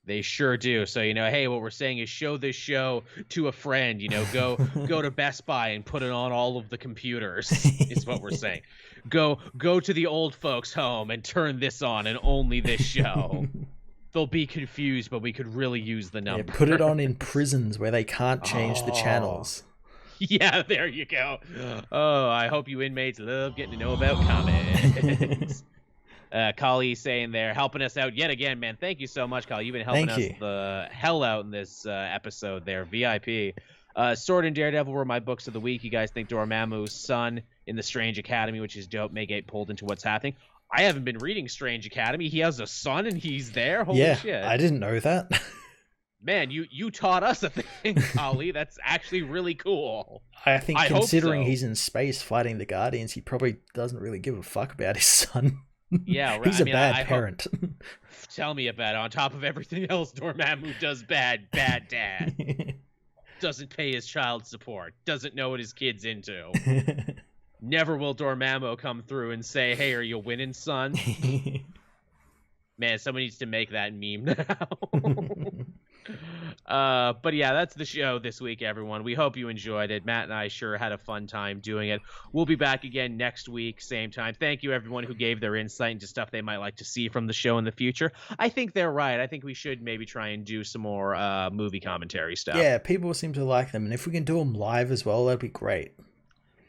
They sure do. So, hey, what we're saying is show this show to a friend, go to Best Buy and put it on all of the computers is what we're saying. Go to the old folks' home and turn this on and only this show. They'll be confused, but we could really use the number. Yeah, put it on in prisons where they can't change the channels. Yeah, there you go. Oh, I hope you inmates love getting to know about comics. Kali saying there, helping us out yet again, man. Thank you so much, Kali. You've been helping us the hell out in this episode there. VIP. Sword and Daredevil were my books of the week. You guys think Dormammu's son in the Strange Academy, which is dope, may get pulled into what's happening. I haven't been reading Strange Academy. He has a son and he's there? Holy shit. I didn't know that. Man, you taught us a thing, Kali. That's actually really cool. I think considering he's in space fighting the Guardians, he probably doesn't really give a fuck about his son. Yeah, right. He's a bad parent. Tell me about it. On top of everything else, Dormammu does bad dad. Doesn't pay his child support. Doesn't know what his kid's into. Never will Dormammu come through and say, hey, are you winning, son? Man, someone needs to make that meme now. But yeah, that's the show this week, everyone. We hope you enjoyed it. Matt and I sure had a fun time doing it. We'll be back again next week, same time. Thank you, everyone who gave their insight into stuff they might like to see from the show in the future. I think they're right. I think we should maybe try and do some more movie commentary stuff. Yeah, people seem to like them. And if we can do them live as well, that'd be great.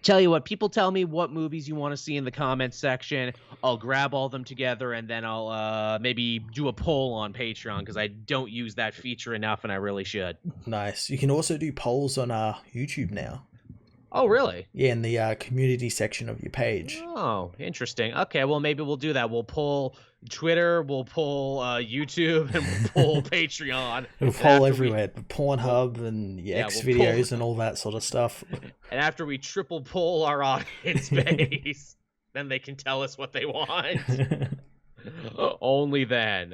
Tell you what, people tell me what movies you want to see in the comments section. I'll grab all them together and then I'll maybe do a poll on Patreon because I don't use that feature enough and I really should. Nice. You can also do polls on YouTube now. Oh, really? Yeah, in the community section of your page. Oh, interesting. Okay, well, maybe we'll do that. We'll pull Twitter, we'll pull YouTube, and we'll pull Patreon. We'll poll everywhere. Pornhub and X videos and all that sort of stuff. And after we triple poll our audience base, then they can tell us what they want. Only then.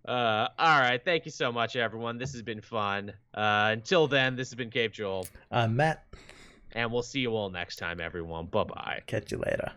All right, thank you so much, everyone. This has been fun. Until then, this has been Cape Joel. I'm Matt. And we'll see you all next time, everyone. Bye-bye. Catch you later.